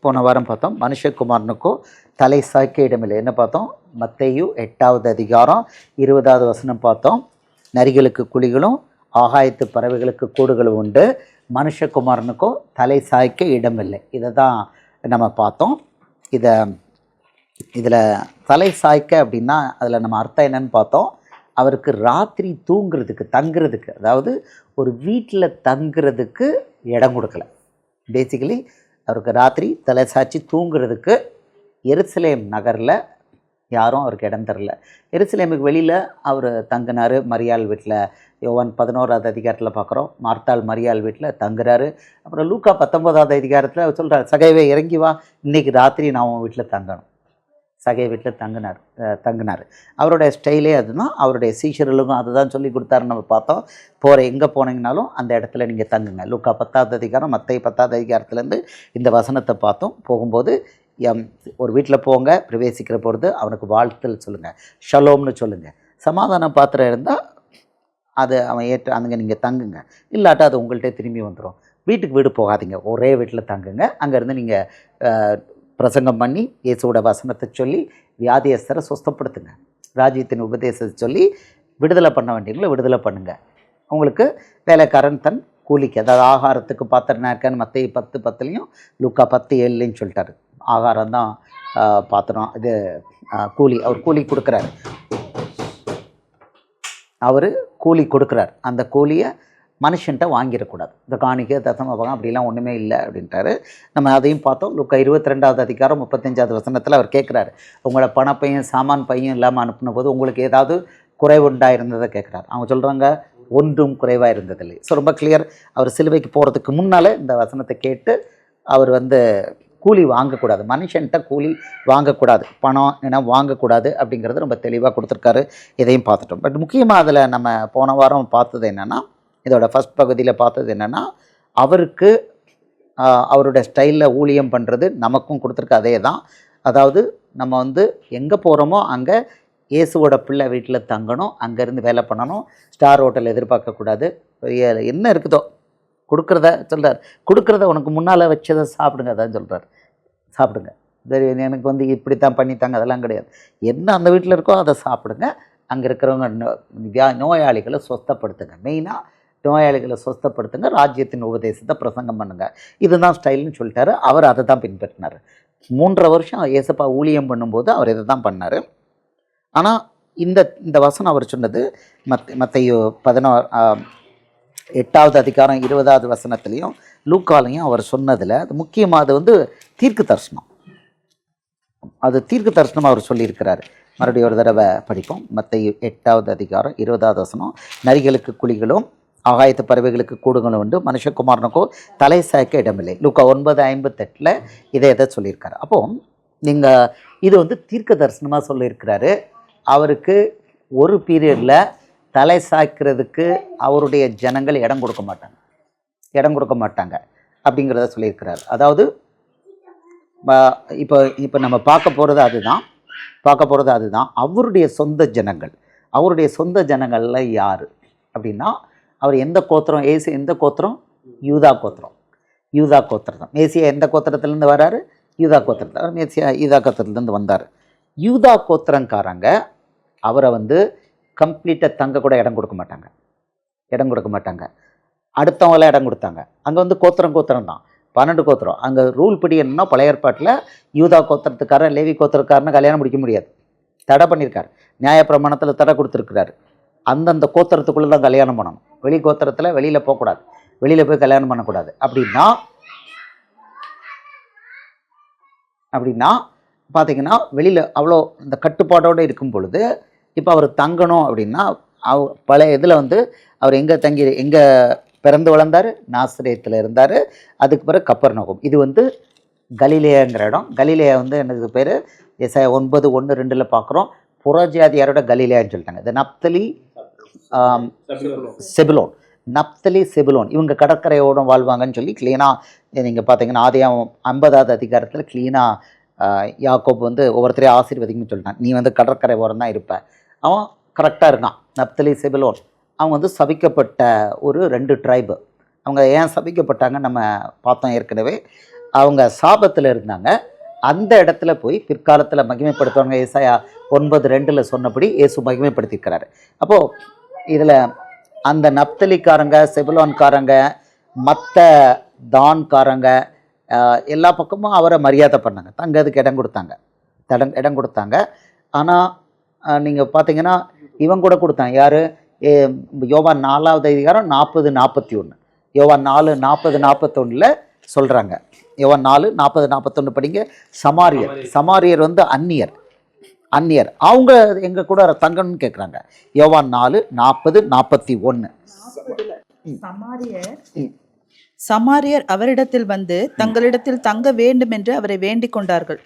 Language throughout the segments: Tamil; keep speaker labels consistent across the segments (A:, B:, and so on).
A: போன வாரம் பார்த்தோம் மனுஷகுமாரனுக்கோ தலை சாய்க்க இடமில்லை. என்ன பார்த்தோம்? மத்தேயு 8வது அதிகாரம் 20வது வசனம் பார்த்தோம். நரிகளுக்கு குழிகளும் ஆகாயத்து பறவைகளுக்கு கூடுகளும் உண்டு, மனுஷகுமாரனுக்கோ தலை சாய்க்க இடமில்லை. இதை தான் நம்ம பார்த்தோம். இதில் தலை சாய்க்க அப்படின்னா அதில் நம்ம அர்த்தம் என்னன்னு பார்த்தோம். அவருக்கு ராத்திரி தங்குறதுக்கு, அதாவது ஒரு வீட்டில் தங்குறதுக்கு இடம் கொடுக்கல. பேசிக்கலி அவருக்கு ராத்திரி தலை சாய்ச்சி தூங்குறதுக்கு எருசலேம் நகரில் யாரும் அவருக்கு இடம் தரல. எருசலேமுக்கு வெளியில் அவர் தங்கினார். மரியாள் வீட்டில் யோவான் 11வது அதிகாரத்தில் பார்க்குறோம். மார்த்தாள் மரியாள் வீட்டில் தங்குறாரு. அப்புறம் லூக்கா 19வது அதிகாரத்தில் அவர் சொல்கிறார், சகைவே இறங்கி வா, இன்றைக்கி ராத்திரி நான் உன் வீட்டில் தங்கணும். சகை வீட்டில் தங்கினார். அவருடைய ஸ்டைலே அதுதான். அவருடைய சீஷர்களுக்கும் அதுதான் சொல்லி கொடுத்தாருன்னு நம்ம பார்த்தோம். எங்கே போனீங்கனாலும் அந்த இடத்துல நீங்கள் தங்குங்க. லூக்கா 10வது அதிகாரம் மத்தேயு 10வது அதிகாரத்துலேருந்து இந்த வசனத்தை பார்த்தோம். போகும்போது ஒரு வீட்டில் போங்க, பிரவேசிக்கிற பொழுது அவனுக்கு வாழ்த்தல் சொல்லுங்கள், ஷலோம்னு சொல்லுங்கள். சமாதான பாத்திரம் இருந்தால் அது அவன் அங்கே நீங்கள் தங்குங்க, இல்லாட்டா அது உங்கள்கிட்ட திரும்பி வந்துடும். வீட்டுக்கு வீடு போகாதீங்க, ஒரே வீட்டில் தங்குங்க. அங்கேருந்து நீங்கள் பிரசங்கம் பண்ணி இயேசுவோட வசனத்தை சொல்லி வியாதியஸ்தரை சுஸ்தப்படுத்துங்க. ராஜ்யத்தின் உபதேசத்தை சொல்லி விடுதலை பண்ண வேண்டியவங்களை விடுதலை பண்ணுங்கள். உங்களுக்கு வேலைக்காரன் தன் கூலிக்கு, அதாவது ஆகாரத்துக்கு பாத்திரம் இருக்கான்னு மத்தேயு 10:10 லூக்கா 10:7 சொல்லிட்டாரு. ஆகாரம் தான் பாத்திரம், இது கூலி. அவர் கூலி கொடுக்குறார். அந்த கூலியை மனுஷன்ட்ட வாங்கிடக்கூடாது. இந்த காணிக்கை தசமபாகம் அப்படிலாம் ஒன்றுமே இல்லை அப்படின்ட்டாரு. நம்ம அதையும் பார்த்தோம். லூக்கா 22வது அதிகாரம் 35வது வசனத்தில் அவர் கேட்குறாரு, உங்களோட பணப்பையும் சாமான் பையும் இல்லாமல் அனுப்பின போது உங்களுக்கு ஏதாவது குறைவு உண்டாயிருந்ததை கேட்குறாரு. அவங்க சொல்கிறாங்க, ஒன்றும் குறைவாக இருந்ததில்லை. ஸோ ரொம்ப கிளியர். அவர் சிலுவைக்கு போகிறதுக்கு முன்னால் இந்த வசனத்தை கேட்டு அவர் கூலி வாங்கக்கூடாது, மனுஷன்ட்ட கூலி வாங்கக்கூடாது, பணம் ஏன்னா வாங்கக்கூடாது அப்படிங்கிறது ரொம்ப தெளிவாக கொடுத்துருக்காரு. இதையும் பார்த்துட்டோம். பட் முக்கியமாக அதில் நம்ம போன வாரம் பார்த்தது என்னென்னா, இதோட ஃபஸ்ட் பகுதியில் பார்த்தது என்னென்னா, அவருக்கு அவருடைய ஸ்டைலில் ஊழியம் பண்ணுறது நமக்கும் கொடுத்துருக்க அதே தான். அதாவது நம்ம எங்கே போகிறோமோ அங்கே இயேசுவோட பிள்ளை வீட்டில் தங்கணும், அங்கேருந்து வேலை பண்ணணும், ஸ்டார் ஹோட்டல் எதிர்பார்க்கக்கூடாது. என்ன இருக்குதோ கொடுக்குறத சொல்கிறார். கொடுக்குறத உனக்கு முன்னால் வச்சதை சாப்பிடுங்க, அதான் சொல்கிறார். சாப்பிடுங்க, எனக்கு இப்படித்தான் பண்ணித்தாங்க, அதெல்லாம் கிடையாது. என்ன அந்த வீட்டில் இருக்கோ அதை சாப்பிடுங்க. அங்கே இருக்கிறவங்க நோயாளிகளை சொஸ்தப்படுத்துங்க. மெயினாக நோயாளிகளை சொஸ்தப்படுத்துங்க, ராஜ்யத்தின் உபதேசத்தை பிரசங்கம் பண்ணுங்கள். இதுதான் ஸ்டைல்னு சொல்லிட்டாரு. அவர் அதை தான் பின்பற்றினார். 3.5 வருஷம் இயேசுப்பா ஊழியம் பண்ணும்போது அவர் இதை தான் பண்ணார். ஆனால் இந்த வசனம் அவர் சொன்னது மத்தேயு 8வது அதிகாரம் 20வது வசனத்துலேயும் லூக்காலையும் அவர் சொன்னதில் அது முக்கியமாக அது தீர்க்க தரிசனம். அது தீர்க்க தரிசனம் அவர் சொல்லியிருக்கிறாரு. மறுபடியும் ஒரு தடவை படிப்போம். மத்தேயு 8வது அதிகாரம் 20வது வசனம், நரிகளுக்கு குழிகளும் ஆகாயத்து பறவைகளுக்கு கூடுகளும் உண்டு, மனுஷகுமாரனுக்கோ தலை சாய்க்க இடமில்லை. லூக்கா 9:58 இதை சொல்லியிருக்காரு. அப்போது நீங்கள் இது தீர்க்க தரிசனமாக சொல்லியிருக்கிறாரு. அவருக்கு ஒரு பீரியடில் தலை சாய்க்கிறதுக்கு அவருடைய ஜனங்கள் இடம் கொடுக்க மாட்டாங்க அப்படிங்கிறத சொல்லியிருக்கிறார். அதாவது இப்போ நம்ம பார்க்க போகிறது அதுதான். அவருடைய சொந்த ஜனங்கள்ல யார் அப்படின்னா, அவர் எந்த கோத்திரம்? ஏசு எந்த கோத்திரம்? யூதா கோத்திரம் தான். மேசியா எந்த கோத்திரத்துலேருந்து வராரு? யூதா கோத்திரத்தில். அவர் மேசியா யூதா கோத்திரத்துலேருந்து வந்தார். யூதா கோத்திரங்காரங்க அவரை கம்ப்ளீட்டாக தங்க கூட இடம் கொடுக்க மாட்டாங்க. அடுத்தவங்கள இடம் கொடுத்தாங்க. அங்கே கோத்திரம் தான், 12 கோத்திரம். அங்கே ரூல் படி என்னன்னா, பழைய ஏற்பாட்டில் யூதா கோத்திரத்துக்காரன் லேவி கோத்திரக்காரனை கல்யாணம் முடிக்க முடியாது, தடை பண்ணியிருக்காரு. நியாயப்பிரமாணத்தில் தடை கொடுத்துருக்கிறாரு. அந்தந்த கோத்திரத்துக்குள்ளே தான் கல்யாணம் பண்ணணும். வெளி கோத்திரத்தில் வெளியில் போகக்கூடாது, வெளியில் போய் கல்யாணம் பண்ணக்கூடாது. அப்படின்னா பார்த்தீங்கன்னா வெளியில் அவ்வளோ இந்த கட்டுப்பாட்டோடு இருக்கும் பொழுது, இப்போ அவர் தங்கணும் அப்படின்னா பழைய இதில் அவர் எங்கே பிறந்து வளர்ந்தார்? நாசரேத்தில் இருந்தார். அதுக்கு பிறகு கப்பர்நகூம். இது கலிலேயாங்கிற இடம். கலிலேயா எனக்கு பேர் எசாயா 9:1-2 பார்க்குறோம். புறஜாதியாரோட கலிலேயான்னு சொல்லிட்டாங்க. இது நப்தலி செபுலோன் இவங்க கடற்கரையோடு வாழ்வாங்கன்னு சொல்லி க்ளீனாக நீங்கள் பார்த்தீங்கன்னா ஆதியாகமம் 50வது அதிகாரத்தில் க்ளீனாக யாக்கோப் ஒவ்வொருத்தரையும் ஆசீர்வதிக்குன்னு சொல்லிட்டான். நீ கடற்கரை ஓரம் தான் இருப்ப. அவன் கரெக்டாக இருக்கான். நப்தலி செபுலோன் அவங்க சபிக்கப்பட்ட ஒரு 2 ட்ரைபு. அவங்க ஏன் சபிக்கப்பட்டாங்க நம்ம பார்த்தோம் ஏற்கனவே. அவங்க சாபத்தில் இருந்தாங்க. அந்த இடத்துல போய் பிற்காலத்தில் மகிமைப்படுத்துவாங்க. ஏசாயா 9:2 சொன்னபடி இயேசு மகிமைப்படுத்தியிருக்கிறாரு. அப்போது இதில் அந்த நப்தலிக்காரங்க, செபுலோன்காரங்க, மற்ற தான்காரங்க எல்லா பக்கமும் அவரை மரியாதை பண்ணாங்க, தங்கிறதுக்கு இடம் கொடுத்தாங்க. ஆனால் நீங்கள் பார்த்தீங்கன்னா இவன் கூட கொடுத்தாங்க. யார்? யோவான் 4வது அதிகாரம் 40-41. யோவான் 4:40-41 சொல்கிறாங்க. யோவான் 4:40-41 படிங்க. சமாரியர் வந்து அந்நியர் அவங்க எங்க கூட தங்கணும்னு கேட்குறாங்க. யோவான் 4:40-41.
B: சமாரியர் அவரிடத்தில் வந்து தங்களிடத்தில் தங்க வேண்டும் என்று அவரை வேண்டிக் கொண்டார்கள்.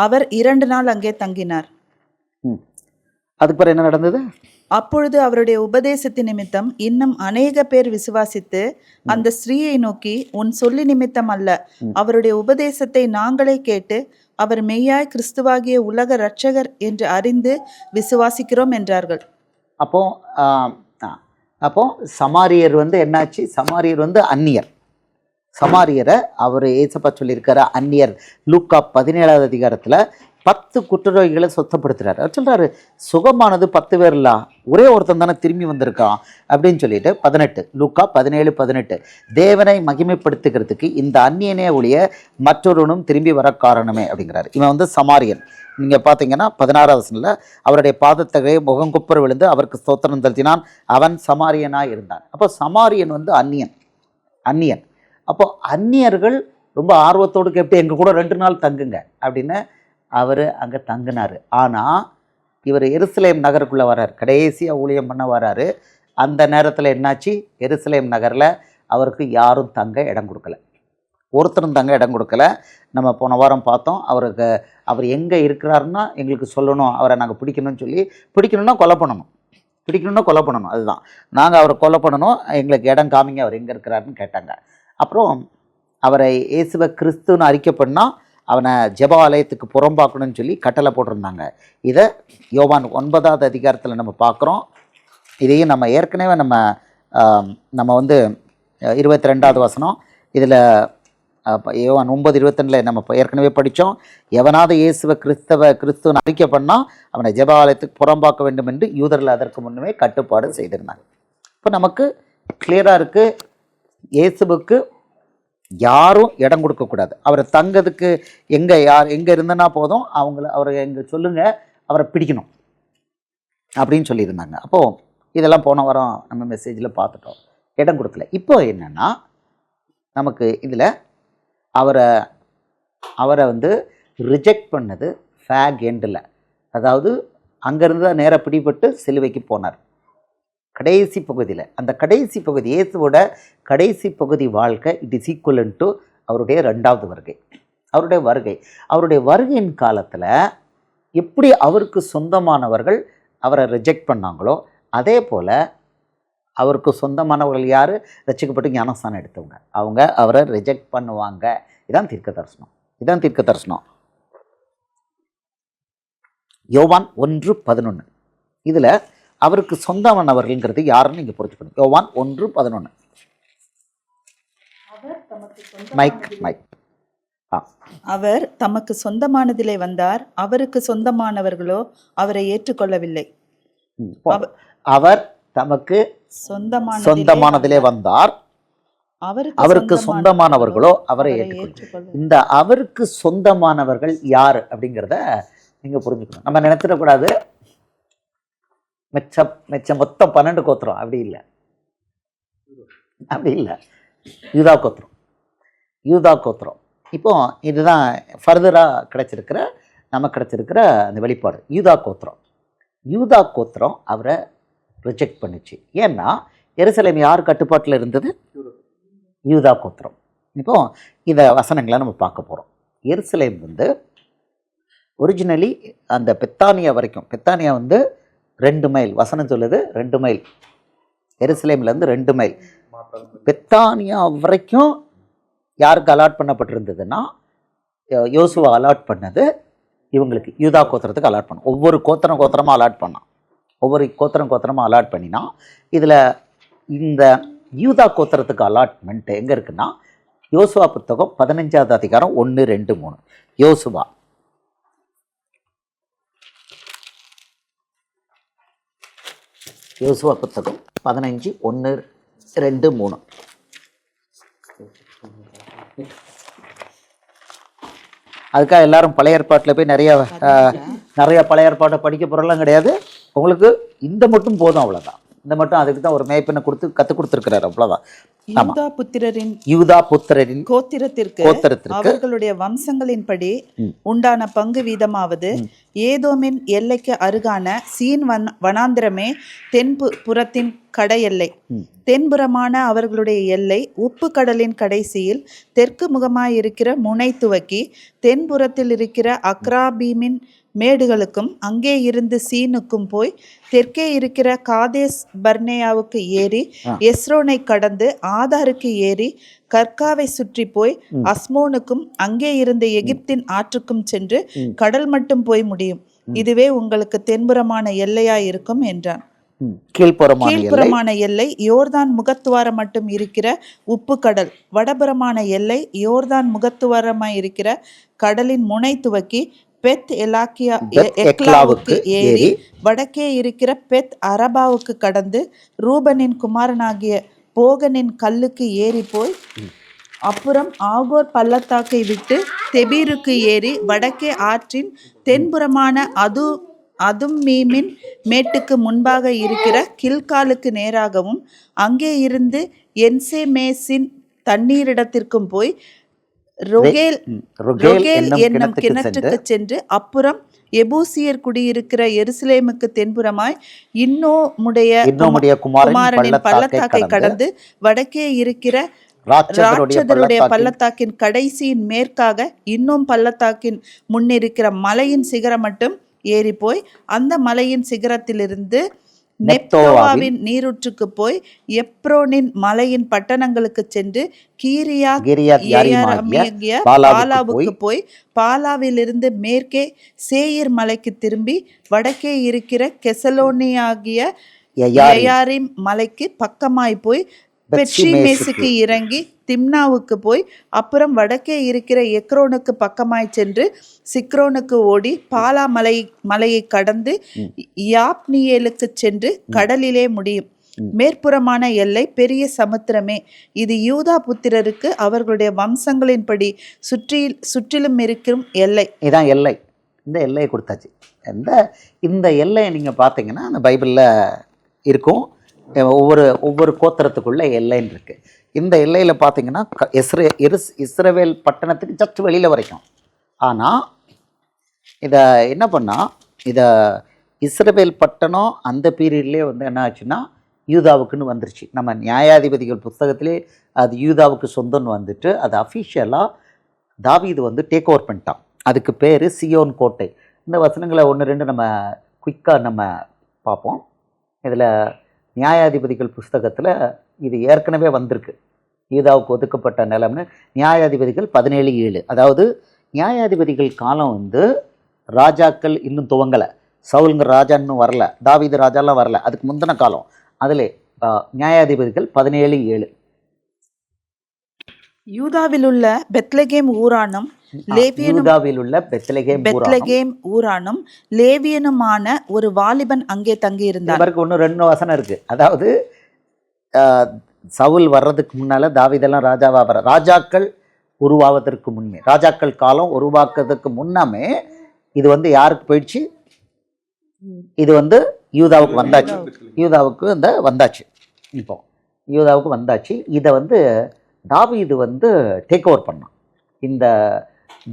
B: அவர் 2 நாள் அங்கே தங்கினார்.
A: அதுக்கு பிறகு என்ன நடந்தது?
B: அப்பொழுது அவருடைய உபதேசத்தின் நிமித்தம் இன்னும் அநேக பேர் விசுவாசித்து அந்த ஸ்திரீயை நோக்கி, உன் சொல்லி நிமித்தம் அல்ல, அவருடைய உபதேசத்தை நாங்களே கேட்டு அவர் மெய்யாய் கிறிஸ்துவாகிய உலக இரட்சகர் என்று அறிந்து விசுவாசிக்கிறோம் என்றார்கள்.
A: அப்போ சமாரியர் வந்து என்னாச்சு? சமாரியர் வந்து அந்நியர். சமாரியரை அவர் ஏசப்பா சொல்லியிருக்கிற அந்நியர் லூக்கா 17வது அதிகாரத்தில் 10 குற்றவாளிகளை சொத்தப்படுத்துறாரு. அவர் சொல்கிறாரு, சுகமானது 10 பேர் இல்ல, ஒரே ஒருத்தன் தானே திரும்பி வந்திருக்கான் அப்படின்னு சொல்லிட்டு 18 லூக்கா 17:18 தேவனை மகிமைப்படுத்துகிறதுக்கு இந்த அந்நியனே ஒழிய மற்றொருவனும் திரும்பி வர காரணமே அப்படிங்கிறாரு. இவன் வந்து சமாரியன். நீங்கள் பார்த்தீங்கன்னா 16வது வசனத்தில் அவருடைய பாதத்தகை முகங்குப்புற விழுந்து அவருக்கு ஸ்தோத்திரம் செலுத்தினான், அவன் சமாரியனாக இருந்தான். அப்போ சமாரியன் வந்து அந்நியன். அப்போ அந்நியர்கள் ரொம்ப ஆர்வத்தோடு கேட்டு எங்கள் கூட 2 நாள் தங்குங்க அப்படின்னு அவர் அங்கே தங்கினார். ஆனால் இவர் எருசலேம் நகருக்குள்ளே வர்றார், கடைசியாக ஊழியம் பண்ண வர்றாரு. அந்த நேரத்தில் என்னாச்சு? எருசலேம் நகரில் அவருக்கு யாரும் தங்க இடம் கொடுக்கல, ஒருத்தரும் தங்க இடம் கொடுக்கல. நம்ம போன வாரம் பார்த்தோம், அவர் எங்கே இருக்கிறாருன்னா எங்களுக்கு சொல்லணும், அவரை நாங்கள் பிடிக்கணும்னா கொலை பண்ணணும். அதுதான், நாங்கள் அவரை கொலை பண்ணணும், எங்களுக்கு இடம் காமிங்க, அவர் எங்கே இருக்கிறாருன்னு கேட்டாங்க. அப்புறம் அவரை இயேசுவை கிறிஸ்துன்னு அறிக்கை பண்ணால் அவனை ஜெப ஆலயத்துக்கு புறம்பாக்கணும்னு சொல்லி கட்டளை போட்டிருந்தாங்க. இதை யோவான் 9வது அதிகாரத்தில் நம்ம பார்க்குறோம். இதையும் நம்ம ஏற்கனவே நம்ம வந்து 22வது வசனம் இதில் யோவான் 9:22 நம்ம ஏற்கனவே படித்தோம். எவனாவது இயேசுவை கிறிஸ்துவன் அறிக்கை பண்ணால் அவனை ஜெப ஆலயத்துக்கு புறம்பாக்க வேண்டும் என்று யூதர்கள் அதற்கு முன்னமே கட்டுப்பாடு செய்திருந்தாங்க. இப்போ நமக்கு கிளியராக இருக்குது, இயேசுவுக்கு யாரும் இடம் கொடுக்கக்கூடாது. அவரை தங்கிறதுக்கு எங்கே இருந்தனா போதும், அவரை எங்கே சொல்லுங்கள், அவரை பிடிக்கணும் அப்படின்னு சொல்லியிருந்தாங்க. அப்போது இதெல்லாம் போன வாரம் நம்ம மெசேஜில் பார்த்துட்டோம், இடம் கொடுக்கல. இப்போ என்னென்னா நமக்கு இதில் அவரை வந்து ரிஜெக்ட் பண்ணது ஃபேக் எண்டில், அதாவது அங்கேருந்து தான் நேராக பிடிபட்டு சிலுவைக்கு போனார். கடைசி பகுதியில், அந்த கடைசி பகுதி இயேசுவோட கடைசி பகுதி வாழ்க்கை, இட் இஸ் ஈக்குவலன் டு அவருடைய 2வது வருகை. அவருடைய வருகையின் காலத்தில் எப்படி அவருக்கு சொந்தமானவர்கள் அவரை ரிஜெக்ட் பண்ணாங்களோ அதே போல் அவருக்கு சொந்தமானவர்கள் யார்? ரட்சிக்கப்பட்டு ஞானஸ்தானம் எடுத்தவங்க, அவங்க அவரை ரிஜெக்ட் பண்ணுவாங்க. இதான் தீர்க்க தரிசனம். யோவான் 1:11 இதில் அவருக்கு சொந்தமானவர்கள்ங்கிறது யாருன்னு நீங்கள் புரிஞ்சுக்கணும். யோவான் 1:11.
B: அவர் தமக்கு சொந்தமானதிலே வந்தார், அவருக்கு சொந்தமானவர்களோ அவரை ஏற்றுக்கொள்ளவில்லை.
A: அவர் தமக்கு சொந்தமானதிலே வந்தார், அவருக்கு சொந்தமானவர்களோ அவரை ஏற்றுக்கொள்ள. இந்த அவருக்கு சொந்தமானவர்கள் யார் அப்படிங்கிறத நீங்கள் புரிஞ்சுக்கணும். நம்ம நினைச்சிடக்கூடாது மிச்சம் மொத்தம் 12 கோத்திரம், அப்படி இல்லை. யூதா கோத்திரம். இப்போ இதுதான் ஃபர்தராக நமக்கு கிடைச்சிருக்கிற அந்த வெளிப்பாடு. யூதா கோத்திரம் அவரை ரிஜெக்ட் பண்ணிச்சு. ஏன்னா எருசலேம் யார் கட்டுப்பாட்டில் இருந்தது? யூதா கோத்திரம். இப்போ இந்த வசனங்களை நம்ம பார்க்க போகிறோம். எருசலேம் வந்து ஒரிஜினலி அந்த பெத்தானியா வரைக்கும், பெத்தானியா வந்து 2 மைல், வசனம் சொல்லுது 2 மைல், எருசலேம்லேருந்து 2 மைல். பெத்தானியா வரைக்கும் யாருக்கு அலாட் பண்ணப்பட்டிருந்ததுன்னா, யோசுவா அலாட் பண்ணது இவங்களுக்கு, யூதா கோத்திரத்துக்கு அலாட் பண்ணோம். ஒவ்வொரு கோத்திரமாக அலாட் பண்ணினா, இதில் இந்த யூதா கோத்திரத்துக்கு அலாட்மெண்ட் எங்கே இருக்குன்னா, யோசுவா புத்தகம் 15வது அதிகாரம் 1, 2, 3. யோசுவா புத்தகம் 15, 1, 2, 3. அதுக்காக எல்லாரும் பழைய ஏற்பாட்டில் போய் நிறைய பழைய ஏற்பாட்டை படிக்க போகிறலாம் கிடையாது. உங்களுக்கு இந்த மட்டும் போதும், அவ்வளோதான். இந்த மட்டும் அதுக்கு தான் ஒரு மேய்ப்பனை கொடுத்து கற்றுக் கொடுத்துருக்கிறார், அவ்வளோதான். யூதா புத்திரரின் கோத்திரத்திற்கு
B: அவர்களுடைய வம்சங்களின்படி உண்டான பங்கு வீதமாவது, ஏதோமின் எல்லைக்கு அருகான சீன் வனாந்திரமே தென்புறத்தின் கடையெல்லை. தென்புறமான அவர்களுடைய எல்லை உப்பு கடலின் கடைசியில் தெற்கு முகமாயிருக்கிற முனை துவக்கி தென்புறத்தில் இருக்கிற அக்ராபீமின் மேடுகளுக்கும் அங்கே இருந்து சீனுக்கும் போய் தெற்கே இருக்கிற காதேஸ் பர்னேயாவுக்கு ஏறி எஸ்ரோனை கடந்து ஆதாருக்கு ஏறி கர்காவை சுற்றி போய் அஸ்மோனுக்கும் அங்கே இருந்த எகிப்தின் ஆற்றுக்கும் சென்று கடல் மட்டும் போய் முடியும். இதுவே உங்களுக்கு தென்புறமான எல்லையாய் இருக்கும் என்றான். கீழ்ப்புறமான எல்லை யோர்தான் முகத்துவாரம் மட்டும் இருக்கிற உப்பு கடல். வடபுறமான எல்லை யோர்தான் முகத்துவாரமாய் இருக்கிற கடலின் முனை துவக்கி பெத் எக்லாவுக்கு ஏறி வடக்கே இருக்கிற பெத் அரபாவுக்கு கடந்து ரூபனின் குமாரனாகிய போகனின் கல்லுக்கு ஏறி போய் அப்புறம் ஆகோர் பள்ளத்தாக்கை விட்டு தெபீருக்கு ஏறி வடக்கே ஆற்றின் தென்புறமான அதும்மீமின் மேட்டுக்கு முன்பாக இருக்கிற கில்காலுக்கு நேராகவும் அங்கே இருந்து என்சேமேசின் தண்ணீரிடத்திற்கும் போய் ரொகேல் என்னும் கிணற்றுக்கு சென்று அப்புறம் எபூசியர் குடியிருக்கிற எருசலேமுக்கு தென்புறமாய் இன்னோமுடைய குமாரனின் பள்ளத்தாக்கை கடந்து வடக்கே இருக்கிற ராட்சதருடைய பள்ளத்தாக்கின் கடைசியின் மேற்காக இன்னும் பள்ளத்தாக்கின் முன்னிருக்கிற மலையின் சிகரம் மட்டும் ஏறி போய் அந்த மலையின் சிகரத்திலிருந்து நெப்தோவாவின் நீரூற்றுக்கு போய் எப்ரோனின் மலையின் பட்டணங்களுக்கு சென்று பாலாவுக்கு போய் பாலாவிலிருந்து மேற்கே சேயீர் மலைக்கு திரும்பி வடக்கே இருக்கிற கெசலோனியாகிய யயாரிம் மலைக்கு பக்கமாய் போய் பெட்ஷிமேசுக்கு இறங்கி திம்னாவுக்கு போய் அப்புறம் வடக்கே இருக்கிற எக்ரோனுக்கு பக்கமாய் சென்று சிக்ரோனுக்கு ஓடி பாலா மலையை கடந்து யாப்னியேலுக்கு சென்று கடலிலே முடியும். மேற்புறமான எல்லை பெரிய சமுத்திரமே. இது யூதா புத்திரருக்கு அவர்களுடைய வம்சங்களின்படி சுற்றிலும் இருக்கும் எல்லை.
A: இதான் எல்லை. இந்த எல்லையை கொடுத்தாச்சு. இந்த எல்லையை நீங்கள் பார்த்தீங்கன்னா அந்த பைபிளில் இருக்கும். ஒவ்வொரு கோத்திரத்துக்குள்ள எல்லைன்னு இருக்குது. இந்த எல்லையில் பார்த்தீங்கன்னா இஸ்ரவேல் பட்டணத்துக்கு ஜஸ்ட் வெளியில் வரைக்கும். ஆனால் இதை என்ன பண்ணால் இதை இஸ்ரவேல் பட்டணம் அந்த பீரியட்லேயே என்ன ஆச்சுன்னா யூதாவுக்குன்னு வந்துருச்சு. நம்ம நியாயாதிபதிகள் புஸ்தகத்திலே அது யூதாவுக்கு சொந்தம்னு வந்துட்டு அது அஃபிஷியலாக தாவீது டேக் ஓவர் பண்ணிட்டான். அதுக்கு பேர் சியோன் கோட்டை. இந்த வசனங்களை 1, 2 நம்ம குயிக்காக நம்ம பார்ப்போம். இதில் நியாயாதிபதிகள் புஸ்தகத்தில் இது ஏற்கனவே வந்திருக்கு. யூதாவுக்கு ஒதுக்கப்பட்ட நிலம்னு நியாயாதிபதிகள் 17:7. அதாவது நியாயாதிபதிகள் காலம் ராஜாக்கள் இன்னும் துவங்கலை. சவுலுங்கிற ராஜா இன்னும் வரல, தாவீது ராஜாலாம் வரல, அதுக்கு முந்தின காலம். அதில் நியாயாதிபதிகள் 17:7.
B: யூதாவில் உள்ள பெத்லகேம் ஊரானும் பெத்லகேம் ஊரானும் லேவியனுமான ஒரு வாலிபன் அங்கே தங்கியிருந்தார்.
A: இன்னும் 2 வசனம் இருக்கு. அதாவது சவுல் வர்றதுக்கு முன்னால தாவீதெல்லாம் ராஜாவா வர, ராஜாக்கள் உருவாவதற்கு முன்னே, ராஜாக்கள் காலம் உருவாக்குறதுக்கு முன்னாமே இது யாருக்கு போயிடுச்சு? இது யூதாவுக்கு வந்தாச்சு. யூதாவுக்கு வந்தாச்சு. இப்போ யூதாவுக்கு வந்தாச்சு. இதை தாவீது டேக் ஓவர் பண்ணான். இந்த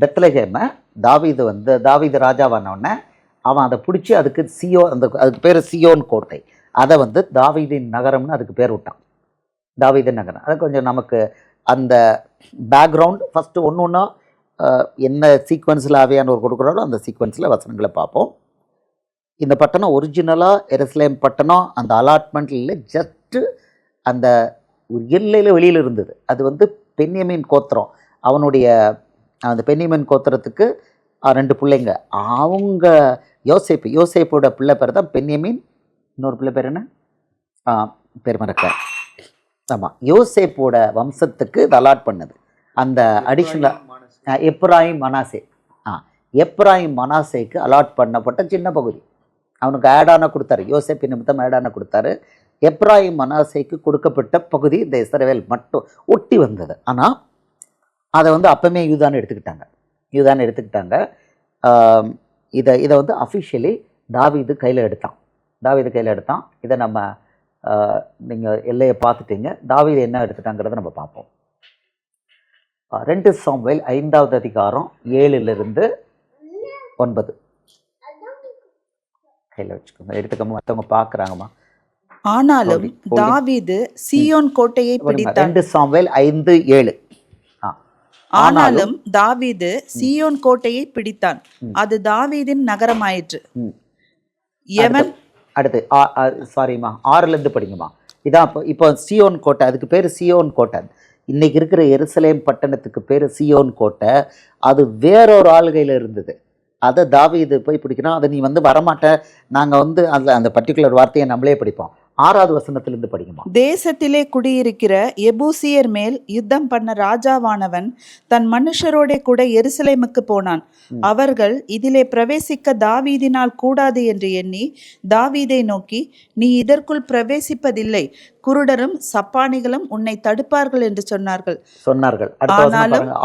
A: பெத்லகேமை தாவீது ராஜாவானவுடனே அவன் அதை பிடிச்சி அதுக்கு அதுக்கு பேர் சியோன் கோட்டை. அதை தாவீதின் நகரம்னு அதுக்கு பேர் விட்டான். தாவீதின் நகரம். அது கொஞ்சம் நமக்கு அந்த பேக்ரவுண்ட் ஃபஸ்ட்டு ஒன்று என்ன சீக்வன்ஸில் ஆவியானவர் கொடுக்குறாரோ அந்த சீக்வன்ஸில் வசனங்களை பார்ப்போம். இந்த பட்டணம் ஒரிஜினலாக எருசலேம் பட்டணம் அந்த அலாட்மெண்ட்டில் ஜஸ்ட்டு அந்த ஒரு எல்லையில் வெளியில் இருந்தது. அது பென்யமீன் கோத்திரம். அவனுடைய அந்த பென்யமீன் கோத்திரத்துக்கு 2 பிள்ளைங்க. அவங்க யோசேப்போட பிள்ளை பேர் தான் பென்யமீன். இன்னொரு பிள்ளை பேர் என்ன? பேர் மறக்க. ஆமாம், யோசேப்போட வம்சத்துக்கு இது அலாட் பண்ணது. அந்த அடிஷ்னலாக எப்ராயிம் மனாசே எப்ராயிம் மனாசேக்கு அலாட் பண்ணப்பட்ட சின்ன பகுதி. அவனுக்கு ஆடான கொடுத்தாரு, யோசேப்பு நிமித்தம் ஆடான கொடுத்தாரு. எப்ராயிம் மனாசேக்கு கொடுக்கப்பட்ட பகுதி இந்த இஸ்ரவேல் மட்டும் ஒட்டி வந்தது. ஆனால் அதை அப்பமே யூதான்னு எடுத்துக்கிட்டாங்க. இதை அஃபிஷியலி தாவீது கையில் எடுத்தான். இதை நம்ம நீங்கள் எல்லையை பார்த்துட்டீங்க. தாவீது என்ன எடுத்துட்டாங்கிறத நம்ம பார்ப்போம். 2 சாமுவேல் 5வது அதிகாரம் 7லிருந்து 9 கையில் வச்சுக்கோங்க. எடுத்துக்கோங்க, மற்றவங்க பார்க்குறாங்கம்மா.
B: ஆனாலும் தாவீது சீயோன் கோட்டையை பிடித்தான்.
A: 2 சாமுவேல் 5:7.
B: ஆனாலும் தாவீது சீயோன் கோட்டையை பிடித்தான், அது தாவீதின் நகரமாயிற்று. எவன்
A: அடுத்து சாரிம்மா 6லேருந்து படிங்கம்மா. இதான் இப்போ சீயோன் கோட்டை, அதுக்கு பேர் சீயோன் கோட்டை. இன்னைக்கு இருக்கிற எருசலேம் பட்டணத்துக்கு பேர் சீயோன் கோட்டை. அது வேறொரு ஆளுகையில் இருந்தது. அதை தாவீது போய் பிடிக்கணும். அதை நீ வரமாட்ட, நாங்கள் அந்த பர்டிகுலர் வார்த்தையை நம்மளே படிப்போம். 6வது வசனத்திலிருந்து படிக்குமா.
B: தேசத்திலே குடியிருக்கிற எபூசியர் மேல் யுத்தம் பண்ண ராஜாவானவன் தன் மனுஷரோட கூட எருசலேமுக்கு போனான். அவர்கள் இதிலே பிரவேசிக்க தாவீதினால் கூடாது என்று எண்ணி தாவீதை நோக்கி, நீ இதற்குள் பிரவேசிப்பதில்லை, குருடரும் சப்பானிகளும் உன்னை தடுப்பார்கள் என்று சொன்னார்கள்.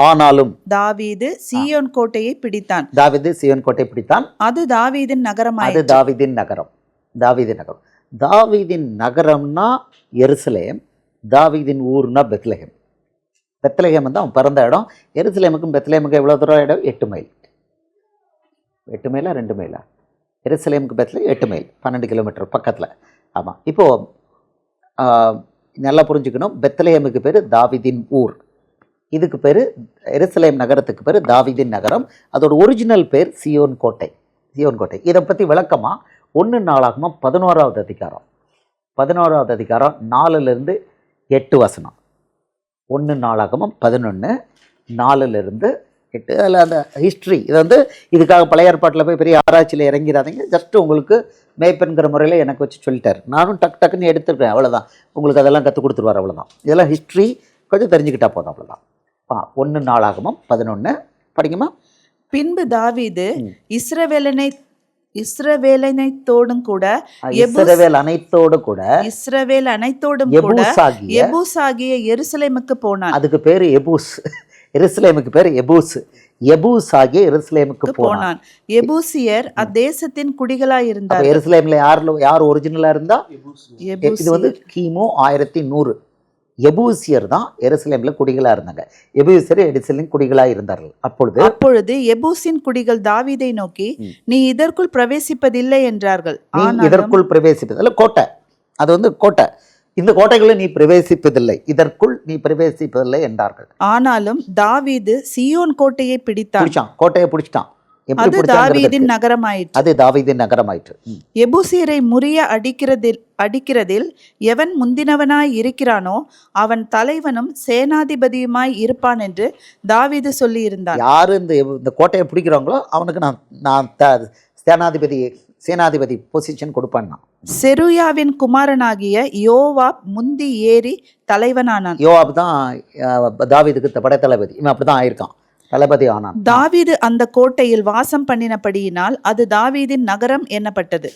A: ஆனாலும்
B: தாவீது சீயோன் கோட்டையை பிடித்தான்.
A: அது
B: தாவீதின்
A: நகரம். தாவீதின் நகரம்னா எருசலேம், தாவீதின் ஊர்னா பெத்லெஹேம். பெத்லெஹேம் அவன் பிறந்த இடம். எருசலேமுக்கும் பெத்லெஹேமுக்கும் எவ்வளோ தூரம் இடம்? 8 மைல். 8 மைலா 2 மைலா? எருசலேமுக்கு பெத்லெஹேம் 8 மைல், 12 கிலோமீட்டர் பக்கத்தில். ஆமாம். இப்போது நல்லா புரிஞ்சுக்கணும், பெத்லெஹேமுக்கு பேர் தாவீதின் ஊர், இதுக்கு பேர் எருசலேம் நகரத்துக்கு பேர் தாவீதின் நகரம். அதோட ஒரிஜினல் பேர் சீயோன் கோட்டை. இதை பற்றி விளக்கமாக 1 நாளாகமம் 11வது அதிகாரம் 4லிருந்து 8 வசனம். 1 நாளாகமம் 11 4லிருந்து 8. அதில் அந்த ஹிஸ்ட்ரி இது இதுக்காக பழைய ஏற்பாட்டில் போய் பெரிய ஆராய்ச்சியில் இறங்கிறாதீங்க. ஜஸ்ட்டு உங்களுக்கு மேய்ப்பெண்கிற முறையில் எனக்கு வச்சு சொல்லிட்டார். நானும் டக்குன்னு எடுத்துருக்கேன், அவ்வளோதான். உங்களுக்கு அதெல்லாம் கற்றுக் கொடுத்துருவார், அவ்வளோதான். இதெல்லாம் ஹிஸ்ட்ரி கொஞ்சம் தெரிஞ்சுக்கிட்டா போதும், அவ்வளோதான். 1 நாளாகமம் 11 படிக்குமா.
B: பின்பு தாவீது இஸ்ரவேல் அனைத்தோடும் கூட எபூசாகிய எருசலேமுக்கு போனான்.
A: அதுக்கு பேரு எபூஸ். எருசலேமுக்கு பேர் எபூஸ் ஆகிய எருசலேமுக்கு போனான்.
B: எபூசியர் அத்தேசத்தின் குடிகளாய் இருந்தார்.
A: எருசலேம்ல யார் ஒரிஜினலா இருந்தா? இது கிமு 1100. எபூசியர் தான் எருசலேம்ல குடிகளா இருந்தாங்க. எபூசியர் எருசலேம் குடிகளா இருந்தார்கள். அப்பொழுது
B: எபூசின் குடிகள் தாவீதை நோக்கி, நீ இதற்குள் பிரவேசிப்பதில்லை என்றார்கள்.
A: இதற்குள் பிரவேசிப்பதில்லை, கோட்டை. அது கோட்டை. இந்த கோட்டைக்குள்ள நீ பிரவேசிப்பதில்லை, இதற்குள் நீ பிரவேசிப்பதில்லை என்றார்கள்.
B: ஆனாலும் தாவீது சீயோன் கோட்டையை பிடித்தான்.
A: கோட்டையை பிடிச்சிட்டான்.
B: அது தாவீதின் நகரமாயிற்று. எபூசியரை முறிய அடிக்கிறதில் எவன் முந்தினவனாய் இருக்கிறானோ அவன் தலைவனும் சேனாதிபதியுமாய் இருப்பான் என்று தாவீது சொல்லி இருந்தான்.
A: யாரு இந்த கோட்டையை பிடிக்கிறாங்களோ அவனுக்கு நான் சேனாதிபதி பொசிஷன் கொடுப்பான்.
B: செருயாவின் குமாரனாகிய யோவாப் முந்தி ஏறி தலைவனானான்.
A: யோவாப் தான் தாவீதுக்கு படைத்தளபதி. இவன் அப்படிதான் ஆயிருக்கான், தளபதி ஆனான்.
B: தாவீது அந்த கோட்டையில் வாசம் பண்ணினபடியினால் அது தாவீதின் நகரம் என்னப்பட்டது.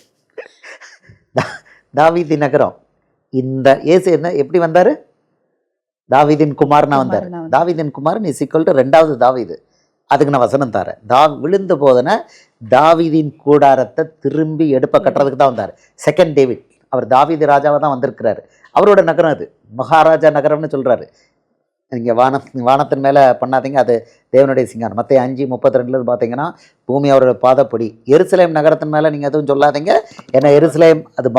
A: தாவீதின் நகரம். இந்த இயேசு எப்படி வந்தாரு? தாவீதின் குமாரனா வந்தார். தாவீதின் குமாரன் இஸ் ஈக்குவல் டு 2வது தாவீது. அதுக்கு நான் வசனம் தரேன். விழுந்த போதனை தாவீதின் கூடாரத்தை திரும்பி எடுப்ப கட்டுறதுக்கு தான் வந்தார். 2nd David. அவர் தாவீது ராஜாவை தான் வந்திருக்கிறாரு. அவரோட நகரம் அது மகாராஜா நகரம்னு சொல்றாரு. நீங்கள் வானத்தின் மேலே பண்ணாதீங்க, அது தேவனுடைய சிங்காரம். மத்தேயு 5:32 பார்த்தீங்கன்னா பூமி அவரோட பாதப்படி. எருசலேம் நகரத்தின் மேலே நீங்கள் எதுவும் சொல்லாதீங்க, ஏன்னா எருசலேம் அது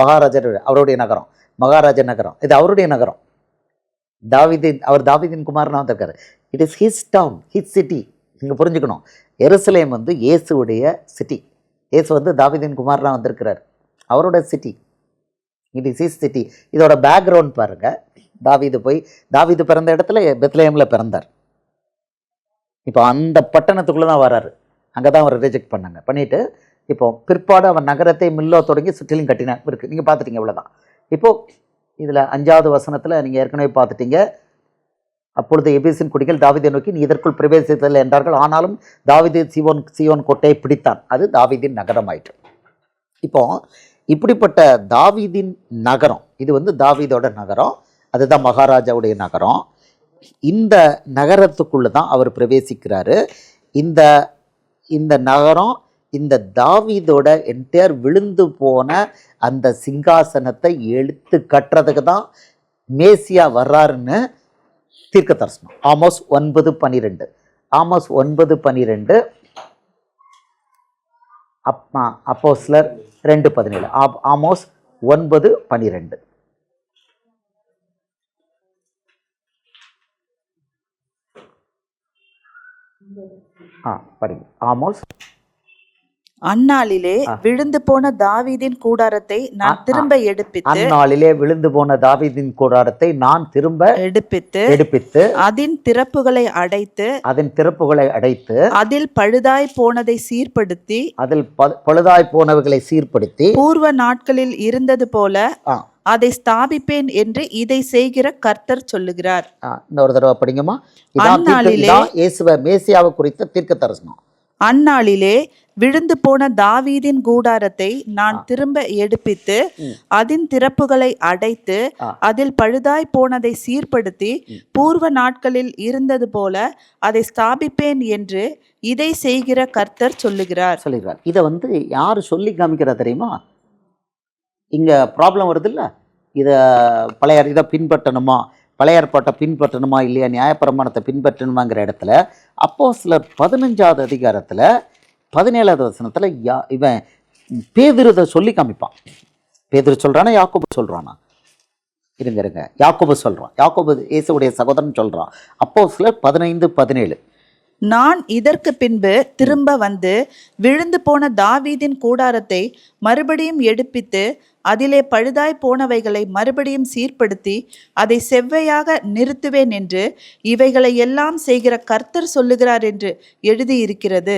A: அவருடைய நகரம், மகாராஜா நகரம். இது அவருடைய நகரம். அவர் தாவீதின் குமாரனா வந்திருக்காரு. It is his town, his city. நீங்கள் புரிஞ்சுக்கணும், எருசலேம் இயேசுடைய சிட்டி. இயேசு தாவீதின் குமாரனா வந்திருக்கிறார், அவரோட city. It is his city. இதோட பேக்ரவுண்ட் பாருங்கள். தாவீது பிறந்த இடத்துல பெத்லெஹேமில் பிறந்தார். இப்போ அந்த பட்டணத்துக்குள்ளே தான் வராரு. அங்கே தான் அவர் ரிஜெக்ட் பண்ணிட்டு இப்போ பிற்பாடு அவன் நகரத்தை மில்லோ தொடங்கி சுற்றிலும் கட்டினான் இருக்குது. நீங்கள் பார்த்துட்டீங்க, இவ்வளோதான். இப்போது இதில் 5வது வசனத்தில் நீங்கள் ஏற்கனவே பார்த்துட்டீங்க. அப்பொழுது எபேசின் குடிகள் தாவீதை நோக்கி நீ இதற்குள் பிரவேசித்ததில்லை என்றார்கள். ஆனாலும் தாவீது சியோன் கோட்டையை பிடித்தான். அது தாவீதின் நகரமாயிற்று. இப்போ இப்படிப்பட்ட தாவீதின் நகரம், இது வந்து தாவீதோட நகரம், அதுதான் மகாராஜாவுடைய நகரம். இந்த நகரத்துக்குள்ளே தான் அவர் பிரவேசிக்கிறாரு. இந்த இந்த நகரம் இந்த தாவீதோட என்டையர் விழுந்து போன அந்த சிங்காசனத்தை எடுத்து கட்டுறதுக்கு தான் மேசியா வர்றாருன்னு தீர்க்க தரிசனம். ஆமோஸ் 9:12. ஆமோஸ் 9:12, அப்போஸ்தலர் 2:17. ஆமோஸ் 9:12. படிங்க. ஆமோஸ்.
B: அந்நாளிலே விழுந்து போன தாவீதின் கூடாரத்தை நான் திரும்ப எடுப்பித்து,
A: அந்நாளிலே விழுந்து போன தாவீதின் கூடாரத்தை நான் திரும்ப எடுப்பித்து
B: அதன் திறப்புகளை அடைத்து, அதில் பழுதாய் போனதை சீர்படுத்தி, பூர்வ நாட்களில் இருந்தது போல அதை ஸ்தாபிப்பேன் என்று இதை செய்கிற கர்த்தர் சொல்லுகிறார்.
A: இன்னொரு தடவை படிங்கம்மா. மேசியாவை குறித்த தீர்க்க தரிசனம்.
B: அந்நாளிலே விழுந்து போன தாவீதின் கூடாரத்தை நான் திரும்ப எடுப்பித்து, அதன் திறப்புகளை அடைத்து, அதில் பழுதாய் போனதை சீர்படுத்தி, பூர்வ நாட்களில் இருந்தது போல அதை ஸ்தாபிப்பேன் என்று இதை செய்கிற கர்த்தர் சொல்லுகிறார்.
A: இதை வந்து யாரு சொல்லி காமிக்கிறா தெரியுமா? இங்க ப்ராப்ளம் வருது இல்ல, இதை இதை பின்பற்றணுமா, பழைய ஏற்பாட்டை பின்பற்றணுமா இல்லையா, நியாயப்பிரமாணத்தை பின்பற்றணுமாங்கிற இடத்துல அப்போஸ்தலர் 15வது அதிகாரத்தில் 17வது வசனத்தில் இவன் பேதுருதை சொல்லி காமிப்பான். பேதுரு சொல்கிறானா யாக்கோபு சொல்கிறானா? இருங்க யாக்கோபு சொல்கிறான். யாக்கோபு இயேசுவுடைய சகோதரன் சொல்கிறான். அப்போஸ்தலர் 15:17.
B: நான் இதற்கு பின்பு திரும்ப வந்து விழுந்து போன தாவீதின் கூடாரத்தை மறுபடியும் எடுப்பித்து, அதிலே பழுதாய் போனவைகளை மறுபடியும் சீர்படுத்தி, அதை செவ்வையாக நிறுத்துவேன் என்று இவைகளை எல்லாம் செய்கிற கர்த்தர் சொல்லுகிறார் என்று எழுதியிருக்கிறது.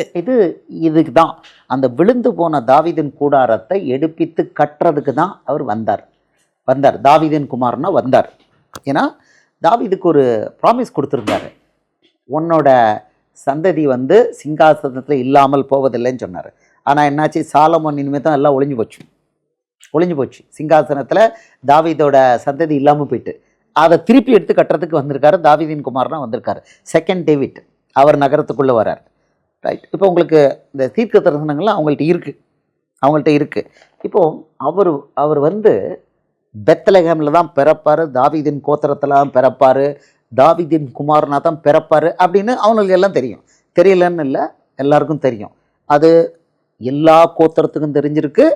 A: இதுக்கு தான் அந்த விழுந்து போன தாவீதின் கூடாரத்தை எடுப்பித்து கட்டுறதுக்கு தான் அவர் வந்தார். தாவீதின் குமாரனா வந்தார். ஏன்னா தாவீதுக்கு ஒரு ப்ராமிஸ் கொடுத்துருந்தாரு, உன்னோட சந்ததி வந்து சிங்காசனத்தில் இல்லாமல் போவதில்லைன்னு சொன்னார். ஆனால் என்னாச்சு, சாலமோன் இனிமேல் தான் எல்லாம் ஒளிஞ்சு போச்சு. சிங்காசனத்தில் தாவீதோட சந்ததி இல்லாமல் போயிட்டு அதை திருப்பி எடுத்து கட்டுறதுக்கு வந்திருக்காரு. தாவீதின் குமாரனா வந்திருக்காரு. செகண்ட் டேவிட் அவர் நகரத்துக்குள்ளே வரார். ரைட். இப்போ உங்களுக்கு இந்த தீர்க்க தரிசனங்கள்லாம் அவங்கள்ட்ட இருக்குது. இப்போது அவர் வந்து பெத்லகேமில் தான் பிறப்பார், தாவீதின் கோத்திரத்தில் தான் பிறப்பார், தாவீதின் குமாரனா தான் பிறப்பார் அப்படின்னு அவங்களுக்கு எல்லாம் தெரியும். தெரியலன்னு இல்லை, எல்லாருக்கும் தெரியும். அது எல்லா கோத்திரத்துக்கும் தெரிஞ்சிருக்கு,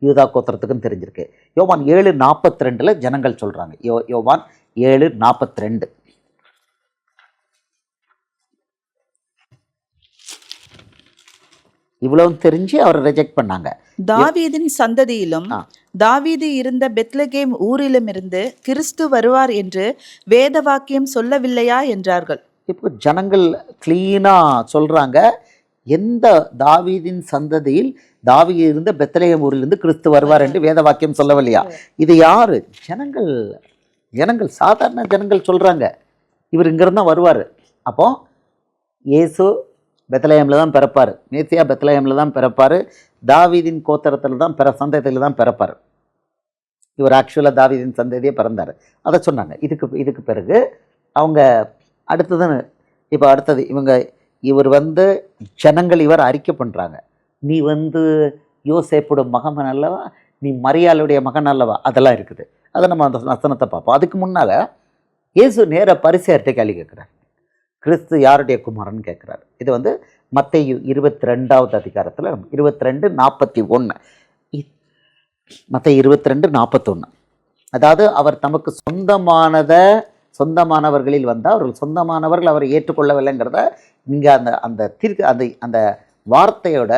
A: யூதா கோத்திரத்துக்கும் தெரிஞ்சிருக்கு. யோவான் 7:42 ஜனங்கள் சொல்கிறாங்க. யோவான் 7:42. இவ்வளவு தெரிஞ்சு அவரை ரிஜெக்ட் பண்ணாங்க.
B: தாவீதின் சந்ததியிலும் தாவீது இருந்த பெத்லகேம் ஊரிலும் இருந்து கிறிஸ்து வருவார் என்று வேத வாக்கியம் சொல்லவில்லையா என்றார்கள்.
A: இப்போ ஜனங்கள் கிளீனாக சொல்கிறாங்க, எந்த தாவீதின் சந்ததியில் தாவீது இருந்த பெத்லகேம் ஊரிலிருந்து கிறிஸ்து வருவார் என்று வேத வாக்கியம் சொல்லவில்லையா? இது யாரு? ஜனங்கள் சாதாரண ஜனங்கள் சொல்கிறாங்க, இவர் இங்கிருந்து தான் வருவார். அப்போ இயேசு பெத்லகேமில் தான் பிறப்பார், மேசியா பெத்லகேமில் தான் பிறப்பார், தாவீதின் கோத்திரத்தில் தான் சந்ததியில் தான் பிறப்பார். இவர் ஆக்சுவலாக தாவீதின் சந்ததியே பிறந்தார். அதை சொன்னாங்க. இதுக்கு பிறகு அவங்க அடுத்தது இவர் வந்து ஜனங்கள் இவர் அறிக்கை பண்ணுறாங்க, நீ வந்து யோசேப்போட மகன் அல்லவா, நீ மரியாளுடைய மகன் அல்லவா, அதெல்லாம் இருக்குது. அதை நம்ம அந்த வசனத்தை பார்ப்போம். அதுக்கு முன்னால் இயேசு நேராக பரிசேயர்கிட்ட கேள்வி கேட்குறார், கிறிஸ்து யாருடைய குமாரன் கேட்குறாரு. இது வந்து மத்தேயு 22வது அதிகாரத்தில் 22:41. மத்தேயு 22:41. அதாவது அவர் தமக்கு சொந்தமானவர்களில் வந்தால் அவர்கள் சொந்தமானவர்கள் அவரை ஏற்றுக்கொள்ளவில்லைங்கிறத இங்கே அந்த வார்த்தையோட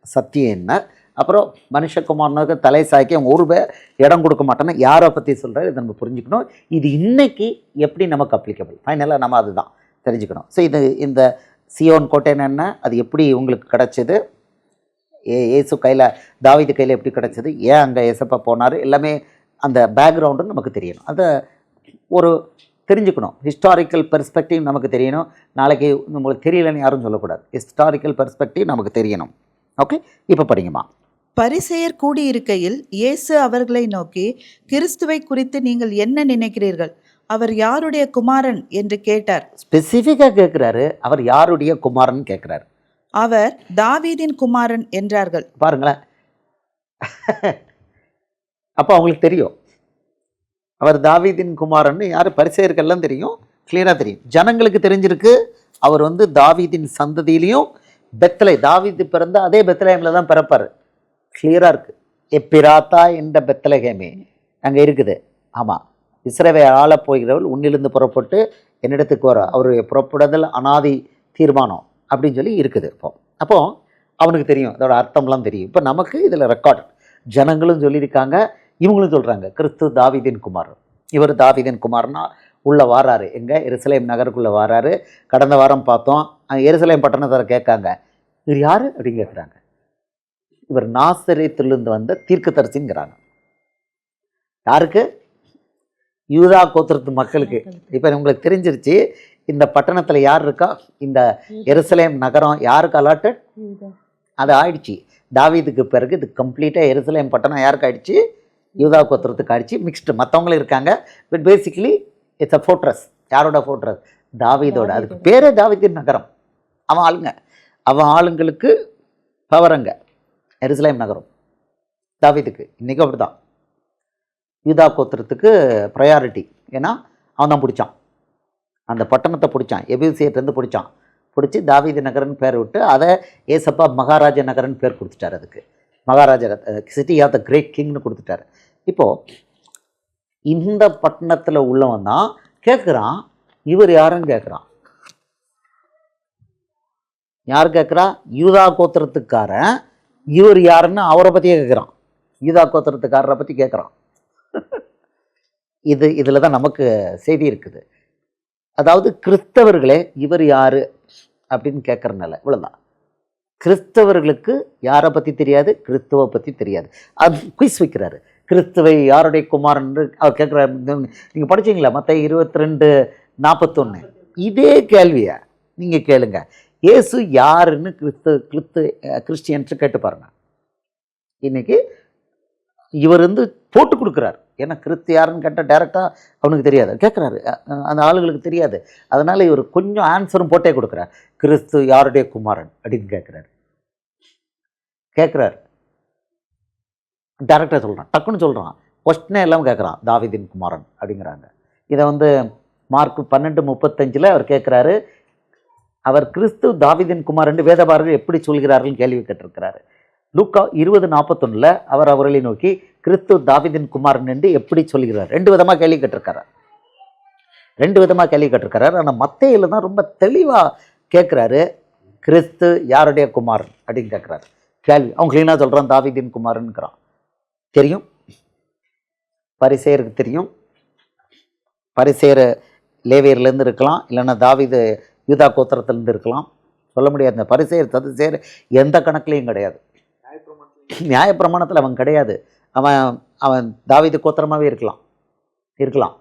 A: சத்தியம் என்ன. அப்புறம் மனுஷகுமாரனுக்கு தலை சாய்க்க அவங்க ஒரு பேர் இடம் கொடுக்க மாட்டேன்னா யாரை பற்றி சொல்கிறார், இதை நம்ம புரிஞ்சுக்கணும். இது இன்னைக்கு எப்படி நமக்கு அப்ளிகபிள், ஃபைனலாக நம்ம அதுதான் தெரிஞ்சுக்கணும். ஸோ இந்த சியோன் கோட்டைன்னு என்ன, அது எப்படி உங்களுக்கு கிடச்சிது, ஏசு கையில் தாவீது கையில் எப்படி கிடச்சிது, ஏன் அங்கே ஏசப்பா போனார், எல்லாமே அந்த பேக்ரவுண்டு நமக்கு தெரியணும். அதை தெரிஞ்சுக்கணும். ஹிஸ்டாரிக்கல் பெர்ஸ்பெக்டிவ் நமக்கு தெரியணும். நாளைக்கு உங்களுக்கு தெரியலன்னு யாரும் சொல்லக்கூடாது. ஹிஸ்டாரிக்கல் பெர்ஸ்பெக்டிவ் நமக்கு தெரியணும். ஓகே, இப்போ படிங்கம்மா.
B: பரிசேயர் கூடியிருக்கையில் இயேசு அவர்களை நோக்கி, கிறிஸ்துவை குறித்து நீங்கள் என்ன நினைக்கிறீர்கள்? அவர் யாருடைய குமாரன் என்று கேட்டார்.
A: ஸ்பெசிஃபிக்காக கேட்குறாரு, அவர் யாருடைய குமாரன் கேட்குறாரு.
B: அவர் தாவீதின் குமாரன் என்றார்கள்.
A: பாருங்களேன், அப்போ அவங்களுக்கு தெரியும் அவர் தாவீதின் குமாரன்னு. யார்? பரிசேயருக்கெல்லாம் தெரியும், கிளியராக தெரியும். ஜனங்களுக்கு தெரிஞ்சிருக்கு அவர் வந்து தாவீதின் சந்ததியிலையும் தாவீது பிறந்த அதே பெத்லஹேமில் தான் பிறப்பார். கிளியராக இருக்குது. எப்பிராத்தா என்ற பெத்லஹேமே அங்கே இருக்குது. ஆமாம், இஸ்ரவேலை ஆள போகிறவள் உன்னிலிருந்து புறப்பட்டு என்னிடத்துக்கு வர அவருடைய புறப்படுதல் அனாதி தீர்மானம் அப்படின்னு சொல்லி இருக்குது. அப்போ அவனுக்கு தெரியும், அதோட அர்த்தம்லாம் தெரியும். இப்போ நமக்கு இதில் ரெக்கார்டு ஜனங்களும் சொல்லியிருக்காங்க, இவங்களும் சொல்கிறாங்க கிறிஸ்து தாவீதின் குமாரன். இவர் தாவீதின் குமாரனா உள்ளே வாராரு. எங்கே? எருசலேம் நகருக்குள்ளே வாராரு. கடந்த வாரம் பார்த்தோம், எருசலேம் பட்டணத்தை கேட்காங்க, இவர் யார் அப்படின்னு கேட்குறாங்க. இவர் நாசரேத்திலிருந்து வந்த தீர்க்கதரிசிங்கிறாங்க. யாருக்கு? யூதா கோத்திரத்து மக்களுக்கு. இப்போ உங்களுக்கு தெரிஞ்சிருச்சு இந்த பட்டணத்தில் யார் இருக்கா. இந்த எருசலேம் நகரம் யாருக்கு அலாட்டட்? அது ஆயிடுச்சு. தாவீதுக்கு பிறகு இது கம்ப்ளீட்டாக எருசலேம் பட்டணம் யாருக்கு ஆயிடுச்சு? யூதா கோத்திரத்துக்கு ஆயிடுச்சு. மிக்ஸ்டு, மற்றவங்களும் இருக்காங்க. But basically it's a fortress. யாரோட ஃபோர்ட்ரஸ்? தாவீதோட. அதுக்கு பேரே தாவீதின் நகரம். அவன் ஆளுங்களுக்கு பவரங்க எருசலேம் நகரம். தாவீதுக்கு இன்றைக்கும் அப்படி தான். யூதா கோத்திரத்துக்கு ப்ரையாரிட்டி. ஏன்னா அவன் தான் பிடிச்சான், அந்த பட்டணத்தை பிடிச்சான், எபிசியர்லேருந்து பிடிச்சி தாவீது நகரன்னு பேர் விட்டு அதை ஏசப்பா மகாராஜா நகரன்னு பேர் கொடுத்துட்டார். அதுக்கு maharaja city of the great கிங்னு கொடுத்துட்டார். இப்போது இந்த பட்டணத்தில் உள்ளவன் தான் கேட்குறான், இவர் யாருன்னு கேட்குறான். யார் கேட்குறா? யூதா கோத்திரத்துக்காரன். இவர் யாருன்னு அவரை பற்றியே கேட்குறான். யூதா கோத்திரத்துக்காரரை பற்றி கேட்குறான். இதில் தான் நமக்கு செய்தி இருக்குது. அதாவது கிறிஸ்தவர்களே இவர் யார் அப்படின்னு கேட்குறனால இவ்வளோதான். கிறிஸ்தவர்களுக்கு யாரை பற்றி தெரியாது, கிறிஸ்துவை பற்றி தெரியாது. அது குயிஸ் வைக்கிறாரு. கிறிஸ்துவை யாருடைய குமாரன் அவர் கேட்குறாரு. நீங்கள் படிச்சீங்களா மத்தேயு 22:41? இதே கேள்வியை நீங்கள் கேளுங்க. இயேசு யாருன்னு கிறிஸ்டியன்ஸு கேட்டு பாருங்க. இன்னைக்கு இவர் வந்து போட்டு கொடுக்குறாரு. ஏன்னா கிறிஸ்து யாருன்னு கேட்டால் டைரெக்டாக அவனுக்கு தெரியாது, கேட்குறாரு, அந்த ஆளுங்களுக்கு தெரியாது. அதனால் இவர் கொஞ்சம் ஆன்சரும் போட்டே கொடுக்குறார். கிறிஸ்து யாருடைய குமாரன் அப்படின்னு கேட்குறாரு. டைரெக்டாக சொல்கிறான், டக்குன்னு சொல்கிறான், கொஸ்டினே எல்லாம் கேட்குறான். தாவீதின் குமாரன் அப்படிங்கிறாங்க. இதை வந்து மார்க் 12:35 அவர் கேட்குறாரு. அவர் கிறிஸ்து தாவீதின் குமாரன் வேதபாரர்கள் எப்படி சொல்கிறார்கள் கேள்வி கேட்டிருக்கிறாரு. லூக்கா 20:41 அவர் அவர்களை நோக்கி கிறிஸ்து தாவீதின் குமாரன் என்று எப்படி சொல்கிறார். 2 விதமாக கேள்வி கேட்டிருக்கிறார். ஆனால் மத்தேயுல தான் ரொம்ப தெளிவாக கேட்குறாரு, கிறிஸ்து யாருடைய குமாரன் அப்படின்னு கேட்குறாரு. கேள்வி அவன் கிளீனாக சொல்கிறான், தாவீதின் குமாரன்கிறான். தெரியும், பரிசேயருக்கு தெரியும். பரிசேயர் லேவியர்லேருந்து இருக்கலாம், இல்லைன்னா தாவீது யூதா கோத்திரத்திலேருந்து இருக்கலாம், சொல்ல முடியாது. இந்த பரிசேயர் சதுசேயர் எந்த கணக்குலையும் கிடையாது. நியாயப்பிரமாணத்தில் அவன் கிடையாது. அவன் தாவீது கோத்திரமாகவே இருக்கலாம்.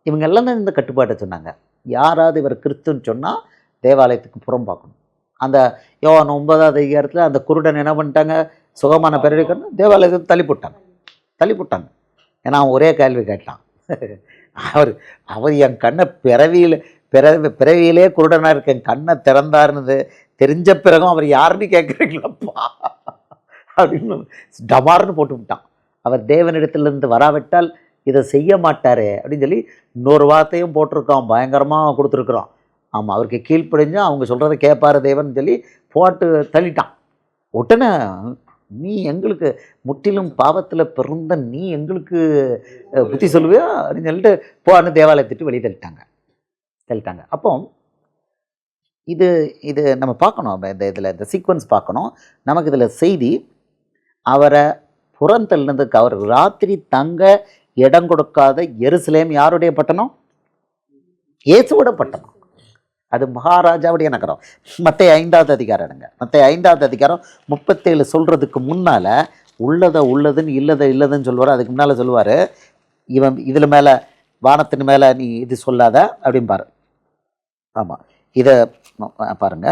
A: இவங்க எல்லாம் தான் இந்த கட்டுப்பாட்டை சொன்னாங்க. யாராவது இவர் கிறிஸ்துன்னு சொன்னால் தேவாலயத்துக்கு புறம் பார்க்கணும். அந்த யோவான் 9ஆவது அதிகாரத்தில் அந்த குருடன் என்ன பண்ணிட்டாங்க, சுகமான பிறவிக்கணும் தேவாலயத்தை தள்ளி போட்டாங்க. ஏன்னா அவன் ஒரே கேள்வி கேட்டான். அவர் என் கண்ணை பிறவியிலே குருடனாக இருக்க என் கண்ணை திறந்தாருன்னு தெரிஞ்ச பிறகும் அவர் யாருன்னு கேட்குறீங்களப்பா அப்படின்னு டமார்னு போட்டு விட்டான். அவர் தேவனிடத்திலிருந்து வராவிட்டால் இதை செய்ய மாட்டாரே அப்படின்னு சொல்லி இன்னொரு வார்த்தையும் போட்டிருக்கான், பயங்கரமாக கொடுத்துருக்குறோம். ஆமாம், அவருக்கு கீழ்ப்படிஞ்சு அவங்க சொல்கிறத கேட்பாரு தேவன் சொல்லி போட்டு தள்ளிட்டான். உடனே நீ எங்களுக்கு முற்றிலும் பாவத்தில் பிறந்த நீ எங்களுக்கு புத்தி சொல்லுவியா அப்படின்னு சொல்லிட்டு போன்னு தேவாலயத்திட்டு வெளியே தள்ளிட்டாங்க. அப்போ இது நம்ம பார்க்கணும். இந்த சீக்வன்ஸ் பார்க்கணும். நமக்கு இதில் செய்தி, அவரை புறந்தள்ளினதுக்கு அவர் ராத்திரி தங்க இடம் கொடுக்காத எருசலேம் யாருடைய பட்டணம்? இயேசுவோட பட்டணம். அது மகாராஜாவுடைய நகரம். மத்தேயு 5வது அதிகாரம் எடுங்க. மத்தேயு 5வது அதிகாரம் 37 சொல்கிறதுக்கு முன்னால் உள்ளதுன்னு இல்லதுன்னு சொல்லுவார். அதுக்கு முன்னால் சொல்லுவார், இவன் இதில் மேலே வானத்தின் மேலே நீ இது சொல்லாத அப்படிம்பாரு. ஆமாம், இதை பாருங்க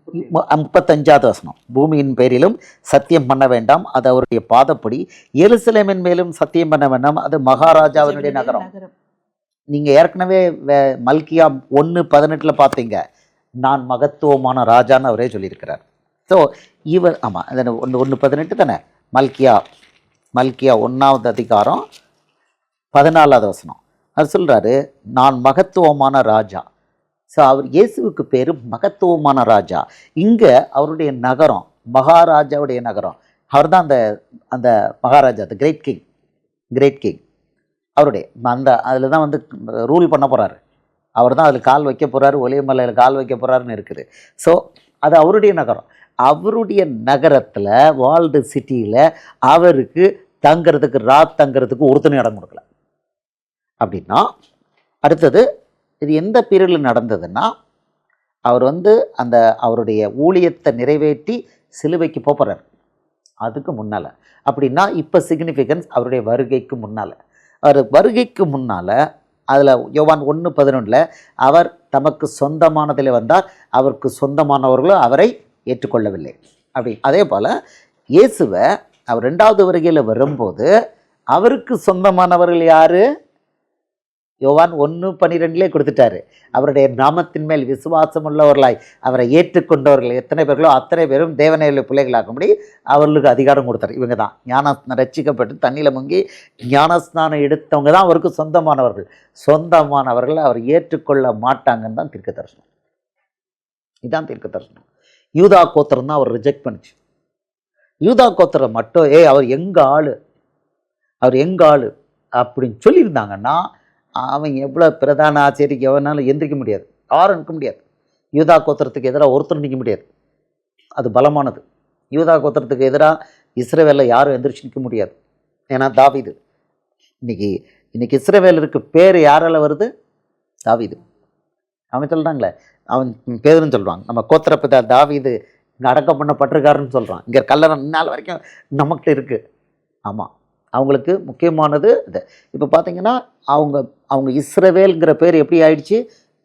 A: 35வது வசனம். பூமியின் பேரிலும் சத்தியம் பண்ண வேண்டாம், அது அவருடைய பாதப்படி. எருசலேமின் மேலும் சத்தியம் பண்ண வேண்டாம், அது மகாராஜாவினுடைய நகரம். நீங்கள் ஏற்கனவே மல்கியா 1:18 பார்த்தீங்க, நான் மகத்துவமான ராஜான்னு அவரே சொல்லியிருக்கிறார். ஸோ இவர் ஆமாம், அது 1:18 தானே. மல்கியா 1வது அதிகாரம் 14வது வசனம். அது சொல்கிறாரு, நான் மகத்துவமான ராஜா. ஸோ அவர் இயேசுவுக்கு பேர் மகத்துவமான ராஜா. இங்கே அவருடைய நகரம் மகாராஜாவுடைய நகரம். அவர் தான் அந்த மகாராஜா, த கிரேட் கிங். அவருடைய அதில் தான் ரூல் பண்ண போகிறாரு. அவர் தான் அதில் கால் வைக்க போகிறாரு, ஒலியமலையில் கால் வைக்க போகிறாருன்னு இருக்குது. ஸோ அது அவருடைய நகரம். அவருடைய நகரத்தில் வால்டு சிட்டியில் அவருக்கு தங்கிறதுக்கு ஒருத்தனை இடம் கொடுக்கல. அப்படின்னா அடுத்தது இது எந்த பீரியடில் நடந்ததுன்னா, அவர் அவருடைய ஊழியத்தை நிறைவேற்றி சிலுவைக்கு போகிறார், அதுக்கு முன்னால். அப்படின்னா இப்போ சிக்னிஃபிகன்ஸ் அவருடைய வருகைக்கு முன்னால். அவர் வருகைக்கு முன்னால் அதில் யோவான் 1:11 அவர் தமக்கு சொந்தமானதில் வந்தார், அவருக்கு சொந்தமானவர்களோ அவரை ஏற்றுக்கொள்ளவில்லை. அப்படி அதே போல் இயேசுவை அவர் 2வது வருகையில் வரும்போது அவருக்கு சொந்தமானவர்கள் யார்? யோவான் 1:12 கொடுத்துட்டாரு. அவருடைய நாமத்தின் மேல் விசுவாசம் உள்ளவர்களாய் அவரை ஏற்றுக்கொண்டவர்கள் எத்தனை பேர்களோ அத்தனை பேரும் தேவனுடைய பிள்ளைகளாகும்படி அவர்களுக்கு அதிகாரம் கொடுத்தார். இவங்க தான் ஞானஸ்நானம் ரட்சிக்கப்பட்டு தண்ணியில் முங்கி ஞானஸ்நானம் எடுத்தவங்க தான் அவருக்கு சொந்தமானவர்கள் அவர் ஏற்றுக்கொள்ள மாட்டாங்கன்னு தான் தீர்க்க தரிசனம். இதுதான் தீர்க்க தரிசனம். யூதா கோத்திரம் தான் அவர் ரிஜெக்ட் பண்ணிச்சு. யூதா கோத்திரம் மட்டும் அவர் எங்க ஆளு அப்படின்னு சொல்லியிருந்தாங்கன்னா அவங்க எவ்வளோ பிரதான ஆச்சரிக்கு எவனாலும் எந்திரிக்க முடியாது, யாரும் நிற்க முடியாது. யூதா கோத்திரத்துக்கு எதிராக ஒருத்தர் நிற்க முடியாது, அது பலமானது. யூதா கோத்திரத்துக்கு எதிராக இஸ்ரவேலில் யாரும் எந்திரிச்சு நிற்க முடியாது. ஏன்னா தாவீது. இன்னைக்கு இஸ்ரவேலருக்கு பேர் யாரால் வருது? தாவீது. அவன் சொல்கிறாங்களே, அவன் பேருன்னு சொல்கிறாங்க. நம்ம கோத்திரப்பதா தாவீது இங்கே அடக்கம் பண்ணப்பட்டிருக்காருன்னு சொல்கிறான். இங்கே கல்லறை நாள் வரைக்கும் நமக்கு இருக்குது. ஆமாம், அவங்களுக்கு முக்கியமானது இது. இப்போ பார்த்தீங்கன்னா அவங்க இஸ்ரவேல்ங்கிற பேர் எப்படி ஆயிடுச்சு?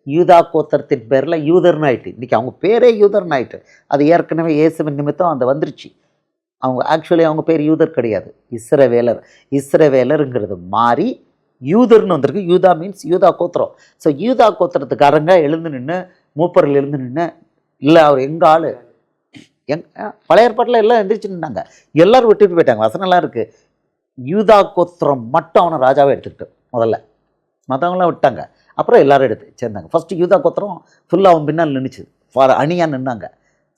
A: யூதா கோத்திரத்தின் பேரில் யூதர்னு ஆயிட்டு. இன்றைக்கி அவங்க பேரே யூதர்னு ஆயிட்டு. அது ஏற்கனவே இயேசுவின் நிமித்தம் வந்துருச்சு. அவங்க பேர் யூதர் கிடையாது, இஸ்ரவேலருங்கிறது மாறி யூதர்னு வந்திருக்கு. யூதா மீன்ஸ் யூதா கோத்திரம். ஸோ யூதா கோத்திரத்துக்காரங்க எழுந்து நின்று, மூப்பர்கள் எழுந்து நின்று, இல்லை அவர் எங்கள் ஆள் பழைய ஏற்பாட்டில் எல்லாம் எந்திரிச்சு நின்னாங்க. எல்லோரும் விட்டுட்டு போயிட்டாங்க. வசனம்லாம் இருக்குது. யூதா கோத்திரம் மட்டும் அவனை ராஜாவை எடுத்துக்கிட்டு முதல்ல, மற்றவங்களாம் விட்டாங்க. அப்புறம் எல்லாரும் எடுத்து சேர்ந்தாங்க. ஃபஸ்ட்டு யூதா கோத்திரம் ஃபுல்லாக அவன் பின்னால் நின்றுச்சு, அணியாக நின்னாங்க.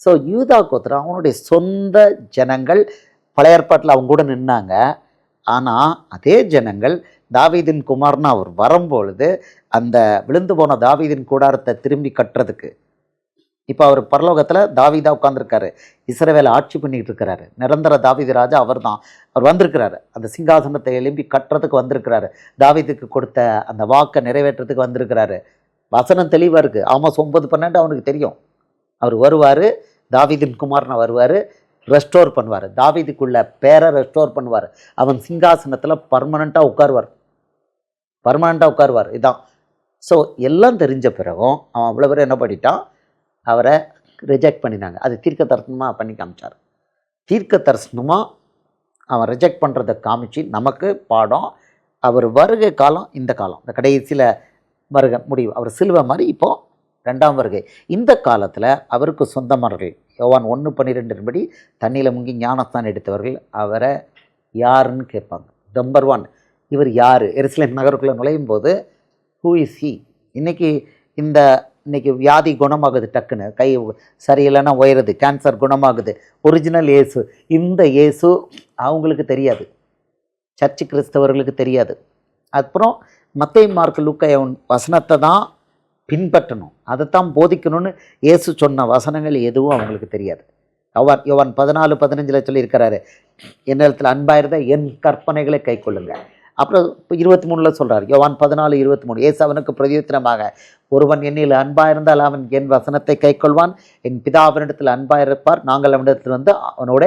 A: ஸோ யூதா கோத்திரம் அவனுடைய சொந்த ஜனங்கள் பழைய ஏற்பாட்டில் அவங்க கூட நின்னாங்க. ஆனால் அதே ஜனங்கள் தாவீதின் குமார்னு அவர் வரும்பொழுது அந்த விழுந்து போன தாவீதின் கூடாரத்தை திரும்பி கட்டுறதுக்கு இப்போ அவர் பரலோகத்தில் தாவீதா உட்காந்துருக்காரு, இஸ்ரவேலை ஆட்சி பண்ணிக்கிட்டு இருக்கிறாரு. நிரந்தர தாவீது ராஜா அவர் தான். அவர் வந்திருக்கிறாரு, அந்த சிங்காசனத்தை எழும்பி கட்டுறதுக்கு வந்திருக்கிறாரு. தாவீதுக்கு கொடுத்த அந்த வாக்கை நிறைவேற்றுறதுக்கு வந்திருக்கிறாரு. வசனம் தெளிவாக இருக்குது. ஆமாம், 9:12 அவனுக்கு தெரியும். அவர் வருவார், தாவீதின் குமாரனை வருவார், ரெஸ்டோர் பண்ணுவார், தாவீதுக்குள்ள பேரை ரெஸ்டோர் பண்ணுவார். அவன் சிங்காசனத்தில் பர்மனண்ட்டாக உட்காருவார். இதுதான். ஸோ எல்லாம் தெரிஞ்ச பிறகும் அவன் அவ்வளோ பேர் என்ன பண்ணிட்டான்? அவரை ரிஜெக்ட் பண்ணினாங்க. அது தீர்க்க தரிசனமாக பண்ணி காமிச்சார். தீர்க்க தரிசனமாக அவன் ரிஜெக்ட் பண்ணுறதை காமிச்சு நமக்கு பாடம். அவர் வருகை காலம் இந்த காலம், இந்த கடைசியில் வருகை முடிவு. அவர் சிலுவை மாதிரி இப்போது 2ஆம் வருகை. இந்த காலத்தில் அவருக்கு சொந்தமானவர்கள் யோவான் 1:12 படி தண்ணியில் முங்கி ஞானஸ்தானம் எடுத்தவர்கள் அவரை யாருன்னு கேட்பாங்க. நம்பர் 1, இவர் யார்? எருசலேம் நகருக்குள்ளே நுழையும் போது ஹூ இஸ் ஹி? இன்றைக்கி வியாதி குணமாகுது, டக்குன்னு கை சரியில்லைன்னா உயருது, கேன்சர் குணமாகுது. ஒரிஜினல் இயேசு. இந்த இயேசு அவங்களுக்கு தெரியாது, சர்ச்சு கிறிஸ்தவர்களுக்கு தெரியாது. அப்புறம் மத்தேயு, மார்க்கு, லூக்கா வசனத்தை தான் பின்பற்றணும், அதைத்தான் போதிக்கணும்னு இயேசு சொன்ன வசனங்கள் எதுவும் அவங்களுக்கு தெரியாது. யோவான் 14:15 சொல்லியிருக்கிறாரு, என்னிடத்தில் அன்பாயிருந்த என் கற்பனைகளை கை கொள்ளுங்க. அப்புறம் 23 சொல்கிறார். யோவான் 14:23 இயேசு அவனுக்கு பிரதியுத்தரமாக, ஒருவன் என்னில் அன்பாயிருந்தால் அவன் என் வசனத்தை கை கொள்வான், என் பிதாவினிடத்தில் அன்பாயிருப்பார், நாங்கள் அவனிடத்தில் அவனோட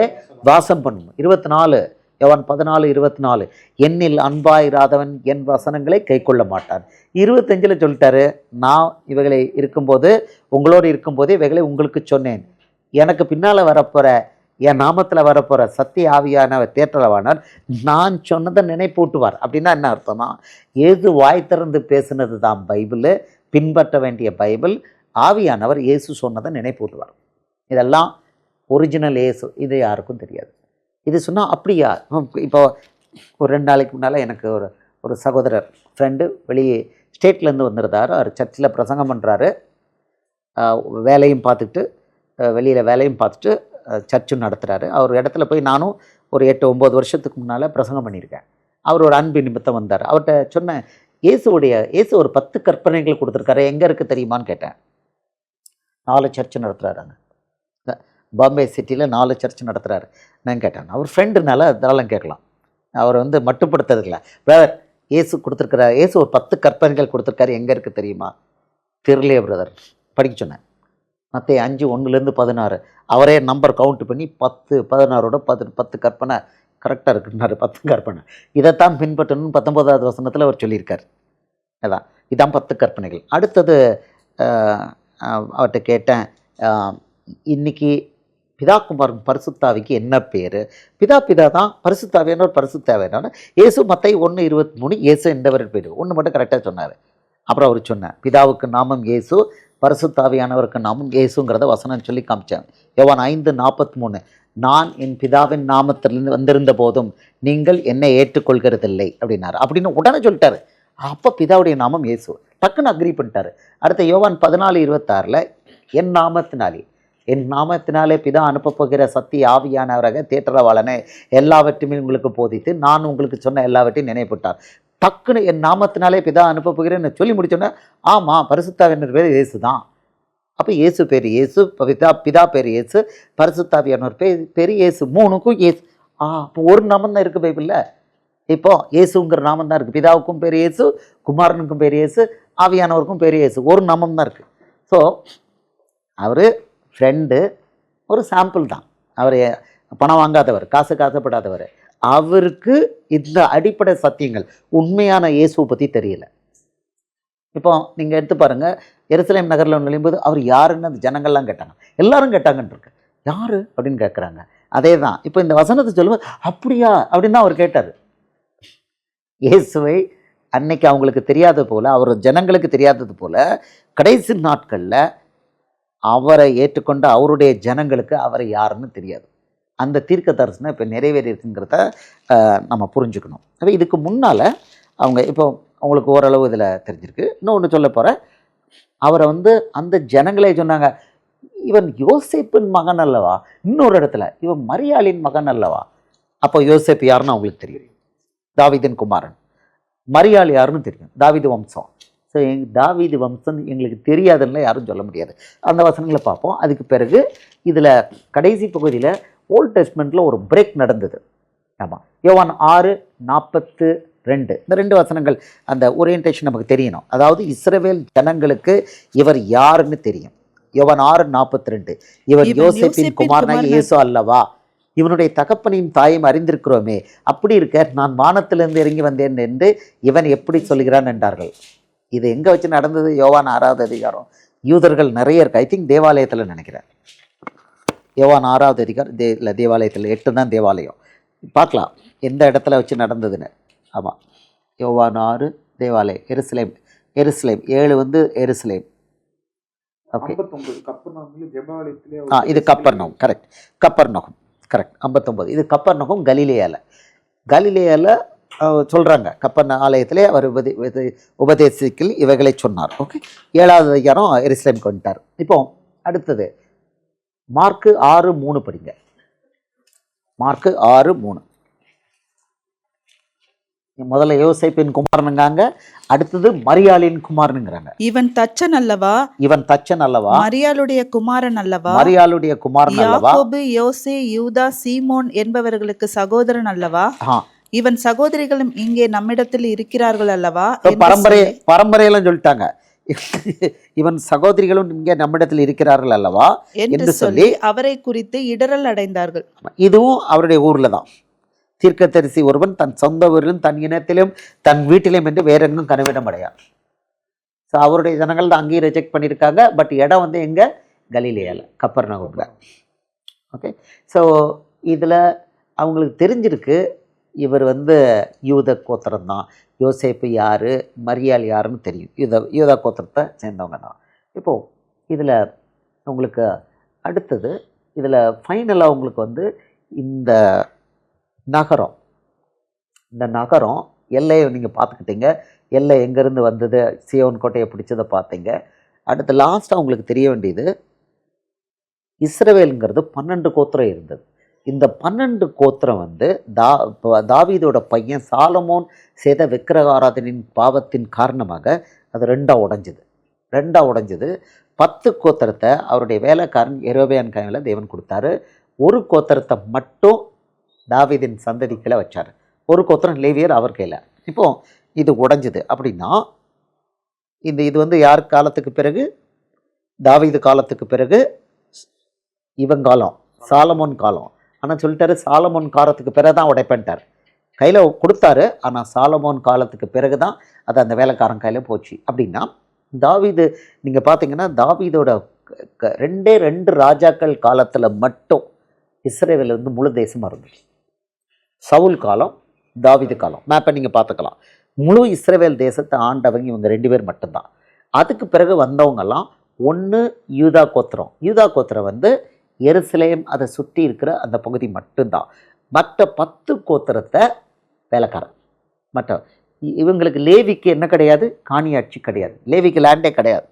A: வாசம் பண்ணுவோம். 24 யோவான் 14:24 என்னில் அன்பாயிராதவன் என் வசனங்களை கை கொள்ள மாட்டான். 25 சொல்லிட்டாரு, நான் இவைகளை இருக்கும்போது உங்களோடு இருக்கும்போதே இவைகளை உங்களுக்கு சொன்னேன். எனக்கு பின்னால் வரப்போகிற என் நாமத்தில் வரப்போகிற சத்திய ஆவியானவர் தேற்றரவானார், நான் சொன்னதை நினைப்பூட்டுவார். அப்படின்னா என்ன அர்த்தமா? ஏது வாய் திறந்து பேசுனது தான் பைபிள், பின்பற்ற வேண்டிய பைபிள். ஆவியானவர் இயேசு சொன்னதை நினைப்பூட்டுவார். இதெல்லாம் ஒரிஜினல் இயேசு, இது யாருக்கும் தெரியாது. இது சொன்னால் அப்படியா? இப்போ ஒரு 2 நாளைக்கு முன்னால் எனக்கு ஒரு சகோதரர் ஃப்ரெண்டு வெளியே ஸ்டேட்லேருந்து வந்திருந்தார். அவர் சர்ச்சில் பிரசங்கம் பண்ணுறாரு, வேலையும் பார்த்துட்டு வெளியில் வேலையும் பார்த்துட்டு சர்ச்சும் நடத்துகிறாரு. அவர் இடத்துல போய் நானும் ஒரு 8-9 வருஷத்துக்கு முன்னால் பிரசங்கம் பண்ணியிருக்கேன். அவர் ஒரு அன்பு நிமித்தம் வந்தார். அவர்கிட்ட சொன்னேன், இயேசு ஒரு 10 கற்பனைகள் கொடுத்துருக்காரு, எங்கே இருக்குது தெரியுமான்னு கேட்டேன். 4 சர்ச்சு நடத்துகிறாருங்க, பாம்பே சிட்டியில் 4 சர்ச் நடத்துகிறாரு. நான் கேட்டேன், அவர் ஃப்ரெண்டுனால அதெல்லாம் கேட்கலாம், அவர் மட்டுப்படுத்துறதில்ல. பிரதர், இயேசு ஒரு 10 கற்பனைகள் கொடுத்துருக்காரு, எங்கே இருக்குது தெரியுமா? தெரியலையே பிரதர், படிக்க சொன்னேன். மத்தேயு 5:1-16 அவரே நம்பர் கவுண்ட் பண்ணி 10, 16ஓட 10 கற்பனை கரெக்டாக இருக்குன்னாரு. 10 கற்பனை இதைத்தான் பின்பற்றணும்னு 19வது வசனத்தில் அவர் சொல்லியிருக்கார். அதான் இதான் 10 கற்பனைகள். அடுத்தது அவர்கிட்ட கேட்டேன், இன்னைக்கு பிதா குமாரன் பரிசுத்தாவிக்கு என்ன பேர்? பிதா தான், பரிசுத்தாவியான ஒரு பரிசுத்தாவியான இயேசு. மத்தேயு 1:23 இயேசு என்றவர் பேர். ஒன்று மட்டும் கரெக்டாக சொன்னார். அப்புறம் அவர் சொன்னேன், பிதாவுக்கு நாமம் இயேசு, பரிசுத்தாவியானவருக்கு நாமம் இயேசுங்கிறத வசனம் சொல்லி காமிச்சாங்க. யோவான் 5:43 நான் என் பிதாவின் நாமத்திலிருந்து வந்திருந்த போதும் நீங்கள் என்னை ஏற்றுக்கொள்கிறதில்லை அப்படின்னாரு. அப்படின்னு உடனே சொல்லிட்டாரு. அப்போ பிதாவுடைய நாமம் இயேசு. டக்குன்னு அக்ரி பண்ணிட்டாரு. அடுத்த யோவான் 14:26 என் நாமத்தினாலே பிதா அனுப்ப போகிற சத்திய ஆவியானவராக தேற்றரவாளனே எல்லாவற்றையுமே உங்களுக்கு போதித்து நான் உங்களுக்கு சொன்ன எல்லாவற்றையும் நினைப்பட்டார். டக்குன்னு என் நாமத்தினாலே பிதா அனுப்ப போகிறேன்னு சொல்லி முடிச்சோன்னா, ஆமாம், பரிசுத்தாவியானவர் பேர் இயேசு தான். அப்போ இயேசு பேர் இயேசு, பிதா பேர் இயேசு, பரிசுத்தாவியானவர் பேர் இயேசு. 3க்கும் இயேசு. இப்போ ஒரு நாமம் தான் இருக்குது பைபிளில். இப்போ இயேசுங்கிற நாமம் தான் இருக்குது. பிதாவுக்கும் பேர் இயேசு, குமாரனுக்கும் பேர் இயேசு, ஆவியானவருக்கும் பேர் இயேசு. ஒரு நாமம் தான் இருக்குது. ஸோ அவர் ஃப்ரெண்டு, ஒரு சாம்பிள் தான். அவர் பணம் வாங்காதவர், காசுக்கு ஆசைப்படாதவர். அவருக்கு இந்த அடிப்படை சத்தியங்கள் உண்மையான இயேசுவை பற்றி தெரியல. இப்போ நீங்கள் எடுத்து பாருங்கள், எருசலேம் நகரில் நுழையும்போது அவர் யாருன்னு அந்த ஜனங்கள்லாம் கேட்டாங்க. எல்லாரும் கேட்டாங்கன்னு இருக்கு. யார் அப்படின்னு கேட்குறாங்க. அதே தான் இப்போ இந்த வசனத்தை சொல்லும்போது அப்படியா அப்படின்னு தான் அவர் கேட்டார். இயேசுவை அன்னைக்கு அவங்களுக்கு தெரியாதது போல், அவர் ஜனங்களுக்கு தெரியாதது போல், கடைசி நாட்களில் அவரை ஏற்றுக்கொண்ட அவருடைய ஜனங்களுக்கு அவரை யாருன்னு தெரியாது. அந்த தீர்க்க தரிசனம் இப்போ நிறைவேறியிருக்குங்கிறத நம்ம புரிஞ்சுக்கணும். அப்போ இதுக்கு முன்னால் அவங்க இப்போ அவங்களுக்கு ஓரளவு இதில் தெரிஞ்சிருக்கு. இன்னொன்று சொல்ல போகிறேன், அவரை அந்த ஜனங்களே சொன்னாங்க, இவன் யோசேப்பின் மகன் அல்லவா? இன்னொரு இடத்துல இவன் மரியாளின் மகன் அல்லவா? அப்போ யோசேப்பு யாருன்னு அவங்களுக்கு தெரியும், தாவீதின் குமாரன். மரியாள் யாருன்னு தெரியும், தாவீது வம்சம். ஸோ தாவீது வம்சம் எங்களுக்கு தெரியாதுன்னு யாரும் சொல்ல முடியாது. அந்த வசனங்களை பார்ப்போம். அதுக்கு பிறகு இதில் கடைசி பகுதியில் ஓல்ட் டெஸ்ட்மெண்ட்டில் ஒரு பிரேக் நடந்தது. ஆமாம், யோவான் 6:42 இந்த 2 வசனங்கள் அந்த ஓரியன்டேஷன் நமக்கு தெரியணும். அதாவது இஸ்ரவேல் ஜனங்களுக்கு இவர் யாருன்னு தெரியும். யோவான் 6:42 இவர் யோசேப்பின் குமாரனாகிய இயேசு அல்லவா? இவனுடைய தகப்பனையும் தாயும் அறிந்திருக்கிறோமே. அப்படி இருக்க நான் வானத்திலிருந்து இறங்கி வந்தேன் என்று இவன் எப்படி சொல்கிறான் என்றார்கள். இது எங்கே வச்சு நடந்தது? யோவான் 6வது அதிகாரம். யூதர்கள் நிறைய இருக்கு. ஐ திங்க் தேவாலயத்தில் நினைக்கிறேன். யோவான் 6வது அதிகாரம் இல்லை, தேவாலயத்தில் 8 தான் தேவாலயம். பார்க்கலாம் எந்த இடத்துல வச்சு நடந்ததுன்னு. ஆமாம், யோவான் 6 தேவாலயம், எருசலேம் 7 எருசலேம். ஓகே, இது கப்பர்நகும். Correct, கப்பர்நகும் correct. 59 இது கப்பர்நகும் கலிலேயாவில் சொல்கிறாங்க. கப்பர் ஆலயத்திலே அவர் உபதேசிக்கல் இவைகளை சொன்னார். ஓகே, 7வது அதிகாரம் எருசலேம் கொண்டார். இப்போ அடுத்தது மார்க்கு 6:3 படிங்க. மார்க்கு 6:3. முதல்ல யோசேப்பின் குமாரனுங்காங்க, அடுத்தது மரியாளின் குமாரனுங்கிறாங்க.
B: இவன் தச்சன் அல்லவா?
A: மரியாளுடைய குமாரன் அல்லவா?
B: யாக்கோபு, யோசே, யூதா, சீமோன் என்பவர்களுக்கு சகோதரன் அல்லவா? இவன் சகோதரிகளும் இங்கே நம்மிடத்தில் இருக்கிறார்கள் அல்லவா?
A: பரம்பரையெல்லாம் சொல்லிட்டாங்க. இவன் சகோதரிகளும் இங்கே நம்மிடத்தில் இருக்கிறார்கள் அல்லவா என்று சொல்லி
B: அவரை குறித்து இடரல் அடைந்தார்கள்.
A: இதுவும் அவருடைய ஊர்ல தான். தீர்க்கதரிசி ஒருவன் தன் சொந்த ஊரிலும் தன் இனத்திலும் தன் வீட்டிலும் என்று வேற எங்கும் கனவிடம் அடையார். ஸோ அவருடைய ஜனங்கள் தான் அங்கேயும் ரிஜெக்ட் பண்ணியிருக்காங்க. பட் இடம் வந்து எங்கே? கலிலேயாவில், கப்பர்நகூமில். ஓகே. ஸோ இதில் அவங்களுக்கு தெரிஞ்சிருக்கு இவர் வந்து யூத கோத்திரம் தான், யோசேப்பு யார், மரியாள் யாருன்னு தெரியும். யூதா கோத்திரத்தை சேர்ந்தவங்க தான். இப்போது இதில் உங்களுக்கு அடுத்தது, இதில் ஃபைனலாக உங்களுக்கு வந்து இந்த நகரம் எல்லையை நீங்கள் பார்த்துக்கிட்டீங்க. எல்லை எங்கேருந்து வந்தது, சியோன் கோட்டையை பிடிச்சதை பார்த்தீங்க. அடுத்து லாஸ்ட்டாக உங்களுக்கு தெரிய வேண்டியது, இஸ்ரவேலுங்கிறது 12 கோத்திரம் இருந்தது. இந்த 12 கோத்திரம் வந்து தாவீதோட பையன் சாலமோன் செய்த விக்கிரகாராதனின் பாவத்தின் காரணமாக அது ரெண்டாக உடைஞ்சது. 10 கோத்திரத்தை அவருடைய வேலைக்காரன் யெரொபெயாம் கையில் தேவன் கொடுத்தாரு. ஒரு கோத்திரத்தை மட்டும் தாவீதின் சந்ததிகளை வச்சார். ஒரு கோத்திரம் லேவியர் அவர் கையில். இப்போது இது உடைஞ்சுது அப்படின்னா இது வந்து யார் காலத்துக்கு பிறகு? தாவீது காலத்துக்கு பிறகு இவங்காலம், சாலமோன் காலம். ஆனால் சொல்லிட்டாரு சாலமோன் காலத்துக்கு பிறகு தான் உடைப்பேன்ட்டார். கையில் கொடுத்தாரு, ஆனால் சாலமோன் காலத்துக்கு பிறகு தான் அது அந்த வேலைக்காரன் கையில் போச்சு. அப்படின்னா தாவீது நீங்கள் பார்த்தீங்கன்னா தாவீதோட 2 ராஜாக்கள் காலத்தில் மட்டும் இஸ்ரவேல் வந்து முழு தேசமாக இருந்துச்சு. சவுல் காலம், தாவீது காலம், மேப்பை நீங்கள் பார்த்துக்கலாம். முழு இஸ்ரவேல் தேசத்தை ஆண்டவங்க இவங்க 2 பேர் மட்டும்தான். அதுக்கு பிறகு வந்தவங்கெல்லாம் ஒன்று யூதா கோத்திரம் வந்து எருசலேம் அதை சுற்றி இருக்கிற அந்த பகுதி மட்டும்தான். மற்ற 10 கோத்திரத்தை வேலைக்காரன். மற்ற இவங்களுக்கு லேவிக்கு என்ன கிடையாது? காணியாட்சி கிடையாது. லேவிக்கு லேண்டே கிடையாது.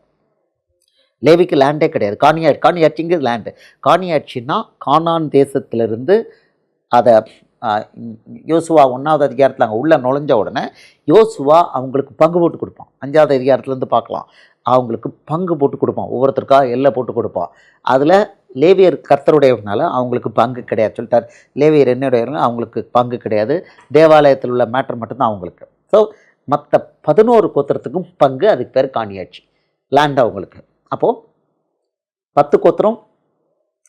A: காணியாட்சிங்கிறது லேண்டு. காணியாட்சின்னா கானான் தேசத்திலிருந்து அதை யோசுவா 1ஆவது அதிகாரத்தில் அங்கே உள்ளே நுழைஞ்ச உடனே யோசுவா அவங்களுக்கு பங்கு போட்டு கொடுப்பான். 5ஆவது அதிகாரத்துலேருந்து பார்க்கலாம். அவங்களுக்கு பங்கு போட்டு கொடுப்பான், ஒவ்வொருத்தருக்காக எல்லை போட்டு கொடுப்பான். அதில் லேவியர் கர்த்தருடையவனால அவங்களுக்கு பங்கு கிடையாது சொல்லிட்டார். லேவியர் என்னுடையவங்க, அவங்களுக்கு பங்கு கிடையாது. தேவாலயத்தில் உள்ள மேட்டர் மட்டும்தான் அவங்களுக்கு. ஸோ மற்ற 11 கோத்திரத்துக்கும் பங்கு, அதுக்கு பேர் காணியாட்சி, லேண்ட் அவங்களுக்கு. அப்போது 10 கோத்திரம்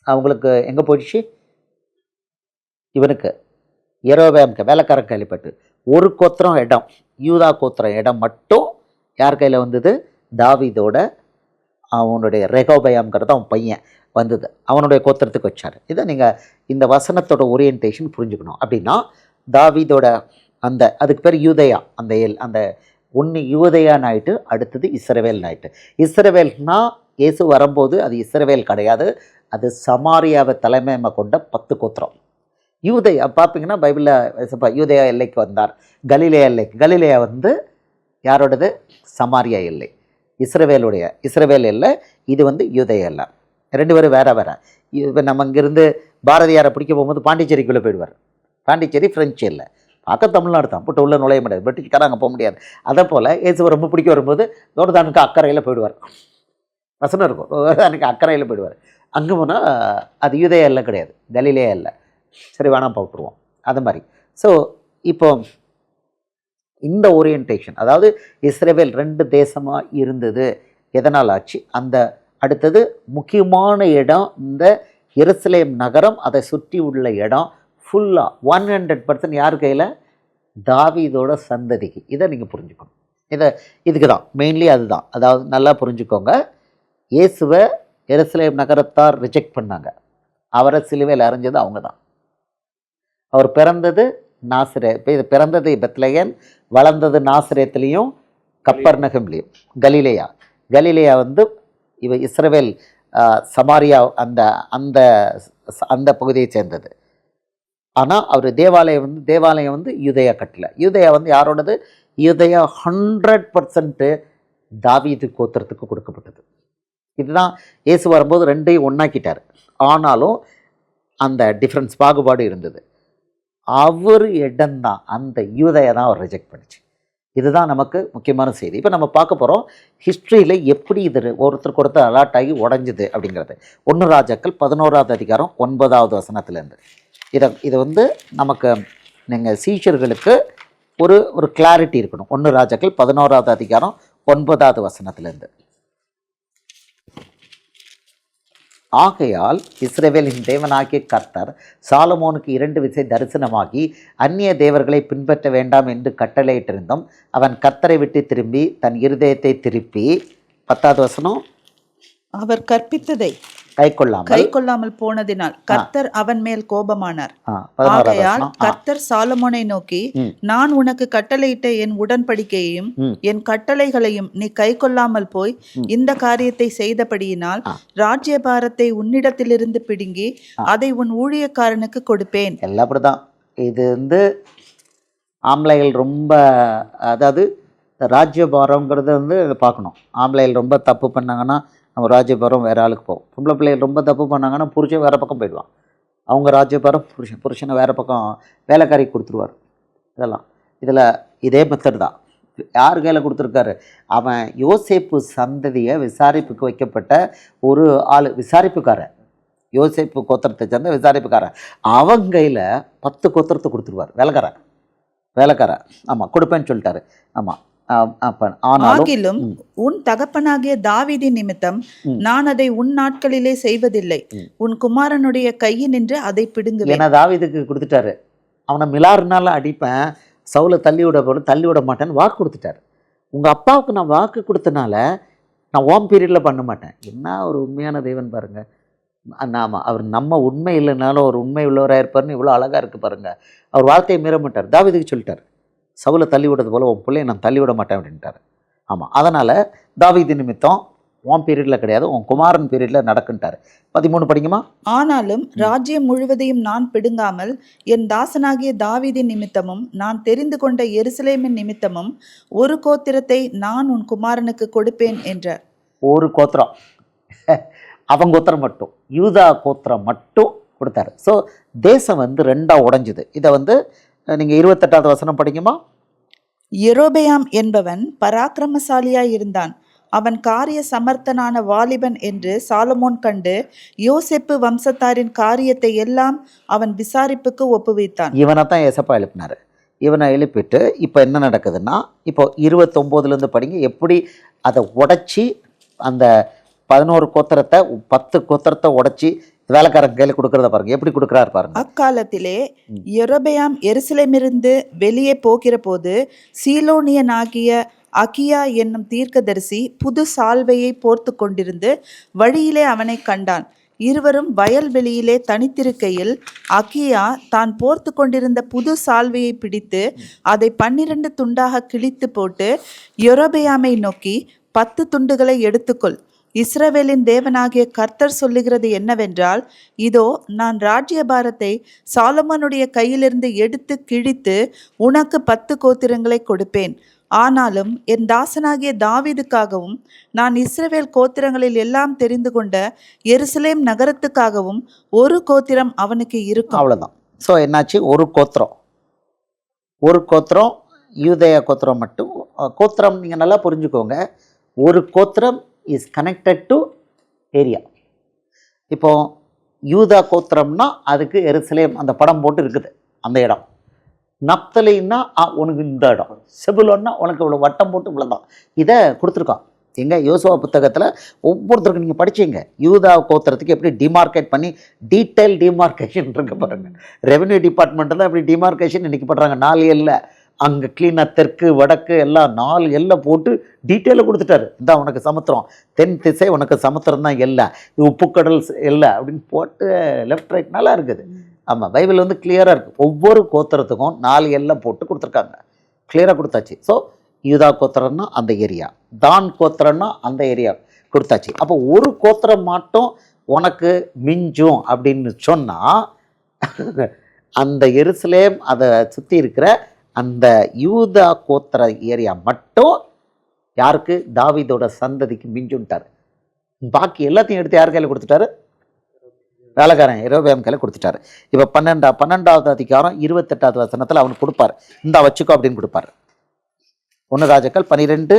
A: அவங்களுக்கு எங்கே போயிடுச்சு? இவனுக்கு யெரொபெயாமுக்கு வேலைக்காரன் கையில்பட்டு. ஒரு கோத்திரம் இடம், யூதா கோத்திரம் இடம் மட்டும் யார் கையில் வந்தது? தாவீதோட அவனுடைய ரெகோபெயாம்ங்கிறது அவன் பையன் வந்தது, அவனுடைய கோத்திரத்துக்கு வச்சார். இதை நீங்கள் இந்த வசனத்தோட ஓரியன்டேஷன் புரிஞ்சுக்கணும். அப்படின்னா தாவீதோட அதுக்கு பேர் யூதேயா, அந்த ஒன்று யூதேயான்னு ஆயிட்டு, அடுத்தது இஸ்ரவேல்னு ஆயிட்டு. இஸ்ரவேல்னா இயேசு வரும்போது அது இஸ்ரவேல் கிடையாது, அது சமாரியாவை தலைமையாக கொண்ட 10 கோத்திரம். யூதேயா பார்ப்பீங்கன்னா பைபிளில் யூதேயா எல்லைக்கு வந்தார், கலிலேயா வந்து யாரோடது? சமாரியா எல்லை, இஸ்ரவேல் எல்லை. இது வந்து யூதேயா எல்லை. 2 பேரும் வேற. இப்போ நம்ம இங்கேருந்து பாரதியாரை பிடிக்க போகும்போது பாண்டிச்சேரிக்குள்ளே போயிடுவார். பாண்டிச்சேரி ஃப்ரெஞ்சு இல்லை, பார்க்க தமிழ்நாடு தான், போட்டு உள்ளே நுழைய முடியாது, பிரிட்டிஷ்காரங்க போக முடியாது. அதே போல் இயேசுவை ரொம்ப பிடிக்க வரும்போது யோர்தானுக்கு அக்கறையில் போயிடுவார். வசனம் இருக்கும், யோர்தானுக்கு அக்கறையில் போயிடுவார். அங்கே போனால் அது யூதேயா எல்லை கிடையாது, கலிலேயா எல்லை. சரி, வேணாம் போட்டுருவோம் அது மாதிரி. ஸோ இப்போ இந்த ஓரியன்டேஷன், அதாவது இஸ்ரவேல் 2 தேசமாக இருந்தது எதனால் ஆச்சு? அந்த அடுத்தது முக்கியமான இடம் இந்த எருசலேம் நகரம், அதை சுற்றி உள்ள இடம் ஃபுல்லாக 100% யார் கையில்? தாவீதோட சந்ததிக்கு. இதை நீங்கள் புரிஞ்சுக்கணும். இதுக்கு தான் மெயின்லி அதுதான். அதாவது நல்லா புரிஞ்சுக்கோங்க, இயேசுவை எருசலேம் நகரத்தார் ரிஜெக்ட் பண்ணாங்க, அவரை சிலுவையில் அறைஞ்சது அவங்க தான். அவர் பிறந்தது பிறந்தது பெத்லகேம், வளர்ந்தது நாசரேத்துலேயும் கப்பர்நகம்லேயும். கலிலேயா வந்து இஸ்ரவேல் சமாரியா அந்த பகுதியை சேர்ந்தது. ஆனால் அவர் தேவாலயம் வந்து யூதேயா கட்டல. யூதேயா வந்து யாரோடது? யூதேயா 100% தாவீது கோத்திரத்துக்கு கொடுக்கப்பட்டது. இதுதான் இயேசு வரும்போது 2ஐயும் ஒன்றாக்கிட்டார். ஆனாலும் அந்த டிஃப்ரென்ஸ், பாகுபாடு இருந்தது. அவர் இடம்தான், அந்த யூதேயா தான் அவர் ரிஜெக்ட் பண்ணிச்சு. இதுதான் நமக்கு முக்கியமான செய்தி. இப்போ நம்ம பார்க்க போகிறோம் ஹிஸ்ட்ரியில் எப்படி இது ஒருத்தருக்கு அலாட் ஆகி உடஞ்சுது அப்படிங்கிறது. 1 ராஜாக்கள் 11ஆவது அதிகாரம் 9ஆவது வசனத்துலேருந்து. இதை வந்து நமக்கு நீங்கள் சீஷர்களுக்கு ஒரு கிளாரிட்டி இருக்கணும். 1 ராஜாக்கள் 11ஆவது அதிகாரம் 9ஆவது வசனத்துலேருந்து. ஆகையால் இஸ்ரவேலின் தேவனாகிய கர்த்தர் சாலமோனுக்கு 2 விசை தரிசனமாகி அந்நிய தேவர்களை பின்பற்ற வேண்டாம் என்று கட்டளையிட்டிருந்தும் அவன் கர்த்தரை விட்டு திரும்பி தன் இருதயத்தை திருப்பி 10வது வசனம்,
B: அவர் கற்பித்ததை
A: கை கொள்ளாமல்
B: கொள்ளாமல் போனதினால் கர்த்தர் அவன் மேல் கோபமானார்.
A: 11வது
B: ஆகையால்
A: வசனம்,
B: கர்த்தர் சாலமோனை நோக்கி, நான் உனக்கு கட்டளையிட்ட என் உடன்படிக்கையையும் என் கட்டளைகளையும் நீ கை கொள்ளாமல் போய் இந்த காரியத்தை செய்தபடியினால் ராஜ்யபாரத்தை உன்னிடத்திலிருந்து பிடுங்கி அதை உன் ஊழியக்காரனுக்கு கொடுப்பேன்.
A: எல்லாம் அப்படிதான். இது ஆம்பளைகள் ரொம்ப, அதாவது ராஜ்யபாரங்கிறத பார்க்கணும். ஆம்பளைகள் ரொம்ப தப்பு பண்ணாங்கன்னா நம்ம ராஜ்யபாரம் வேறு ஆளுக்கு போகும். பொம்பளை பிள்ளைகள் ரொம்ப தப்பு பண்ணாங்கன்னா புருஷன் வேறு பக்கம் போயிடுவான். அவங்க ராஜ்யபாரம் புருஷனை வேறு பக்கம் வேலைக்காரி கொடுத்துருவார். இதில் இதே மெத்தட் தான். யார் கையில் கொடுத்துருக்காரு? அவன் யோசேப்பு சந்ததியை விசாரிப்புக்கு வைக்கப்பட்ட ஒரு ஆள், விசாரிப்புக்காரன், யோசேப்பு கோத்திரத்தை சேர்ந்த விசாரிப்புக்காரன். அவங்க கையில் 10 கோத்திரத்தை கொடுத்துருவார். வேலைக்காரன் ஆமாம் கொடுப்பேன்னு சொல்லிட்டாரு. ஆமாம்.
B: ஆகிலும் உன் தகப்பனாகிய தாவீதின் நிமித்தம் நான் அதை உன் நாட்களிலே செய்வதில்லை, உன் குமாரனுடைய கையினின்று அதை பிடுங்குவேன்.
A: ஏன்னா தாவீதுக்கு கொடுத்துட்டாரு. அவனை மிலாறுனால அடிப்பேன், சவுலை தள்ளி விட மாட்டேன்னு வாக்கு கொடுத்துட்டாரு. உங்கள் அப்பாவுக்கு நான் வாக்கு கொடுத்தனால நான் ஓம் பீரியடில் பண்ண மாட்டேன். என்ன ஒரு உண்மையான தெய்வன் பாருங்கள். ஆமாம், அவர் நம்ம உண்மை இல்லைனாலும் ஒரு உண்மை உள்ளவராக இருப்பார்னு இவ்வளோ அழகாக இருக்குது பாருங்கள். அவர் வார்த்தையை மீற மாட்டார். தாவீதுக்கு சொல்லிட்டார், சவுலை தள்ளி விடுறது போல் உன் பிள்ளையை நான் தள்ளி விட மாட்டேன் அப்படின்ட்டார். ஆமாம், அதனால் தாவீது நிமித்தம் உன் பீரியடில் கிடையாது, உன் குமாரன் பீரியடில் நடக்குன்ட்டார். 13 படிக்குமா?
B: ஆனாலும் ராஜ்யம் முழுவதையும் நான் பிடுங்காமல் என் தாசனாகிய தாவீதின் நிமித்தமும் நான் தெரிந்து கொண்ட எருசலேமின் நிமித்தமும் ஒரு கோத்திரத்தை நான் உன் குமாரனுக்கு கொடுப்பேன் என்றார். ஒரு கோத்திரம், அவன் கோத்திரம் மட்டும், யூதா கோத்திரம் மட்டும் கொடுத்தாரு. ஸோ தேசம் 2ஆக உடைஞ்சுது. இதை நீங்கள் 28வது வசனம் படிக்குமா? யெரொபெயாம் என்பவன் பராக்கிரமசாலியாய் இருந்தான், அவன் காரிய சமர்த்தனான வாலிபன் என்று சாலமோன் கண்டு யோசேப்பு வம்சத்தாரின் காரியத்தை எல்லாம் அவன் விசாரிப்புக்கு ஒப்புவித்தான்.
A: இவனை தான் ஏசப்பா எழுப்பினார். இவனை எழுப்பிட்டு இப்போ என்ன நடக்குதுன்னா, இப்போ 29லேருந்து படிங்க. எப்படி அதை உடைச்சி அந்த 11 கோத்திரத்தை 10 கோத்திரத்தை உடைச்சி வேலைக்காரன் கையில் கொடுக்கறத பாருங்க, எப்படி கொடுக்குறாரு பாருங்க.
B: அக்காலத்திலே யெரொபெயாம் எருசலேமிலிருந்து வெளியே போகிற போது சீலோனியனாகிய அகியா என்னும் தீர்க்கதரிசி புது சால்வையை போர்த்து கொண்டிருந்து வழியிலே அவனை கண்டான். இருவரும் வயல்வெளியிலே தனித்திருக்கையில் அகியா தான் போர்த்து கொண்டிருந்த புது சால்வையை பிடித்து அதை 12 துண்டாக கிழித்து போட்டு யெரொபெயாமை நோக்கி, 10 துண்டுகளை எடுத்துக்கொள், இஸ்ரவேலின் தேவனாகிய கர்த்தர் சொல்லுகிறது என்னவென்றால், இதோ நான் ராஜ்யபாரத்தை சாலமோனுடைய கையிலிருந்து எடுத்து கிழித்து உனக்கு 10 கோத்திரங்களை கொடுப்பேன். ஆனாலும் என் தாசனாகிய தாவீதுக்காகவும் நான் இஸ்ரவேல் கோத்திரங்களில் எல்லாம் தெரிந்து கொண்ட எருசலேம் நகரத்துக்காகவும் ஒரு கோத்திரம் அவனுக்கு இருக்கும்.
A: அவ்வளோதான். ஸோ என்னாச்சு? ஒரு கோத்திரம் யூதேய கோத்திரம் மட்டும். கோத்திரம் நீங்கள் நல்லா புரிஞ்சுக்கோங்க. ஒரு கோத்திரம் இஸ் கனெக்டட் டு ஏரியா. இப்போ யூதா கோத்திரம்னா அதுக்கு எருசலேம் அந்த படம் போட்டு இருக்குது அந்த இடம். நப்தலின்னா உனக்கு இந்த இடம். செபுலோன்னா உனக்கு இவ்வளோ வட்டம் போட்டு இவ்வளோதான். இதை கொடுத்துருக்கான். எங்கள் யோசுவா புத்தகத்தில் ஒவ்வொருத்தருக்கும் நீங்கள் படிச்சிங்க, யூதா கோத்திரத்துக்கு எப்படி டிமார்க்கேட் பண்ணி டீட்டெயில் டிமார்க்கேஷன் இருக்கு பாருங்கள். ரெவென்யூ டிபார்ட்மெண்ட்டில் தான் இப்படி டிமார்க்கேஷன் இன்றைக்கி பண்ணுறாங்க. 4 எல்லை அங்கே க்ளீனாக தெற்கு வடக்கு எல்லாம் 4 எல்லை போட்டு டீட்டெயிலாக கொடுத்துட்டாரு. இந்த உனக்கு சமுத்திரம், தென் திசை உனக்கு சமுத்திரம் தான் எல்லை, உப்புக்கடல் எல்லை அப்படின்னு போட்டு லெஃப்ட் ரைட் நல்லா இருக்குது. ஆமாம், பைபிள் கிளியராக இருக்குது. ஒவ்வொரு கோத்திரத்துக்கும் 4 எல்லை போட்டு கொடுத்துருக்காங்க, கிளியராக கொடுத்தாச்சு. ஸோ யூதா கோத்திரம்னா அந்த ஏரியா, தான் கோத்திரம்னா அந்த ஏரியா கொடுத்தாச்சு. அப்போ ஒரு கோத்திரம் மட்டும் உனக்கு மிஞ்சும் அப்படின்னு சொன்னால் அந்த எருசலேம் அதை சுற்றி இருக்கிற அந்த யூதா கோத்திர ஏரியா மட்டும் யாருக்கு? தாவீதோட சந்ததிக்கு மிஞ்சுன்ட்டார். பாக்கி எல்லாத்தையும் எடுத்து யார் கையில் கொடுத்துட்டாரு? வேலைக்காரன் யெரொபெயாம் கையில் கொடுத்துட்டாரு. இப்போ 12வது அதிகாரம் 28வது வசனத்தில் அவனுக்கு கொடுப்பார். இந்த வச்சுக்கோ அப்படின்னு கொடுப்பார். 1 ராஜாக்கள் 12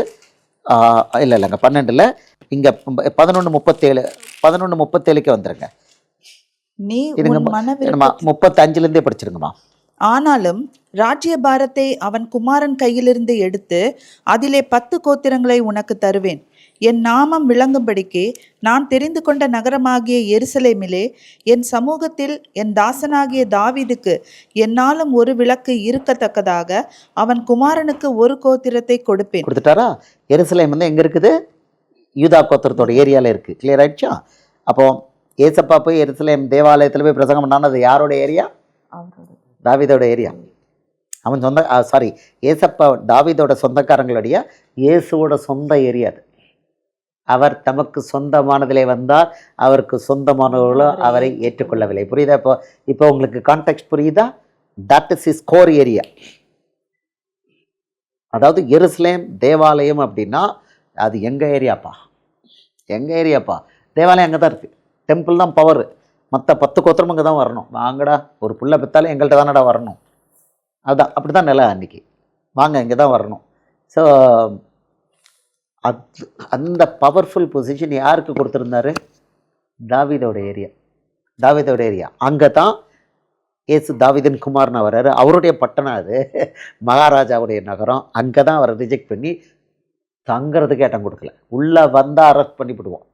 A: இல்லைங்க 12 இங்கே 11:37 வந்துருங்க.
B: நீ
A: 35லேருந்தே படிச்சிருங்கம்மா.
B: ஆனாலும் ராஜ்யபாரத்தை அவன் குமாரன் கையிலிருந்து எடுத்து அதிலே 10 கோத்திரங்களை உனக்கு தருவேன். என் நாமம் விளங்கும்படிக்கு நான் தெரிந்து கொண்ட நகரமாகிய எருசலேமிலே என் சமூகத்தில் என் தாசனாகிய தாவீதுக்கு என்னாலும் ஒரு விளக்கு இருக்கத்தக்கதாக அவன் குமாரனுக்கு ஒரு கோத்திரத்தை கொடுப்பேன்.
A: கொடுத்துட்டாரா? எருசலேம் வந்து எங்கே இருக்குது? யூதா கோத்திரத்தோட ஏரியாவில் இருக்குது. கிளியர் ஆயிடுச்சா? அப்போ ஏசப்பா போய் எருசலேம் தேவாலயத்தில் போய் பிரசங்கம் பண்ணான்னு அது யாரோட ஏரியா? தாவீதோட ஏரியா. அவன் சொந்த ஏசப்பா தாவீதோட சொந்தக்காரங்களுடைய இயேசுவோட சொந்த ஏரியா அது. அவர் தமக்கு சொந்தமானதிலே வந்தார், அவருக்கு சொந்தமானவர்களோ அவரை ஏற்றுக்கொள்ளவில்லை. புரியுதா? இப்போ உங்களுக்கு கான்டெக்ட் புரியுதா? That is is core area. அதாவது எருசலேம் தேவாலயம் அப்படின்னா அது எங்கள் ஏரியாப்பா, எங்கள் ஏரியாப்பா. தேவாலயம் அங்கே தான் இருக்குது, டெம்பிள் தான் பவர். மற்ற 10 கோத்திரம் அங்கே தான் வரணும். வாங்கடா, ஒரு புள்ள பெற்றாலும் எங்கள்கிட்ட தானடா வரணும். அதுதான் அப்படி தான் நிலை அன்றைக்கி. வாங்க, இங்கே தான் வரணும். ஸோ அந்த பவர்ஃபுல் பொசிஷன் யாருக்கு கொடுத்துருந்தாரு? தாவீதோட ஏரியா. தாவீதோட ஏரியா அங்கே தான் ஏசு தாவீதின் குமார்னு வர்றாரு. அவருடைய பட்டணம் அது, மகாராஜாவுடைய நகரம். அங்கே தான் அவரை ரிஜெக்ட் பண்ணி தங்கிறதுக்கு இடம் கொடுக்கல. உள்ளே வந்தால் அரெஸ்ட் பண்ணிவிடுவோம்.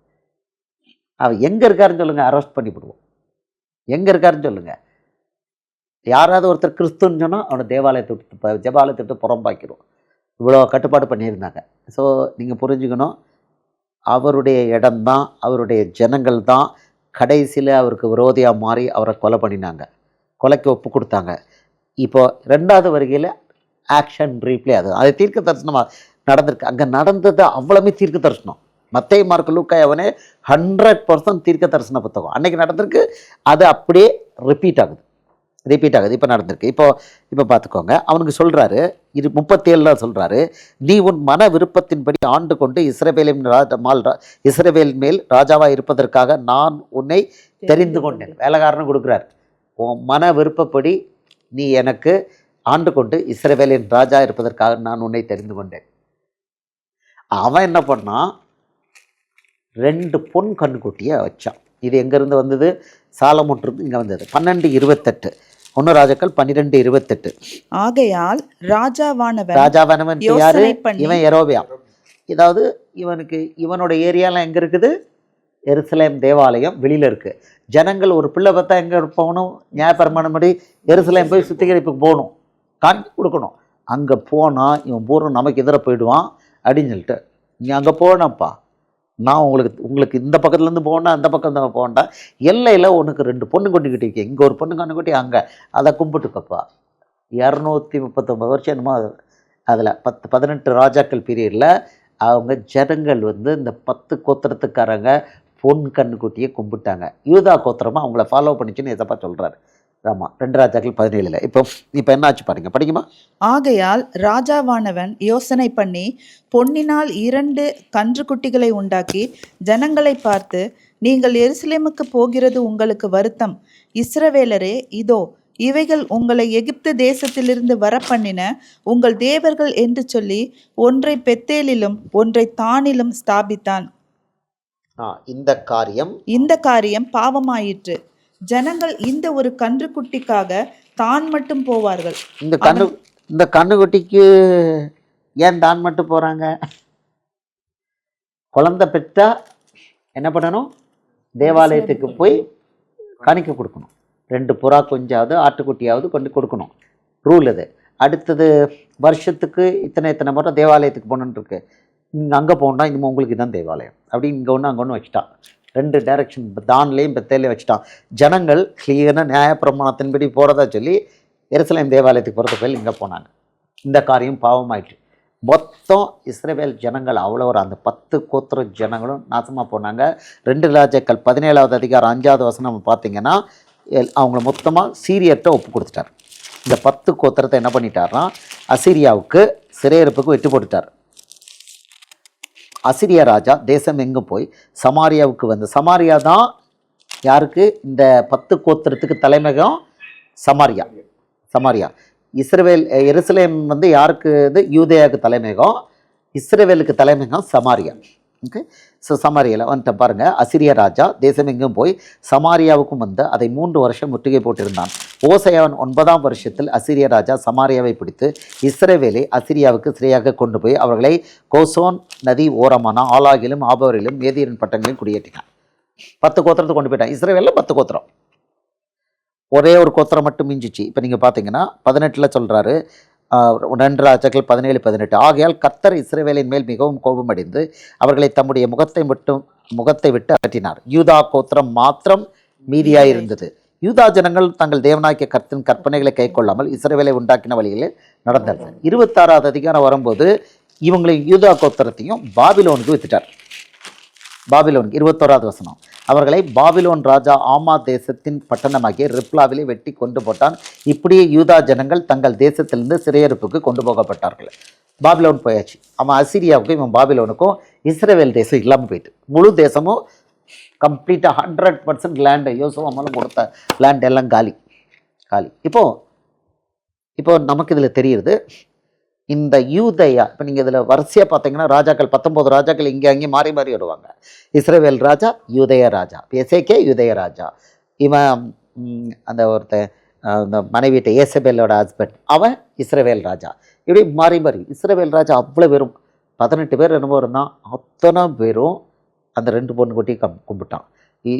A: அவன் எங்கே இருக்காருன்னு சொல்லுங்கள், அரெஸ்ட் பண்ணிவிடுவோம். எங்கே இருக்காருன்னு சொல்லுங்கள். யாராவது ஒருத்தர் கிறிஸ்துன்னு சொன்னால் அவனை ஜெபாலயத்தை விட்டு புறம்பாக்கிடுவோம். இவ்வளோ கட்டுப்பாடு பண்ணியிருந்தாங்க. ஸோ நீங்கள் புரிஞ்சுக்கணும், அவருடைய இடம்தான், அவருடைய ஜனங்கள் தான் கடைசியில் அவருக்கு விரோதியாக மாறி அவரை கொலை பண்ணினாங்க, கொலைக்கு ஒப்பு கொடுத்தாங்க. இப்போது 2வது வருகையில் ஆக்ஷன் ரீப்ளே அது தீர்க்க தரிசனமாக நடந்திருக்கு. அங்கே நடந்தது அவ்வளவுமே தீர்க்க தரிசனம். மத்தேயு, மார்க்கு, லூக்கா அவனே 100% தீர்க்க தரிசன புத்தகம். அன்றைக்கி நடந்திருக்கு, அது அப்படியே ரிப்பீட் ஆகுது. இப்போ நடந்திருக்கு. இப்போ பார்த்துக்கோங்க. அவனுக்கு சொல்கிறாரு, 37 சொல்கிறாரு, நீ உன் மன விருப்பத்தின்படி ஆண்டு கொண்டு இஸ்ரவேல் மேல் ராஜாவாக இருப்பதற்காக நான் உன்னை தெரிந்து கொண்டேன். வேலைக்காரனும் கொடுக்குறார். உன் மன விருப்பப்படி நீ எனக்கு ஆண்டு கொண்டு இஸ்ரவேலின் ராஜா இருப்பதற்காக நான் உன்னை தெரிந்து கொண்டேன். அவன் என்ன பண்ணான்? 2 பொன் கண்ணுக்குட்டியை வச்சான். இது எங்கேருந்து வந்தது? சாலமோன்றது இங்கே வந்தது. 12:28 1 ராஜாக்கள் 12:28.
B: ஆகையால் ராஜாவானவன்
A: யாரு? இவன் யெரொபெயாம். இதாவது இவனோட ஏரியாலாம் எங்கே இருக்குது? எருசலேம் தேவாலயம் வெளியில் இருக்குது. ஜனங்கள் ஒரு பிள்ளை பார்த்தா எங்கே போகணும்? நியாயப்பிரமாணப்படி எருசலேம் போய் சுத்திகரிப்புக்கு போகணும், காணிக்கை கொடுக்கணும். அங்கே போனால் இவன் பூர்வம் நமக்கு எதிர போயிடுவான் அப்படின்னு சொல்லிட்டு, நீ அங்கே போனப்பா, நான் உங்களுக்கு இந்த பக்கத்துலேருந்து போகணும், அந்த பக்கம் தான் போகண்டா, எல்லையில் உனக்கு 2 பொண்ணு கொண்டுக்கிட்டு இருக்கேன், இங்கே ஒரு பொண்ணு கண்ணுக்குட்டி, அங்கே அதை கும்பிட்டுக்கப்பா. 239 வருஷம் என்னமோ அதில் 18 ராஜாக்கள் பீரியடில் அவங்க ஜனங்கள் இந்த 10 கோத்திரத்துக்காரங்க பொன் கண்ணுக்குட்டியை கும்பிட்டாங்க. யூதா கோத்திரமாக அவங்கள ஃபாலோ பண்ணிச்சுன்னு எதப்பா சொல்கிறாரு. ஆமாம், 2 ராஜாக்கள் 17. இப்போ என்ன ஆச்சு பாருங்க, படிக்குமா?
B: ஆகையால் ராஜாவானவன் யோசனை பண்ணி பொன்னினால் 2 கன்றுக்குட்டிகளை உண்டாக்கி ஜனங்களை பார்த்து, நீங்கள் எருசலேமுக்கு போகிறது உங்களுக்கு வருத்தம். இஸ்ரவேலரே, இதோ இவைகள் உங்களை எகிப்து தேசத்திலிருந்து வரப்பண்ணின உங்கள் தேவர்கள் என்று சொல்லி ஒன்றை பெத்தேலிலும் ஒன்றை தானிலும் ஸ்தாபித்தான். இந்த காரியம் பாவமாயிற்று. ஜனங்கள் இந்த ஒரு கன்றுக்குட்டிக்காக தான் மட்டும் போவார்கள்.
A: இந்த கன்றுக்குட்டிக்கு ஏன் தான் மட்டும் போகிறாங்க? குழந்தை பெற்றா என்ன பண்ணணும்? தேவாலயத்துக்கு போய் காணிக்கை கொடுக்கணும். 2 புறா கொஞ்சாவது ஆட்டுக்குட்டியாவது கொண்டு கொடுக்கணும். ரூல் அது. அடுத்தது வருஷத்துக்கு இத்தனை முறை தேவாலயத்துக்கு போகணுன்னு இருக்கு. அங்கே போகணுன்னா இனிமேல் உங்களுக்கு இதுதான் தேவாலயம் அப்படின்னு இங்கே ஒன்று அங்கே ஒன்று வச்சுட்டான். 2 டைரக்ஷன் தான்லேயும் பெத்தேலையும் வச்சுட்டான். ஜனங்கள் கிளியராக நியாயப்பிரமாணத்தின்படி போகிறதா சொல்லி எருசலேம் தேவாலயத்துக்கு போகிறத போய் இங்கே போனாங்க. இந்த காரியம் பாவமாயிற்று. மொத்தம் இஸ்ரவேல் ஜனங்கள் அவ்வளோ அந்த 10 கோத்திர ஜனங்களும் நாசமாக போனாங்க. 2 ராஜாக்கள் 17வது அதிகாரம் 5வது வசனம் நம்ம பார்த்தீங்கன்னா, அவங்கள மொத்தமாக சீரியர்கிட்ட ஒப்பு கொடுத்துட்டார். இந்த 10 கோத்திரத்தை என்ன பண்ணிட்டார்னா அசீரியாவுக்கு சிறையிருப்புக்கு வெற்றி போட்டுட்டார். அசிரியா ராஜா தேசம் எங்கும் போய் சமாரியாவுக்கு சமாரியா தான் யாருக்கு? இந்த 10 கோத்திரத்துக்கு தலைமையகம் சமாரியா. எருசலேம் யாருக்கு? யூதேயாவுக்கு தலைமையகம், இஸ்ரவேலுக்கு தலைமையகம் சமாரியா. ஓகே. ஸோ சமாரியாவில் வந்துட்டு பாருங்கள், அசிரிய ராஜா தேசம் எங்கும் போய் சமாரியாவுக்கும் வந்து அதை 3 வருஷம் முற்றுகை போட்டிருந்தான். ஓசையாவின் 9ஆம் வருஷத்தில் அசிரிய ராஜா சமாரியாவை பிடித்து இஸ்ரவேலை அசிரியாவுக்கு சிறையாக கொண்டு போய் அவர்களை கோசோன் நதி ஓரமான ஆலாகிலும் ஆபவரிலும் மேதியரின் பட்டங்களையும் குடியேற்றினான். 10 கோத்திரத்தை கொண்டு போயிட்டான். இஸ்ரவேலில் 10 கோத்திரம், ஒரே ஒரு கோத்திரம் மட்டும் மிஞ்சிச்சு. இப்போ நீங்கள் பார்த்தீங்கன்னா 18 சொல்கிறாரு, 2 ராஜாக்கள் 17:18. ஆகையால் கர்த்தர் இஸ்ரவேலின் மேல் மிகவும் கோபமடைந்து அவர்களை தம்முடைய முகத்தை விட்டு அகற்றினார். யூதா கோத்திரம் மாத்திரம் மீதியாயிருந்தது. யூதா ஜனங்கள் தங்கள் தேவனாகிய கர்த்தரின் கற்பனைகளை கை கொள்ளாமல் இஸ்ரவேலை உண்டாக்கின வழிகளில் நடந்தார்கள். 26வது அதிகாரம் வரும்போது இவங்களை யூதா கோத்திரத்தையும் பாபிலோனுக்கு வித்துட்டார். பாபிலோனுக்கு 21வது வசனம், அவர்களை பாபிலோன் ராஜா ஆமா தேசத்தின் பட்டணமாகிய ரிப்லாவிலே வெட்டி கொண்டு போட்டான். இப்படியே யூதா ஜனங்கள் தங்கள் தேசத்திலிருந்து சிறையிருப்புக்கு கொண்டு போகப்பட்டார்கள். பாபிலோன் போயாச்சு. அவன் அசிரியாவுக்கும் இவன் பாபிலோனுக்கும் இஸ்ரவேல் தேசம் இல்லாமல் போயிட்டு, முழு தேசமும் கம்ப்ளீட்டாக 100% லேண்டு யோசுவா மூலம் கொடுத்த லேண்ட் எல்லாம் காலி. இப்போ நமக்கு இதில் தெரியுது, இந்த யூதயா, இப்போ நீங்கள் இதில் வரிசையாக பார்த்தீங்கன்னா ராஜாக்கள் 19 ராஜாக்கள் இங்கே அங்கேயும் மாறி மாறி வருவாங்க. இஸ்ரவேல் ராஜா, யூதய ராஜா, எசேக்கே யூதய ராஜா, இவன் அந்த அந்த மனைவிட்ட ஏசபேலோட ஹஸ்பண்ட், அவன் இஸ்ரவேல் ராஜா. இப்படி மாறி மாறி இஸ்ரவேல் ராஜா அவ்வளோ பேரும் 18 பேர் என்னமோ இருந்தான். அத்தனை பேரும் அந்த 2 பொண்ணு குட்டி கும்பிட்டான்.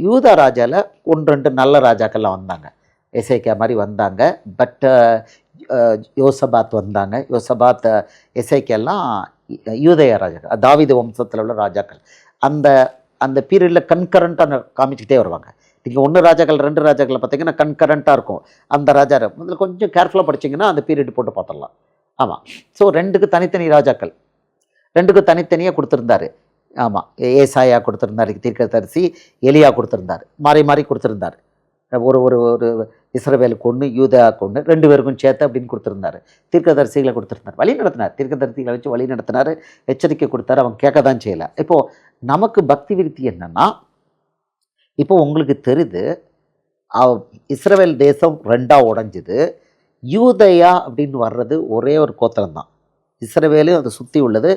A: யூதா ராஜாவில் 1-2 நல்ல ராஜாக்கள்லாம் வந்தாங்க, எசேக்கியா மாதிரி வந்தாங்க. பட் யோசபாத் வந்தாங்க. யோசபாத் எசேக்கியெல்லாம் யூதய ராஜாக்கள், தாவீது வம்சத்தில் உள்ள ராஜாக்கள். அந்த பீரியடில் கன்கரண்ட்டாக காமிச்சிக்கிட்டே வருவாங்க. நீங்கள் 1 ராஜாக்கள் 2 ராஜாக்களை பார்த்தீங்கன்னா கன்கரண்ட்டாக இருக்கும். அந்த ராஜா முதல்ல கொஞ்சம் கேர்ஃபுல்லாக படிச்சிங்கன்னா அந்த பீரியட் போட்டு பார்த்துடலாம். ஆமாம். ஸோ 2க்கு தனித்தனி ராஜாக்கள், 2க்கு தனித்தனியாக கொடுத்துருந்தாரு. ஆமாம், ஏசாயா கொடுத்துருந்தாரு தீர்க்கதரிசி, எலியா கொடுத்துருந்தார், மாறி மாறி கொடுத்துருந்தார். ஒரு ஒரு ஒரு இஸ்ரவேலுக்கு ஒன்று, யூதாவுக்கு ஒன்று, 2 பேருக்கும் சேர்த்து அப்படின்னு கொடுத்துருந்தாரு. தீர்க்கதரிசிகளை கொடுத்துருந்தார், வழி நடத்தினார். தீர்க்கதரிசிகளை வச்சு வழி நடத்தினார், எச்சரிக்கை கொடுத்தாரு. அவங்க கேட்க தான் செய்யலை. இப்போது நமக்கு பக்தி விருத்தி என்னென்னா, இப்போ உங்களுக்கு தெரியுது இஸ்ரவேல் தேசம் 2ஆக உடைஞ்சுது. யூதயா அப்படின்னு வர்றது ஒரே ஒரு கோத்திரம் தான். இஸ்ரவேலும் அதை சுற்றி உள்ளது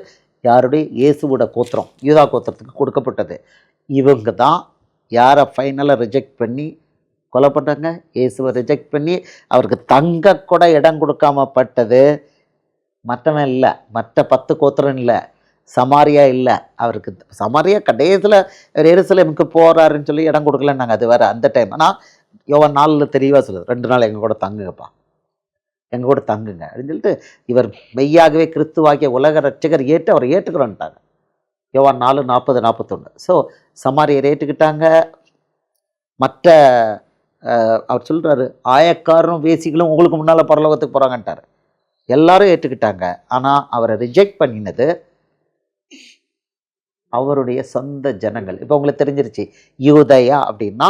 A: யாருடைய இயேசுவோட கோத்திரம், யூதா கோத்திரத்துக்கு கொடுக்கப்பட்டது. இவங்க தான் யாரை ஃபைனலாக ரிஜெக்ட் பண்ணி கொலை பண்ணாங்க? இயேசுவை ரிஜெக்ட் பண்ணி அவருக்கு தங்க கூட இடம் கொடுக்காம பட்டது மற்றவன் இல்லை, மற்ற 10 கோத்திரம் இல்லை, சமாரியா இல்லை. அவருக்கு சமாரியா கடைசியில் எருசலேமுக்கு போகிறாருன்னு சொல்லி இடம் கொடுக்கலன்னாங்க, அது வேறு அந்த டைம். ஆனால் யோவான் 4 தெளிவாக சொல்லுது, 2 நாள் எங்கள் கூட தங்குங்கப்பா, எங்கள் கூட தங்குங்க அப்படின்னு சொல்லிட்டு, இவர் மெய்யாகவே கிறிஸ்துவாகிய உலக ரட்சகர் அவர் ஏற்றுக்கிறோன்ட்டாங்க. யோவான் 4:40-41. ஸோ சமாரியர் ஏற்றுக்கிட்டாங்க. மற்ற அவர் சொல்கிறாரு, ஆயக்காரரும் வேசிகளும் உங்களுக்கு முன்னால் பரலோகத்துக்கு போகிறாங்கன்ட்டார். எல்லாரும் ஏற்றுக்கிட்டாங்க. ஆனால் அவரை ரிஜெக்ட் பண்ணினது அவருடைய சொந்த ஜனங்கள். இப்போ உங்களுக்கு தெரிஞ்சிருச்சு, யூதயா அப்படின்னா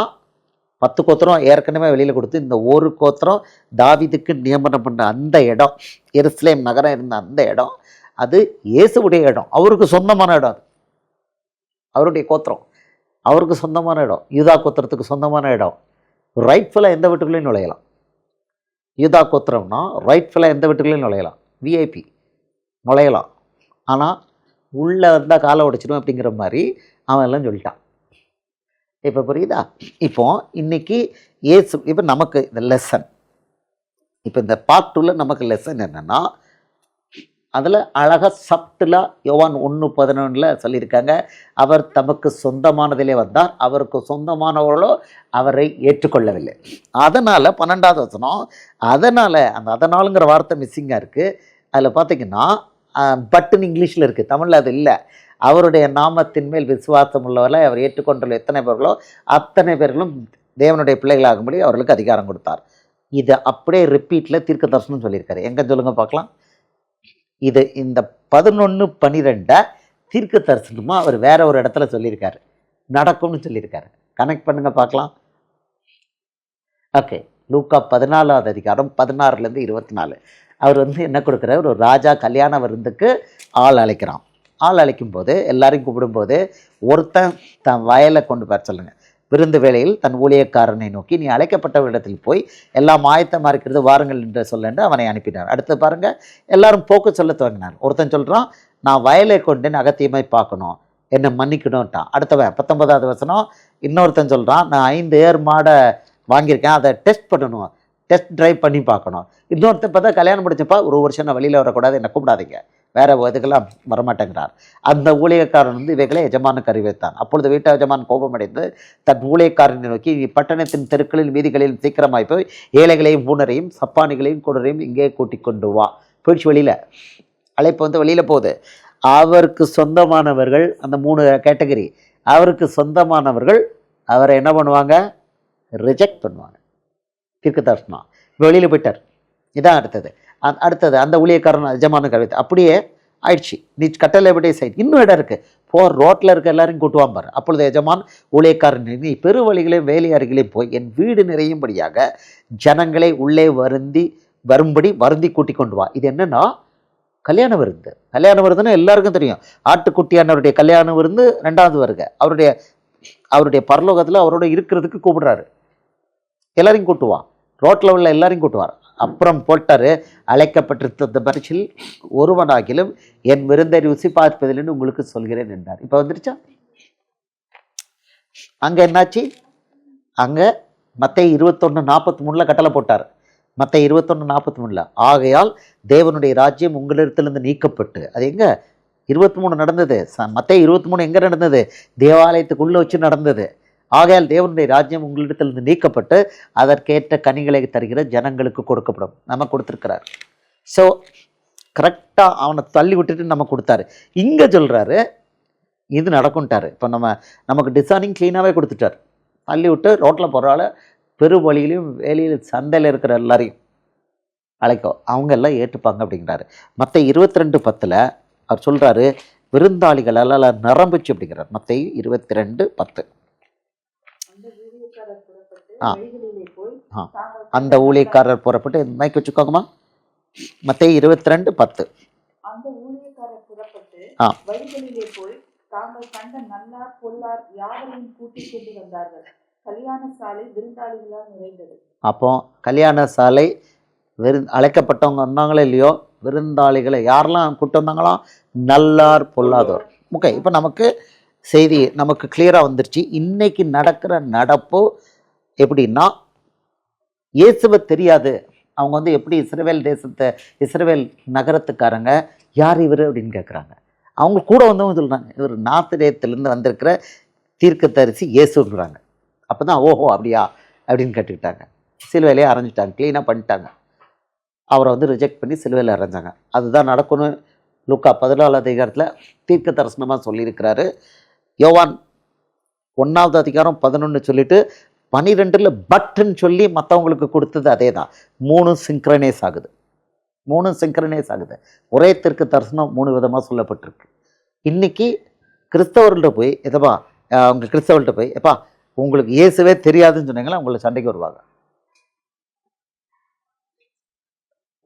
A: 10 கோத்திரம் ஏற்கனவே வெளியில் கொடுத்து, இந்த ஒரு கோத்திரம் தாவீதுக்கு நியமனம் பண்ண அந்த இடம், எருசலேம் நகரம் இருந்த அந்த இடம், அது இயேசுவுடைய இடம், அவருக்கு சொந்தமான இடம். அது அவருடைய கோத்திரம், அவருக்கு சொந்தமான இடம். யூதா கோத்திரத்துக்கு சொந்தமான இடம். ரைட்ஃபுல்லாக எந்த வீட்டுக்குள்ளேயும் நுழையலாம். யூதா கோத்திரம்னா ரைட்ஃபுல்லாக எந்த வீட்டுக்குள்ளேயும் நுழையலாம், விஐபி நுழையலாம். ஆனால் உள்ளே வந்தால் காலை உடைச்சிடும் அப்படிங்கிற மாதிரி அவன் எல்லாம் சொல்லிட்டான். இப்போ புரியுதா? இப்போ இன்னைக்கு ஏசு, இப்போ நமக்கு இந்த லெசன், இப்போ இந்த பார்ட் 2ல் நமக்கு லெசன் என்னென்னா, அதில் அழகாக சப்டிலாக யோவான் 1:11 சொல்லியிருக்காங்க, அவர் தமக்கு சொந்தமானதிலே வந்தார், அவருக்கு சொந்தமானவர்களோ அவரை ஏற்றுக்கொள்ளவில்லை. அதனால் 12வது வசனம், அதனாலுங்கிற வார்த்தை மிஸ்ஸிங்காக இருக்குது. அதில் பார்த்தீங்கன்னா பட்டுன்னு இங்கிலீஷில் இருக்குது, தமிழில் அது இல்லை. அவருடைய நாமத்தின் மேல் விசுவாசம் உள்ளவர்களை அவர் ஏற்றுக்கொண்டுள்ள எத்தனை பேர்களோ அத்தனை பேர்களும் தேவனுடைய பிள்ளைகளாகும்படி அவர்களுக்கு அதிகாரம் கொடுத்தார். இதை அப்படியே ரிப்பீட்டில் தீர்க்க தரிசனம் சொல்லியிருக்காரு. எங்கே சொல்லுங்கள் பார்க்கலாம். இது இந்த 11:12 தீர்க்க தரிசனமாக அவர் வேற ஒரு இடத்துல சொல்லியிருக்காரு, நடக்கும்னு சொல்லியிருக்காரு. கனெக்ட் பண்ணுங்க பார்க்கலாம். ஓகே, லூக்கா 14வது அதிகாரம் 16-24. அவர் என்ன கொடுக்குறாரு, ஒரு ராஜா கல்யாண விருந்துக்கு ஆள் அழைக்கிறான். ஆள் அழைக்கும் போது எல்லாரையும் கூப்பிடும்போது ஒருத்தன் தன் வயலை கொண்டு போய் சொல்லுங்கள். விருந்து வேளையில் தன் ஊழியக்காரனை நோக்கி, நீ அழைக்கப்பட்டவரிடத்தில் போய் எல்லாம் ஆயத்தமாக இருக்கிறது, வாருங்கள் என்று சொல்லண்டு அவனை அனுப்பினார். அடுத்து பாருங்கள், எல்லாரும் போக்கு சொல்ல துவங்கினார். ஒருத்தன் சொல்கிறான், நான் வயலை கொண்டு அகத்தியமாய் பார்க்கணும், என்னை மன்னிக்கணும்ட்டான். அடுத்தவன் 19வது வசனம், இன்னொருத்தன் சொல்கிறான், நான் 5 ஏர் மாடை வாங்கியிருக்கேன், அதை டெஸ்ட் பண்ணணும், டெஸ்ட் ட்ரைவ் பண்ணி பார்க்கணும். இன்னொருத்தன் பார்த்தா கல்யாணம் முடிச்சப்பா, ஒரு வருஷம் நான் வெளியில் வரக்கூடாது, என்னை கூப்பிடாதீங்க, வேறு இதுக்கெல்லாம் வரமாட்டேங்கிறார். அந்த ஊழியக்காரன் வந்து இவைகளை எஜமானுக்கு அறிவித்தான். அப்பொழுது வீட்டு எஜமான் கோபமடைந்து தன் ஊழியக்காரனை நோக்கி, பட்டணத்தின் தெருக்களில் வீதிகளில் சீக்கிரமாய் போய் ஏழைகளையும் பூனரையும் சப்பானிகளையும் குடரையும் இங்கே கூட்டிக் கொண்டு வா. போயிடுச்சு வெளியில், அழைப்பு வந்து வெளியில் போகுது. அவருக்கு சொந்தமானவர்கள், அந்த 3 கேட்டகரி, அவருக்கு சொந்தமானவர்கள் அவரை என்ன பண்ணுவாங்க, ரிஜெக்ட் பண்ணுவாங்க. தீர்க்கதரிசனம் வெளியில் போயிட்டார். இதான் அடுத்தது அந்த ஊழியக்காரன் எஜமானுக்கு அறிவித்து, அப்படியே ஆயிடுச்சு, நீ கட்டளை எப்படி சைட், இன்னும் இடம் இருக்குது, ரோட்டில் இருக்க எல்லாரையும் கூட்டுவான் பாரு. அப்பொழுது எஜமான் ஊழியக்காரன், நீ பெருவழிகளையும் வேலையாறுகளையும் போய் என் வீடு நிறையும்படியாக ஜனங்களை உள்ளே வரும்படி வருந்தி கூட்டி கொண்டு வா. இது என்னன்னா கல்யாண விருந்து. கல்யாண விருந்துன்னு எல்லாருக்கும் தெரியும். ஆட்டுக்குட்டியானவருடைய கல்யாண விருந்து 2வது வருகை. அவருடைய பரலோகத்தில் அவரோட இருக்கிறதுக்கு கூப்பிடுறாரு. எல்லாரையும் கூட்டுவான், ரோட்டில் உள்ள எல்லாரையும் கூட்டுவார். அப்புறம் போட்டார், அழைக்கப்பட்டிருந்த பரிசில் ஒருவனாகிலும் என் விருந்தை ருசி பார்ப்பதில்லைன்னு உங்களுக்கு சொல்கிறேன் என்றார். இப்போ வந்துருச்சா? அங்கே என்னாச்சு? அங்கே மத்தேயு 21:43 கட்டளை போட்டார். மத்தேயு 21:43, ஆகையால் தேவனுடைய ராஜ்யம் உங்களிடத்திலிருந்து நீக்கப்பட்டு, அது எங்கே 23 நடந்தது? மத்தேயு 23 எங்கே நடந்தது? தேவாலயத்துக்குள்ளே வச்சு நடந்தது. ஆகையால் தேவனுடைய ராஜ்யம் உங்களிடத்திலிருந்து நீக்கப்பட்டு அதற்கேற்ற கனிகளை தருகிற ஜனங்களுக்கு கொடுக்கப்படும். நம்ம கொடுத்துருக்கிறார். ஸோ கரெக்டாக அவனை தள்ளி விட்டுட்டு நம்ம கொடுத்தாரு. இங்கே சொல்கிறாரு இது நடக்கும்ட்டாரு. இப்போ நமக்கு டிசைனிங் க்ளீனாகவே கொடுத்துட்டார். தள்ளி விட்டு ரோட்டில் போகிறால பெரு வழியிலையும் வேலையில் சந்தையில் இருக்கிற எல்லாரையும் அழைக்கும், அவங்க எல்லாம் ஏற்றுப்பாங்க அப்படிங்கிறாரு. மத்தேயு 22:10 அவர் சொல்கிறாரு, விருந்தாளிகளால் நிரம்பிச்சு அப்படிங்கிறார். மத்தேயு 22:10. அந்த ஊழியக்காரர் புறப்பட்டு மைக் வச்சுக்கோங்கம்மா. மத்தேயு 22:10.
B: அந்த ஊழியக்காரர் புறப்பட்டு வழிகளிலே போய் தாங்கள் கண்ட நல்லார் பொல்லார் யாவரையும் கூட்டிக் கொண்டு வந்தார்கள். கல்யாண சாலை விருந்தாளிகளால் நிறைந்தது.
A: அப்போ கல்யாண சாலை அழைக்கப்பட்டவங்க வந்தாங்களோ இல்லையோ, விருந்தாளிகளை யாரெல்லாம் கூட்டு வந்தாங்களாம்? நல்லார் பொல்லாதோர். ஓகே, இப்போ நமக்கு செய்தி நமக்கு கிளியராக வந்துருச்சு. இன்னைக்கு நடக்கிற நடப்பு எப்படின்னா, இயேசுவை தெரியாது. அவங்க வந்து எப்படி இஸ்ரவேல் நகரத்துக்காரங்க யார் இவர் அப்படின்னு கேட்குறாங்க. அவங்க கூட வந்தவங்க சொல்கிறாங்க, இவர் நாத்திரேயத்திலேருந்து வந்திருக்கிற தீர்க்கதரிசி இயேசுங்கிறாங்க. அப்போ தான் ஓஹோ அப்படியா அப்படின்னு கேட்டுக்கிட்டாங்க. சிலுவையிலே அரைஞ்சிட்டாங்க, க்ளீனாக பண்ணிட்டாங்க. அவரை வந்து ரிஜெக்ட் பண்ணி சிலுவையில் அரைஞ்சாங்க. அதுதான் நடக்கும்னு லூக்கா 14வது அதிகாரத்தில் தீர்க்க தரிசனமாக சொல்லியிருக்கிறாரு. யோவான் 1வது அதிகாரம் 11 சொல்லிட்டு 12 பட்டுன்னு சொல்லி மற்றவங்களுக்கு கொடுத்தது அதே தான். 3 சிங்க்ரனைஸ் ஆகுது. ஒரே தீர்க்க தரிசனம் 3 விதமாக சொல்லப்பட்டிருக்கு. இன்றைக்கி கிறிஸ்தவர்கள்ட்ட போய் அவங்க கிறிஸ்தவர்கள்ட்ட போய் எப்பா உங்களுக்கு இயேசுவே தெரியாதுன்னு சொன்னீங்களா, உங்களை சண்டைக்கு வருவாங்க.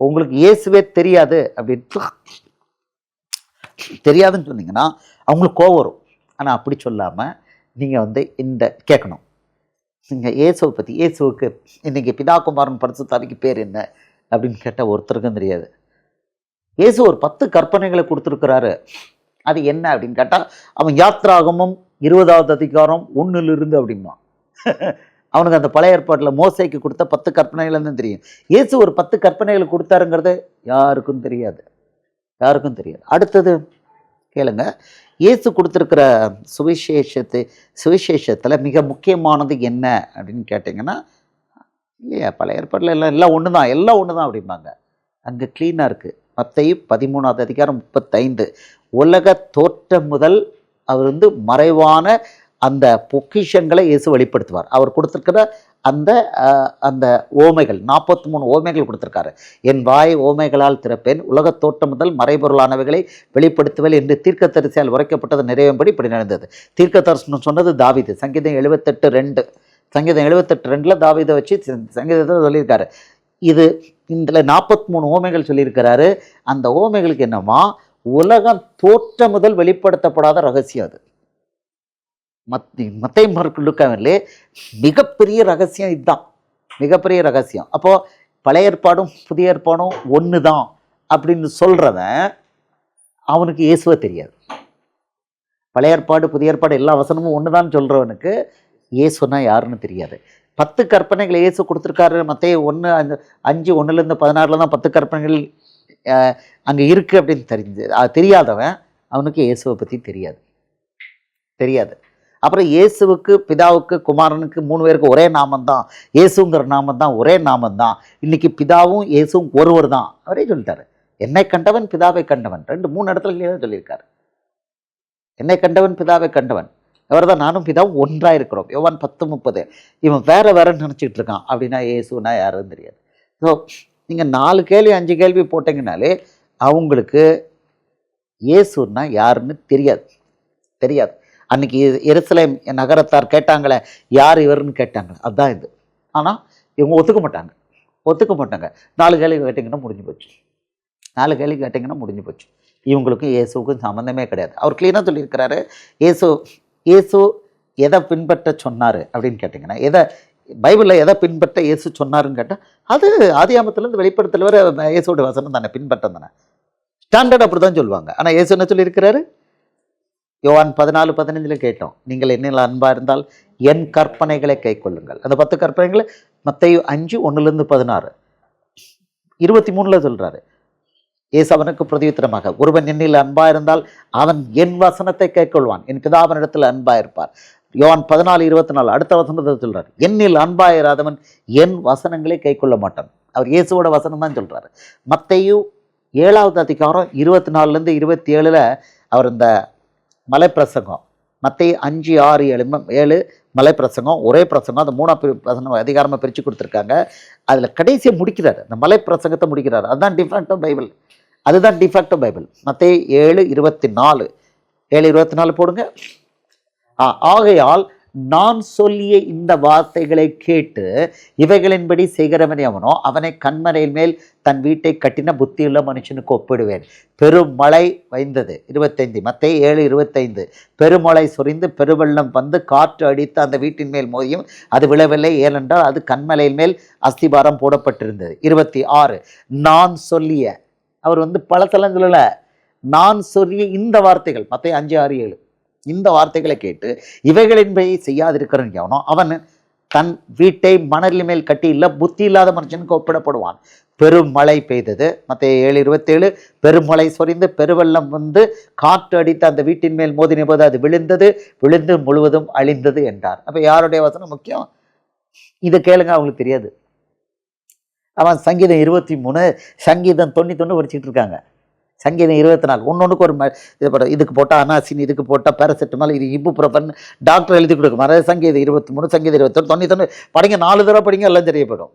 A: உங்களுக்கு இயேசுவே தெரியாது அப்படின்னு தெரியாதுன்னு சொன்னீங்கன்னா அவங்களுக்கு கோவம் வரும். ஆனால் அப்படி சொல்லாமல் நீங்கள் வந்து இந்த கேட்கணும், நீங்கள் இயேசுவை பற்றி, இயேசுவுக்கு இன்றைக்கி பிதாகுமாரன் பரிசுத்தாவிக்கு பேர் என்ன அப்படின்னு கேட்டால் ஒருத்தருக்கும் தெரியாது. இயேசு ஒரு 10 கற்பனைகளை கொடுத்துருக்கிறாரு. அது என்ன அப்படின்னு கேட்டால் அவன் யாத்ராகமம் 20வது அதிகாரம் 1 அப்படிமா. அவனுக்கு அந்த பழைய ஏற்பாட்டில் மோசைக்கு கொடுத்த 10 கற்பனைகள் தான் தெரியும். இயேசு ஒரு 10 கற்பனைகளை கொடுத்தாருங்கிறது யாருக்கும் தெரியாது. அடுத்தது கேளுங்க, இயேசு கொடுத்துருக்கிற சுவிசேஷத்தில் மிக முக்கியமானது என்ன அப்படின்னு கேட்டிங்கன்னா, இல்லையா பழைய ஏற்பாட்டில் எல்லாம் ஒன்று தான் அப்படிம்பாங்க. அங்கே க்ளீனாக இருக்குது. மத்தேயு 13வது அதிகாரம் 35, உலக தோற்றம் முதல் அவர் வந்து மறைவான அந்த பொக்கிஷங்களை இயேசு வெளிப்படுத்துவார். அவர் கொடுத்துருக்கிற அந்த ஓமைகள் 43 ஓமைகள் கொடுத்துருக்காரு. என் வாய் ஓமைகளால் திறப்பேன், உலக தோற்றம் முதல் மறைபொருளானவைகளை வெளிப்படுத்துவேன் என்று தீர்க்கதரிசியால் உரைக்கப்பட்டது நிறைவேம்படி இப்படி நடந்தது. தீர்க்கதரிசனம் சொன்னது தாவீது. சங்கீதம் 78:2 தாவீதை வச்சு சங்கீதத்தை சொல்லியிருக்காரு. இதில் 43 ஓமைகள் சொல்லியிருக்கிறாரு. அந்த ஓமைகளுக்கு என்னமா, உலகம் தோற்றம் முதல் வெளிப்படுத்தப்படாத ரகசியம். அது மத்தேயு மார்க்கு லூக்காவிலே மிகப்பெரிய ரகசியம். இதுதான் மிகப்பெரிய ரகசியம். அப்போது பழைய ஏற்பாடும் புதிய ஏற்பாடும் ஒன்று தான் அப்படின்னு சொல்கிறவன் அவனுக்கு இயேசுவே தெரியாது. பழைய ஏற்பாடு புதிய ஏற்பாடு எல்லா வசனமும் ஒன்று தான் சொல்கிறவனுக்கு இயேசுனா யாருன்னு தெரியாது. 10 கற்பனைகளை இயேசு கொடுத்துருக்காரு. மத்தேயு 1:5-1-16 தான் 10 கற்பனைகள் அங்கே இருக்குது அப்படின்னு அது தெரியாதவன் அவனுக்கு இயேசுவை பற்றி தெரியாது. அப்புறம் இயேசுவுக்கு, பிதாவுக்கு, குமாரனுக்கு 3 பேருக்கு ஒரே நாமந்தான், இயேசுங்கிற நாமந்தான், ஒரே நாமந்தான். இன்னைக்கு பிதாவும் இயேசுவும் ஒருவர் தான். அவரே சொல்லிட்டாரு, என்னை கண்டவன் பிதாவை கண்டவன். 3 இடத்துல தான் சொல்லியிருக்காரு. என்னை கண்டவன் பிதாவை கண்டவன், அவர் தான் நானும் பிதாவும் ஒன்றாக இருக்கிறோம். யோவான் 10:30. இவன் வேறன்னு நினச்சிக்கிட்டு இருக்கான். அப்படின்னா இயேசுனா யாருன்னு தெரியாது. ஸோ நீங்கள் 4 கேள்வி 5 கேள்வி போட்டிங்கனாலே அவங்களுக்கு இயேசுன்னா யாருன்னு தெரியாது. அன்றைக்கி எருசலேம் நகரத்தார் கேட்டாங்களே, யார் இவர்னு கேட்டாங்க. அதுதான் இது. ஆனால் இவங்க ஒத்துக்க மாட்டாங்க. 4 கேள்வி கேட்டிங்கன்னா முடிஞ்சு போச்சு. இவங்களுக்கும் இயேசுக்கும் சம்மந்தமே கிடையாது. அவர் க்ளீனாக சொல்லியிருக்கிறாரு, இயேசு எதை பின்பற்ற சொன்னார் அப்படின்னு கேட்டிங்கன்னா, பைபிளில் எதை பின்பற்ற இயேசு சொன்னாருன்னு கேட்டால், அது ஆதியாமத்திலேருந்து வெளிப்படுத்தல் வர இயேசுவோட வசனம் தானே, பின்பற்றம் தானே. ஸ்டாண்டர்ட் அப்படி தான் சொல்லுவாங்க. ஆனால் இயேசு என்ன சொல்லியிருக்கிறாரு? யோவான் 14:15 கேட்டோம், நீங்கள் என்னில் அன்பாக இருந்தால் என் கற்பனைகளை கை கொள்ளுங்கள். அந்த 10 கற்பனைகளை மத்தேயு 5:1-16 23 சொல்கிறாரு. இயேசு அவனுக்கு பிரதியுத்தரமாக, ஒருவன் என்னில் அன்பாக இருந்தால் அவன் என் வசனத்தை கை கொள்வான், என் பிதாவினிடத்தில் அன்பாக இருப்பார். யோவான் 14:24 அடுத்த வசனத்தை சொல்கிறார், என்னில் அன்பாக இராதவன் என் வசனங்களை கை கொள்ள மாட்டான். அவர் இயேசுவோட வசனம் தான் சொல்கிறாரு. மத்தேயு 7வது அதிகாரம் 24-27 அவர் இந்த மலைப்பிரசங்கம், மத்தேயு 5, 6, 7 மலைப்பிரசங்கம், ஒரே பிரசங்கம். அந்த 3 அதிகாரமாக பிரித்து கொடுத்துருக்காங்க. அதில் கடைசியை முடிக்கிறார், அந்த மலைப்பிரசங்கத்தை முடிக்கிறார். அதுதான் டிஃபேக்டோ பைபிள். மத்தேயு 7:24 7:24 போடுங்க. ஆகையால் நான் சொல்லிய இந்த வார்த்தைகளை கேட்டு இவைகளின்படி செய்கிறவனே அவனோ அவனை கண்மலையின் மேல் தன் வீட்டை கட்டின புத்தியுள்ள மனுஷனுக்கு ஒப்பிடுவேன். பெருமழை வைந்தது. 25 மத்தேயு 7:25 பெருமழை சொரிந்து பெருவெள்ளம் வந்து காற்று அடித்து அந்த வீட்டின் மேல் மோதியும் அது விழவில்லை, ஏனென்றால் அது கண்மலையின் மேல் அஸ்திபாரம் போடப்பட்டிருந்தது. 26 நான் சொல்லிய, அவர் பழத்தெல்லாம் சொல்லல, நான் சொல்லிய இந்த வார்த்தைகள், மத்தேயு 5, 6, 7 இந்த வார்த்தைகளை கேட்டு இவைகளின்படி செய்யாதிருக்கிறவன் எவனோ அவன் தன் வீட்டை மணலின் மேல் கட்டி இல்லை புத்தி இல்லாத மனுஷனுக்கு ஒப்பிடப்படுவான். பெருமழை பெய்தது. மத்தேயு 7:27 பெருமழை சொரிந்து பெருவெள்ளம் வந்து காற்று அடித்து அந்த வீட்டின் மேல் மோதின போது அது விழுந்து முழுவதும் அழிந்தது என்றார். அப்போ யாருடைய வசனம் முக்கியம்? இதை கேளுங்க, அவங்களுக்கு தெரியாது. அவன் சங்கீதம் 23 சங்கீதம் 91 படிச்சுட்டு இருக்காங்க. சங்கீதம் 24 ஒன்னொன்றுக்கு ஒரு இது போட்ட, இதுக்கு போட்டால் அனாசின், இதுக்கு போட்டால் பேராசிட்டமால், இது இப்புப்ரோஃபன் டாக்டர் எழுதி கொடுக்கும். அதே சங்கீதம் 23 சங்கீதம் 21 91 படிங்க, 4 தடவை படிங்க, எல்லாம் தெரியப்படும்.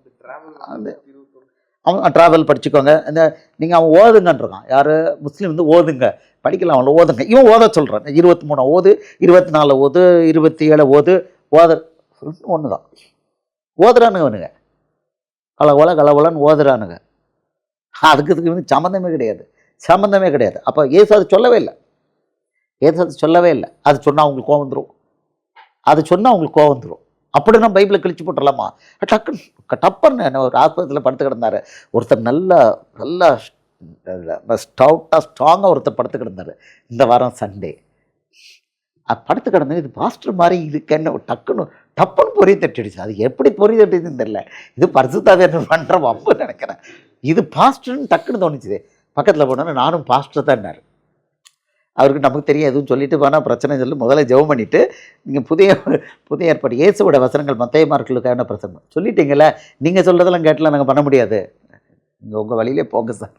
A: அவன் ட்ராவல் படிச்சுக்கோங்க. இந்த நீங்கள் அவன் ஓதுங்கன்றான், யார் முஸ்லீம் ஓதுங்க, படிக்கலாம், அவங்கள ஓதுங்க. இவன் ஓத சொல்கிறான். 23 ஓது, 24 ஓது, 27 ஓது, ஒன்று தான் ஓதுறானுங்க. அவனுங்க கலவலன்னு ஓதுறானுங்க. அதுக்கு சம்மந்தமே கிடையாது. அப்போ இயேசு அது சொல்லவே இல்லை. அது சொன்னால் அவங்களுக்கு கோவம் வந்துடும். அப்படின்னா பைபிளை கிழிச்சு போட்டுடலாமா? டப்புன்னு ஒரு ஆஸ்பத்திரியில் படுத்து கிடந்தார் ஒருத்தர், நல்லா ஸ்ட்ராங்காக ஒருத்தர் படுத்து கிடந்தார். இந்த வாரம் சண்டே படுத்து கிடந்தது. இது பாஸ்டர் மாதிரி இதுக்கு என்ன டப்புன்னு பொறி தட்டிடுச்சு. அது எப்படி பொறி தட்டிச்சுன்னு தெரியல. இது பரிசுத்தாவே என்ன பண்ணுற வம்பு நினைக்கிறேன். இது பாஸ்டர்னு டக்குன்னு தோணுச்சுது. பக்கத்தில் போனோன்னா நானும் பாஸ்டர் தான் என்னார். அவருக்கு நமக்கு தெரியும் எதுவும் சொல்லிட்டு போனால் பிரச்சனை சொல்லி முதல்ல ஜெபம் பண்ணிவிட்டு நீங்கள் புதிய ஏற்பாடு இயேசுவோட வசனங்கள் மத்தேயு மார்க்குக்கான பிரசங்கம் சொல்லிட்டீங்களே, நீங்கள் சொல்கிறதெல்லாம் கேட்டலாம் நாங்கள் பண்ண முடியாது, நீங்கள் உங்கள் வழியிலே போங்க சார்.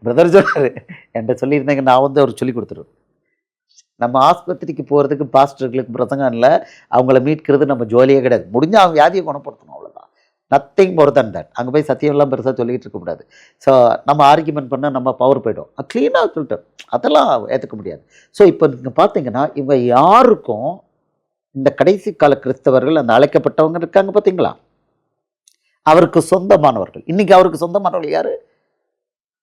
A: பிரதர் சொன்னார், என்கிட்ட சொல்லியிருந்தேங்க, நான் அவர் சொல்லி கொடுத்துருவேன். நம்ம ஆஸ்பத்திரிக்கு போகிறதுக்கு பாஸ்டர்களுக்கு பிரசங்கம் இல்லை, அவங்கள மீட்கிறது நம்ம ஜோலியே கிடையாது. முடிஞ்சால் அவங்க வியாதியை குணப்படுத்தணும், அவ்வளோதான். Nothing more than that. அங்கே போய் சத்தியம்லாம் பெருசாக சொல்லிகிட்டு இருக்கக்கூடாது. ஸோ நம்ம ஆர்கியூமெண்ட் பண்ணால் நம்ம பவர் போய்டும். க்ளீனாக சொல்லிட்டோம், அதெல்லாம் ஏற்றுக்க முடியாது. ஸோ இப்போ நீங்கள் பார்த்தீங்கன்னா இவங்க யாருக்கும் இந்த கடைசி கால கிறிஸ்தவர்கள், அந்த அழைக்கப்பட்டவங்க இருக்காங்க பார்த்தீங்களா, அவருக்கு சொந்தமானவர்கள். இன்றைக்கி அவருக்கு சொந்தமானவர்கள் யார்?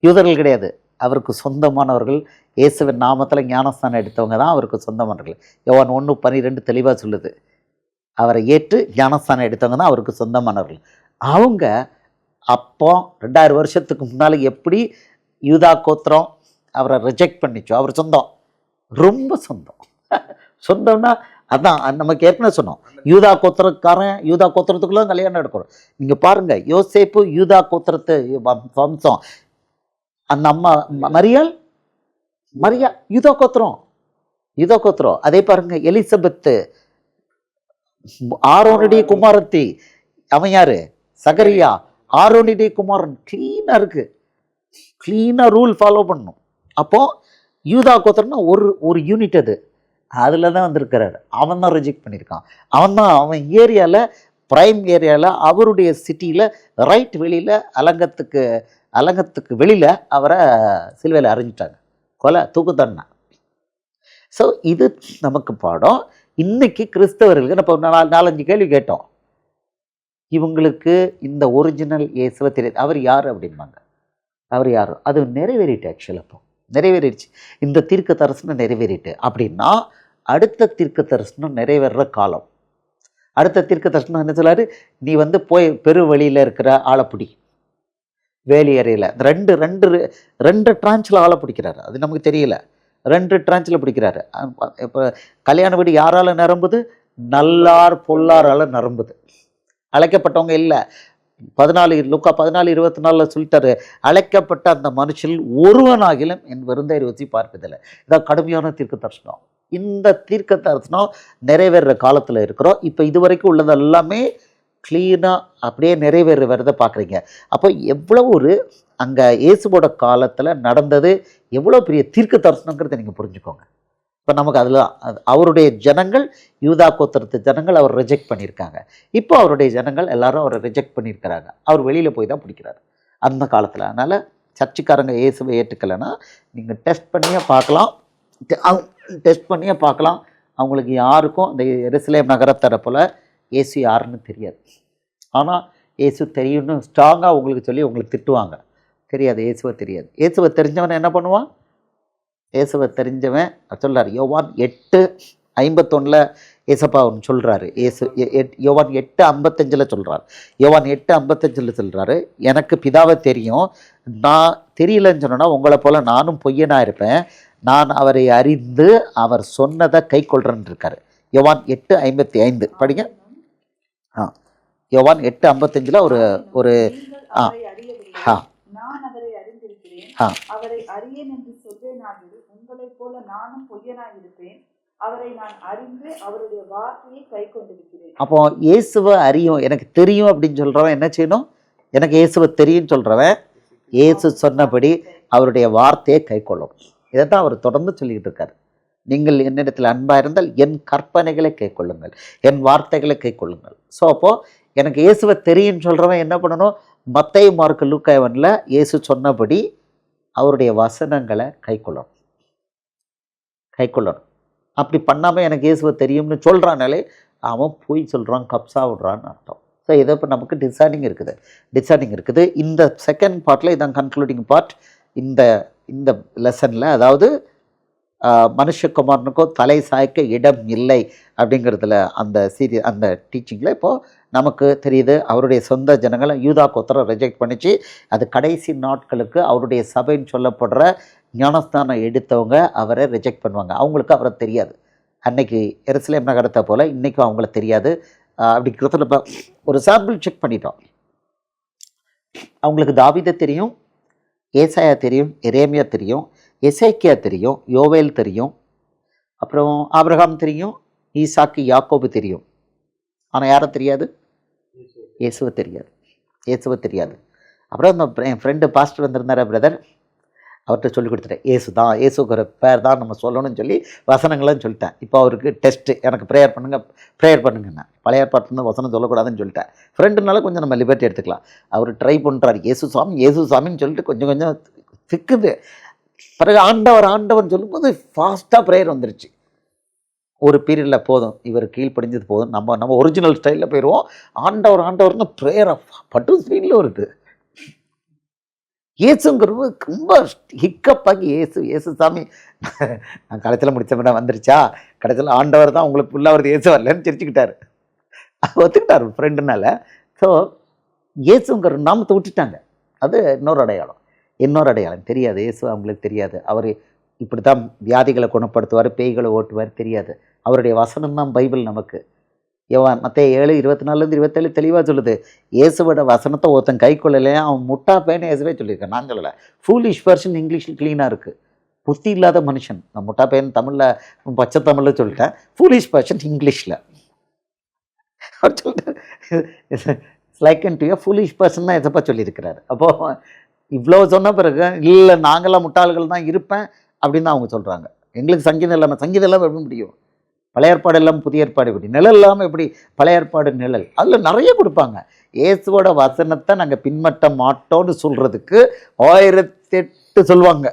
A: யூதர்கள் கிடையாது. அவருக்கு சொந்தமானவர்கள் இயேசுவின் நாமத்தில் ஞானஸ்தானம் எடுத்தவங்க தான் அவருக்கு சொந்தமானவர்கள். யோவான் 1:12 தெளிவாக சொல்லுது. அவரை ஏற்று ஞானஸ்தானம் எடுத்தவங்க தான் அவருக்கு சொந்தமானவர்கள். அவங்க அப்போ 2000 வருஷத்துக்கு முன்னால் எப்படி யூதா கோத்திரம் அவரை ரிஜெக்ட் பண்ணிச்சோ, அவர் சொந்தம் ரொம்ப சொந்தம். சொந்தம்னா அதான் நமக்கு ஏற்கனவே சொன்னோம், யூதா கோத்திரக்காரன், யூதா கோத்திரத்துக்குள்ள கல்யாணம் எடுக்கிறோம். நீங்க பாருங்க, யோசேப்பு யூதா கோத்திரத்து வம்சம். அந்த அம்மா மரியா யூதா கோத்திரம். அதே பாருங்க, எலிசபெத்து ஆரோனுடைய குமாரத்தி. அவன் யாரு? சகரியா, ஆரோனுடைய குமாரன். கிளீனா இருக்கு, கிளீனா ரூல் ஃபாலோ பண்ணணும். அப்போ யூதா கோத்திரம்னா ஒரு யூனிட், அதில் தான் வந்திருக்கிறாரு. அவன் தான் ரிஜெக்ட் பண்ணியிருக்கான். அவன் ஏரியாவில், ப்ரைம் ஏரியாவில், அவருடைய சிட்டியில், ரைட் வெளியில், அலங்கத்துக்கு வெளியில் அவரை சிலுவையில் அரைஞ்சிட்டாங்க, கொலை, தூக்குத்தண்டனை. ஸோ இது நமக்கு பாடம். இன்னைக்கு கிறிஸ்தவர்களுக்கு இப்போ 4-5 கேள்வி கேட்டோம். இவங்களுக்கு இந்த ஒரிஜினல் இயேசுவை தெரியாது. அவர் யார் அப்படின்பாங்க. அவர் யார்? அது நிறைவேறிட்டு, ஆக்சுவலாக இப்போ நிறைவேறிடுச்சு. இந்த தீர்க்க தரிசனம் நிறைவேறிட்டு அப்படின்னா அடுத்த தீர்க்க தரிசனம் நிறைவேற காலம். அடுத்த தீர்க்க தரிசனம் என்ன சொல்லாரு? நீ போய் பெரு வழியில் இருக்கிற ஆளைப்பிடி, வேலி அறையில் ரெண்டு டிரான்ச்சில் ஆளை பிடிக்கிறாரு. அது நமக்கு தெரியல. 2 டிரான்ச்சில் பிடிக்கிறாரு. இப்போ கல்யாண வீடு யாரால நிரம்புது? நல்லார் பொல்லாரால் நிரம்புது. அழைக்கப்பட்டவங்க இல்லை. 14:24 சொல்லிட்டாரு, அழைக்கப்பட்ட அந்த மனுஷில் ஒருவனாகிலும் என் விருந்தை ருசி பார்ப்பதில்லை. இதான் கடுமையான தீர்க்க தரிசனம். இந்த தீர்க்க தரிசனம் நிறைவேற காலத்தில் இருக்கிறோம். இப்போ இதுவரைக்கும் உள்ளது எல்லாமே க்ளீனாக அப்படியே நிறைவேறதை பார்க்குறீங்க. அப்போ எவ்வளோ அங்கே இயேசுவோட காலத்தில் நடந்தது எவ்வளோ பெரிய தீர்க்க தரிசனங்கிறத நீங்கள் புரிஞ்சுக்கோங்க. இப்போ நமக்கு அதில் அவருடைய ஜனங்கள், யூதா கோத்திரத்து ஜனங்கள் அவர் ரிஜெக்ட் பண்ணியிருக்காங்க. இப்போ அவருடைய ஜனங்கள் எல்லாரும் அவரை ரிஜெக்ட் பண்ணியிருக்கிறாங்க. அவர் வெளியில் போய் தான் பிடிக்கிறாரு அந்த காலத்தில். அதனால் சர்ச்சுக்காரங்க இயேசுவை ஏற்றுக்கலைன்னா நீங்கள் டெஸ்ட் பண்ணியே பார்க்கலாம். அவங்களுக்கு யாருக்கும் இந்த எருசலேம் நகரத்தரை போல் இயேசு யாருன்னு தெரியாது. ஆனால் இயேசு தெரியும்னு ஸ்ட்ராங்காக உங்களுக்கு சொல்லி உங்களுக்கு திட்டுவாங்க. தெரியாது, இயேசுவை தெரியாது. இயேசுவை தெரிஞ்சவன் என்ன பண்ணுவான்? இயேசுவை தெரிஞ்சவன் சொல்கிறார், யோவான் 8:51 ஏசப்பா ஒன்று சொல்கிறாரு. யோவான் 8:55 சொல்கிறார். யோவான் 8:55 சொல்கிறாரு, எனக்கு பிதாவை தெரியும், நான் தெரியலன்னு சொன்னேன்னா உங்களை போல் நானும் பொய்யனாக இருப்பேன், நான் அவரை அறிந்து அவர் சொன்னதை கை கொள்றேன்னு இருக்காரு. யோவான் 8:55 படிங்க. யோவான் 8:55 ஒரு
B: அவரை அறியேன் என்று சொல்வேனாகில் உங்களைப் போல நானும் பொய்யனாய் இருப்பேன், அவரை நான் அறிந்து அவருடைய வார்த்தையை கை கொண்டிருக்கிறேன்.
A: அப்போ இயேசுவை அறியும், எனக்கு தெரியும் அப்படின்னு சொல்றவன் என்ன செய்யணும்? எனக்கு இயேசுவை தெரியும் சொல்றவன் இயேசு சொன்னபடி அவருடைய வார்த்தையை கை கொள்ளணும். இதைத்தான் அவர் தொடர்ந்து சொல்லிக்கிட்டு இருக்காரு. நீங்கள் என்னிடத்தில் அன்பாக இருந்தால் என் கற்பனைகளை கை கொள்ளுங்கள், என் வார்த்தைகளை கை கொள்ளுங்கள். ஸோ அப்போது எனக்கு இயேசுவை தெரியும்னு சொல்கிறவன் என்ன பண்ணணும்? மத்தேயு, மார்க்கு, லூக்கா, யோவான்ல இயேசு சொன்னபடி அவருடைய வசனங்களை கை கொள்ளணும். அப்படி பண்ணாமல் எனக்கு இயேசுவை தெரியும்னு சொல்கிறானாலே அவன் போய் சொல்கிறான், கப்ஸா விடுறான்னு அர்த்தம். ஸோ இதை இப்போ நமக்கு டிசைனிங் இருக்குது. இந்த செகண்ட் பார்ட்டில் இதான் கன்க்ளூடிங் பார்ட். இந்த லெசனில், அதாவது மனுஷகுமாரனுக்கோ தலை சாய்க்க இடம் இல்லை அப்படிங்கிறதுல அந்த டீச்சிங்கில் இப்போது நமக்கு தெரியுது, அவருடைய சொந்த ஜனங்களை யூதா கோத்திரம் ரிஜெக்ட் பண்ணிச்சு. அது கடைசி நாட்களுக்கு அவருடைய சபைன்னு சொல்லப்படுற ஞானஸ்தானம் எடுத்தவங்க அவரை ரிஜெக்ட் பண்ணுவாங்க. அவங்களுக்கு அவரை தெரியாது. அன்னைக்கு எருசலேம் நகரத்தை போல் இன்றைக்கும் அவங்கள தெரியாது. அப்படிங்கிறதுல இப்போ ஒரு சாம்பிள் செக் பண்ணிட்டோம். அவங்களுக்கு தாவீதை தெரியும், ஏசாயா தெரியும், எரேமியா தெரியும், எசேக்கியா தெரியும், யோவேல் தெரியும், அப்புறம் ஆபிரகாம் தெரியும், ஈசாக்கு, யாக்கோபு தெரியும். ஆனால் யாரை தெரியாது? இயேசுவை தெரியாது. அப்புறம் என் ஃப்ரெண்டு பாஸ்டர் வந்திருந்தார் பிரதர், அவர்கிட்ட சொல்லி கொடுத்துட்டேன், இயேசுக்கு ஒரு பேர் தான் நம்ம சொல்லணும்னு சொல்லி வசனங்கள்னு சொல்லிட்டேன். இப்போ அவருக்கு டெஸ்ட்டு, எனக்கு ப்ரேயர் பண்ணுங்கண்ணா. பழைய ஏற்பாட்டிலேருந்து வசனம் சொல்லக்கூடாதுன்னு சொல்லிட்டேன். ஃப்ரெண்டுனால கொஞ்சம் நம்ம லிபர்ட்டி எடுத்துக்கலாம். அவர் ட்ரை பண்ணுறாரு, இயேசு சாமின்னு சொல்லிட்டு கொஞ்சம் திக்குது. பிறகு ஆண்டவன் சொல்லும்போது ஃபாஸ்ட்டாக ப்ரேயர் வந்துருச்சு. ஒரு பீரியடில் போதும், இவர் கீழ்ப்படிஞ்சது போதும், நம்ம ஒரிஜினல் ஸ்டைலில் போயிடுவோம். ஆண்டவர்னு ப்ரேயர் பட்டு ஸ்பீடில் வருது. இயேசுங்கிறது ரொம்ப ஹிக்கப்பாகி இயேசு சாமி நான் கடைசியில் முடிச்ச மாதிரி வந்துருச்சா, கடைசியில் ஆண்டவர் தான் உங்களுக்கு ஃபுல்லாக வருது, இயேசு வரலன்னு சிரிச்சுக்கிட்டாரு, ஒத்துக்கிட்டார் ஃப்ரெண்டுனால. ஸோ இயேசுங்கிற நாமத்தை விட்டுட்டாங்க. அது இன்னொரு அடையாளம் தெரியாது. இயேசு அவங்களுக்கு தெரியாது. அவர் இப்படி தான் வியாதிகளை குணப்படுத்துவார், பேய்களை ஓட்டுவார் தெரியாது. அவருடைய வசனம் தான் பைபிள் நமக்கு. மத்தேயு 7:24-27 தெளிவாக சொல்லுது. இயேசுவோட வசனத்தை ஒருத்தன் கை கொள்ளலையா அவன் முட்டா பையனை இயேசுவே சொல்லியிருக்கேன், நான் சொல்லலை. ஃபூலிஷ் பர்சன் இங்கிலீஷில் க்ளீனாக இருக்குது. புத்தி இல்லாத மனுஷன், நான் முட்டா பையன் தமிழில் பச்சை தமிழில் சொல்லிட்டேன், ஃபூலிஷ் பர்சன் இங்கிலீஷில் அவர் சொல்லிட்டு லைக்கன் டு ஃபூலிஷ் பர்சன் தான் எதப்பா சொல்லியிருக்கிறாரு. அப்போது இவ்வளோ சொன்ன பிறகு இல்லை நாங்களாம் முட்டாள்கள் தான் இருப்பேன் அப்படின்னு தான் அவங்க சொல்கிறாங்க. எங்களுக்கு சங்கீதம் இல்லாமல் எப்படி முடியும்? பழைய ஏற்பாடு எல்லாம் புதிய ஏற்பாடு எப்படி நிழல் இல்லாமல் எப்படி பழைய ஏற்பாடு நிழல், அதில் நிறைய கொடுப்பாங்க. இயேசுவோட வசனத்தை நாங்கள் பின்பற்ற மாட்டோம்னு சொல்கிறதுக்கு 1008 சொல்லுவாங்க.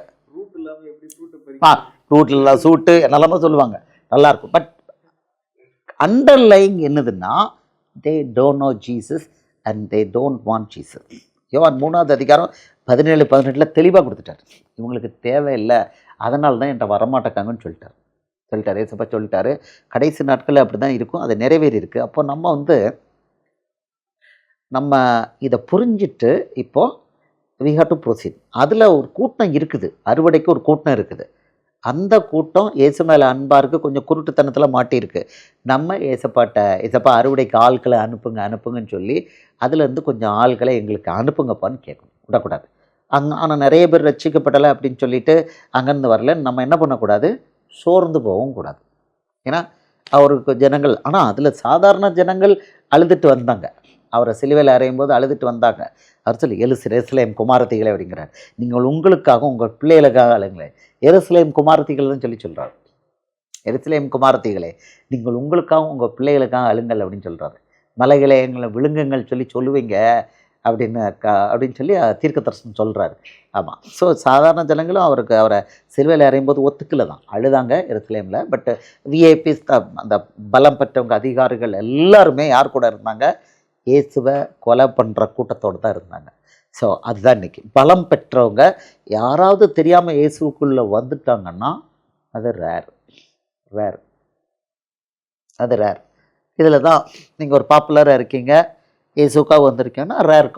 A: ரூட்ல சூட்டு என்னெல்லாமோ சொல்லுவாங்க, நல்லாயிருக்கும். பட் அண்டர்லைங் என்னதுன்னா they don't know Jesus and they don't want Jesus. யோவான் 3:17-18 தெளிவாக கொடுத்துட்டார். இவங்களுக்கு தேவையில்லை, அதனால தான் என்கிட்ட வரமாட்டேக்காங்கன்னு சொல்லிட்டார். ஏசப்பா சொல்லிட்டாரு. கடைசி நாட்களில் அப்படி தான் இருக்கும், அது நிறைவேறி இருக்குது. அப்போ நம்ம இதை புரிஞ்சிட்டு இப்போது வி ஹேவ் டு ப்ரொசீட். அதில் ஒரு கூட்டம் இருக்குது, அறுவடைக்கு ஒரு கூட்டம் இருக்குது. அந்த கூட்டம் இயேசு மேலே அன்பாக இருக்குது, கொஞ்சம் குருட்டுத்தனத்தில் மாட்டியிருக்கு. நம்ம ஏசப்பா அறுவடைக்கு ஆட்களை அனுப்புங்கன்னு சொல்லி அதுலேருந்து கொஞ்சம் ஆட்களை எங்களுக்கு அனுப்புங்கப்பான்னு கேட்கணும், விடக்கூடாது. ஆனால் நிறைய பேர் ரட்சிக்கப்படலை அப்படின்னு சொல்லிட்டு அங்கேருந்து வரலன்னு நம்ம என்ன பண்ணக்கூடாது, சோர்ந்து போகவும் கூடாது. ஏன்னா அவருக்கு ஜனங்கள், ஆனால் அதில் சாதாரண ஜனங்கள் அழுதுட்டு வந்தாங்க. அவரை சிலுவையில் அறையும் போது அழுதுட்டு வந்தாங்க. அவர் சொல்லி எருசலேம் குமாரத்திகளே அப்படிங்கிறார். நீங்கள் உங்களுக்காக உங்கள் பிள்ளைகளுக்காக அழுங்களே. எருசலேம் குமாரத்திகள்னு சொல்கிறார். எருசலேம் குமாரத்திகளே நீங்கள் உங்களுக்காக உங்கள் பிள்ளைகளுக்காக அழுங்கள் அப்படின்னு சொல்கிறாரு. மலைகளை எங்களை விழுங்குங்கள் சொல்லுவீங்க அப்படின்னு சொல்லி தீர்க்க தரிசனம் சொல்கிறாரு. ஆமாம். ஸோ சாதாரண ஜனங்களும் அவரை சிலுவையில் அறையும் போது ஒத்துக்கல தான், அழுதாங்க எருசலேமில். பட் விஐபிஸ் அந்த பலம் பெற்றவங்க அதிகாரிகள் எல்லாருமே யார் கூட இருந்தாங்க, இயேசுவை கொலை பண்ணுற கூட்டத்தோடு தான் இருந்தாங்க. ஸோ அதுதான் இன்றைக்கி பலம் பெற்றவங்க யாராவது தெரியாமல் இயேசுக்குள்ளே வந்துட்டாங்கன்னா அது ரேர். இதில் தான் நீங்கள் ஒரு பாப்புலராக இருக்கீங்க, இயேசுக்காக வந்திருக்கீங்கன்னா ரேர்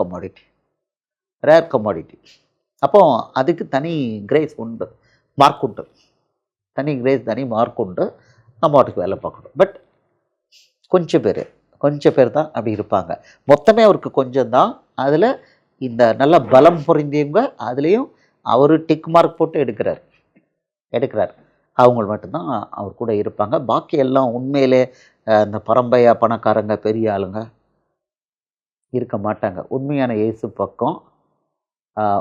A: கமாடிட்டி. அப்போ அதுக்கு தனி கிரேஸ் உண்டு, மார்க் உண்டு. தனி மார்க் உண்டு. நம்ம வாட்டுக்கு வேலை பார்க்கணும். பட் கொஞ்சம் பேர் தான் அப்படி இருப்பாங்க. மொத்தமே அவருக்கு கொஞ்சம் தான். அதில் இந்த நல்ல பலம் பொருந்தியவங்க அதுலேயும் அவர் டிக் மார்க் போட்டு எடுக்கிறார். அவங்க மட்டும்தான் அவர் கூட இருப்பாங்க. பாக்கி எல்லாம் உண்மையிலே இந்த பரம்பரையா பணக்காரங்க பெரிய ஆளுங்க இருக்க மாட்டாங்க. உண்மையான இயேசு பக்கம்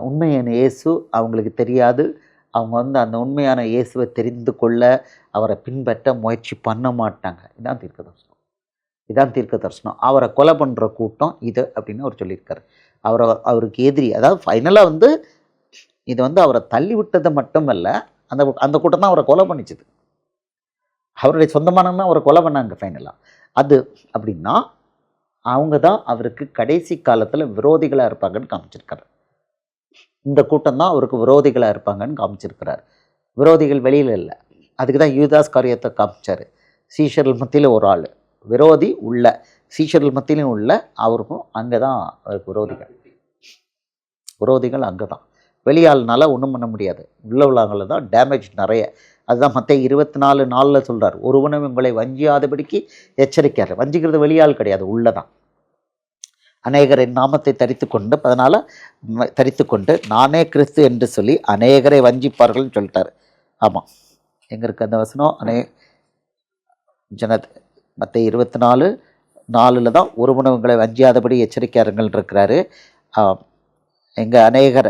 A: உண்மையான இயேசு அவங்களுக்கு தெரியாது. அவங்க அந்த உண்மையான இயேசுவை தெரிந்து கொள்ள அவரை பின்பற்ற முயற்சி பண்ண மாட்டாங்க. இதான் தீர்க்க தரிசனம். அவரை கொலை பண்ணுற கூட்டம் இது அப்படின்னு அவர் சொல்லியிருக்காரு. அவருக்கு எதிரி, அதாவது ஃபைனலாக இது அவரை தள்ளி விட்டது மட்டுமல்ல, அந்த கூட்டம் தான் அவரை கொலை பண்ணிச்சுது. அவருடைய சொந்தமானவங்க அவரை கொலை பண்ணாங்க ஃபைனலாக. அது அப்படின்னா அவங்க தான் அவருக்கு கடைசி காலத்தில் விரோதிகளாக இருப்பாங்கன்னு காமிச்சிருக்காரு. இந்த கூட்டம் தான் அவருக்கு விரோதிகளாக இருப்பாங்கன்னு காமிச்சிருக்கிறார். விரோதிகள் வெளியில் இல்லை. அதுக்கு தான் யூதாஸ் காரியத்தை காமிச்சார். சீஷர்கள் மத்தியில் ஒரு ஆள் விரோதி உள்ள, சீஷர்கள் மத்தியிலும் உள்ள, அவருக்கும் அங்கே தான் அவருக்கு விரோதிகள் அங்கே தான். வெளியாள்னால ஒன்றும் பண்ண முடியாது. உள்ளவங்கள தான் டேமேஜ் நிறைய. அதுதான் மத்தேயு 24:4 சொல்கிறார். ஒருவனும் உங்களை வஞ்சியாதபடிக்கு எச்சரிக்கார். வஞ்சிக்கிறது வெளியாள் கிடையாது, உள்ளதான். அநேகரை நாமத்தை தரித்து கொண்டு நானே கிறிஸ்து என்று சொல்லி அநேகரை வஞ்சிப்பார்கள்னு சொல்லிட்டார். ஆமாம், எங்கே இருக்குது அந்த வசனம்? மத்தேயு 24:4 தான் ஒருவனும் உங்களை வஞ்சியாதபடி எச்சரிக்காருங்கள் இருக்கிறாரு. எங்கே அநேகர்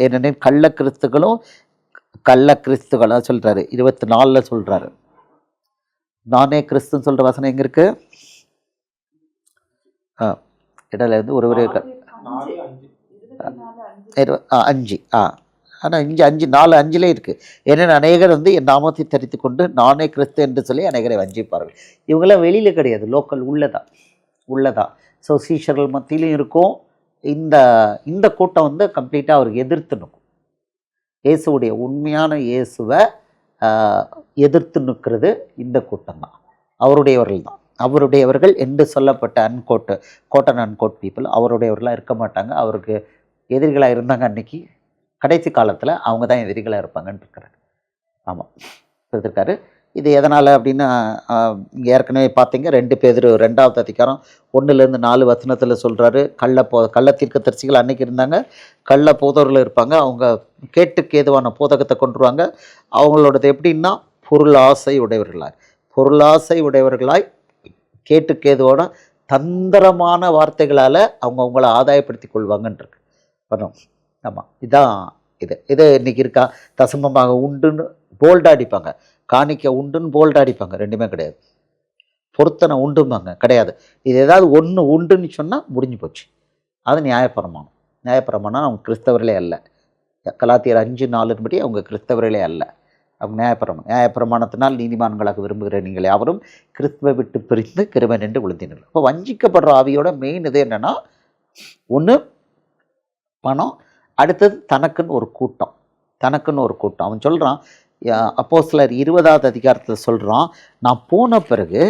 A: ஏனெனில் கள்ள கிறிஸ்துகளும் சொல்கிறாரு. 24 சொல்கிறாரு. நானே கிறிஸ்துன்னு சொல்கிற வசனம் எங்கே இருக்குது? இடையில ஒருவரே 5 ஆனால் இங்கே 4:5 இருக்குது. ஏன்னா அநேகர் என் நாமத்தை தரித்து கொண்டு நானே கிறிஸ்து என்று சொல்லி அநேகரை வஞ்சிப்பார்கள். இவங்களாம் வெளியில் கிடையாது, லோக்கல் உள்ளதான். ஸோ சீஷர்கள் மத்தியிலும் இருக்கும். இந்த கூட்டம் கம்ப்ளீட்டாக அவருக்கு எதிர்த்து நிற்கும். இயேசுடைய உண்மையான இயேசுவை எதிர்த்து நிற்கிறது இந்த கூட்டம் தான். அவருடையவர்கள் என்று சொல்லப்பட்ட அன்கோட் பீப்புள் அவருடையவர்களாக இருக்க மாட்டாங்க. அவருக்கு எதிரிகளாக இருந்தாங்க. அன்றைக்கி கடைசி காலத்தில் அவங்க தான் எதிரிகளாக இருப்பாங்கன்னு இருக்கிறாங்க. ஆமாம் இருக்காரு. இது எதனால் அப்படின்னா இங்கே ஏற்கனவே பார்த்தீங்க 2 பேதுரு 2வது அதிகாரம் 1-4 வசனத்தில் சொல்கிறாரு. கள்ள தீர்க்கதரிசிகள் அன்னைக்கு இருந்தாங்க, கள்ள போதவர்கள் இருப்பாங்க. அவங்க கேட்டுக்கு ஏதுவான போதகத்தை கொண்டுருவாங்க. அவங்களோடது எப்படின்னா பொருளாசை உடையவர்களாய் கேட்டுக்கு ஏதுவான தந்திரமான வார்த்தைகளால் அவங்கள ஆதாயப்படுத்தி கொள்வாங்கன்றிருக்கு பண்ணோம். ஆமாம் இதுதான் இது இன்றைக்கி இருக்கா. தசமமாக உண்டுன்னு போல்டாக அடிப்பாங்க, காணிக்க உண்டுன்னு போல்டாக அடிப்பாங்க, ரெண்டுமே கிடையாது. பொருத்தனை உண்டும்பாங்க, கிடையாது. இது ஏதாவது ஒன்று உண்டுன்னு சொன்னால் முடிஞ்சு போச்சு. அது நியாயப்பிரமாணம் அவங்க கிறிஸ்தவர்களே அல்ல. கலாத்தியர் 5:4 படி அவங்க கிறிஸ்தவர்களே அல்ல. அவங்க நியாயப்பிரமாணத்தினால் நீதிமான்களாக விரும்புகிற நீங்கள் யாவரும் கிறிஸ்துவை விட்டு பிரிந்து கிருபை நின்று விழுந்தினீர்கள். இப்போ வஞ்சிக்கப்படுற ஆவியோட மெயின் இது என்னென்னா, ஒன்று பணம், அடுத்தது தனக்குன்னு ஒரு கூட்டம். அவன் சொல்கிறான், அப்போஸ்தலர் 20வது அதிகாரத்தில் சொல்கிறான், நான் போன பிறகு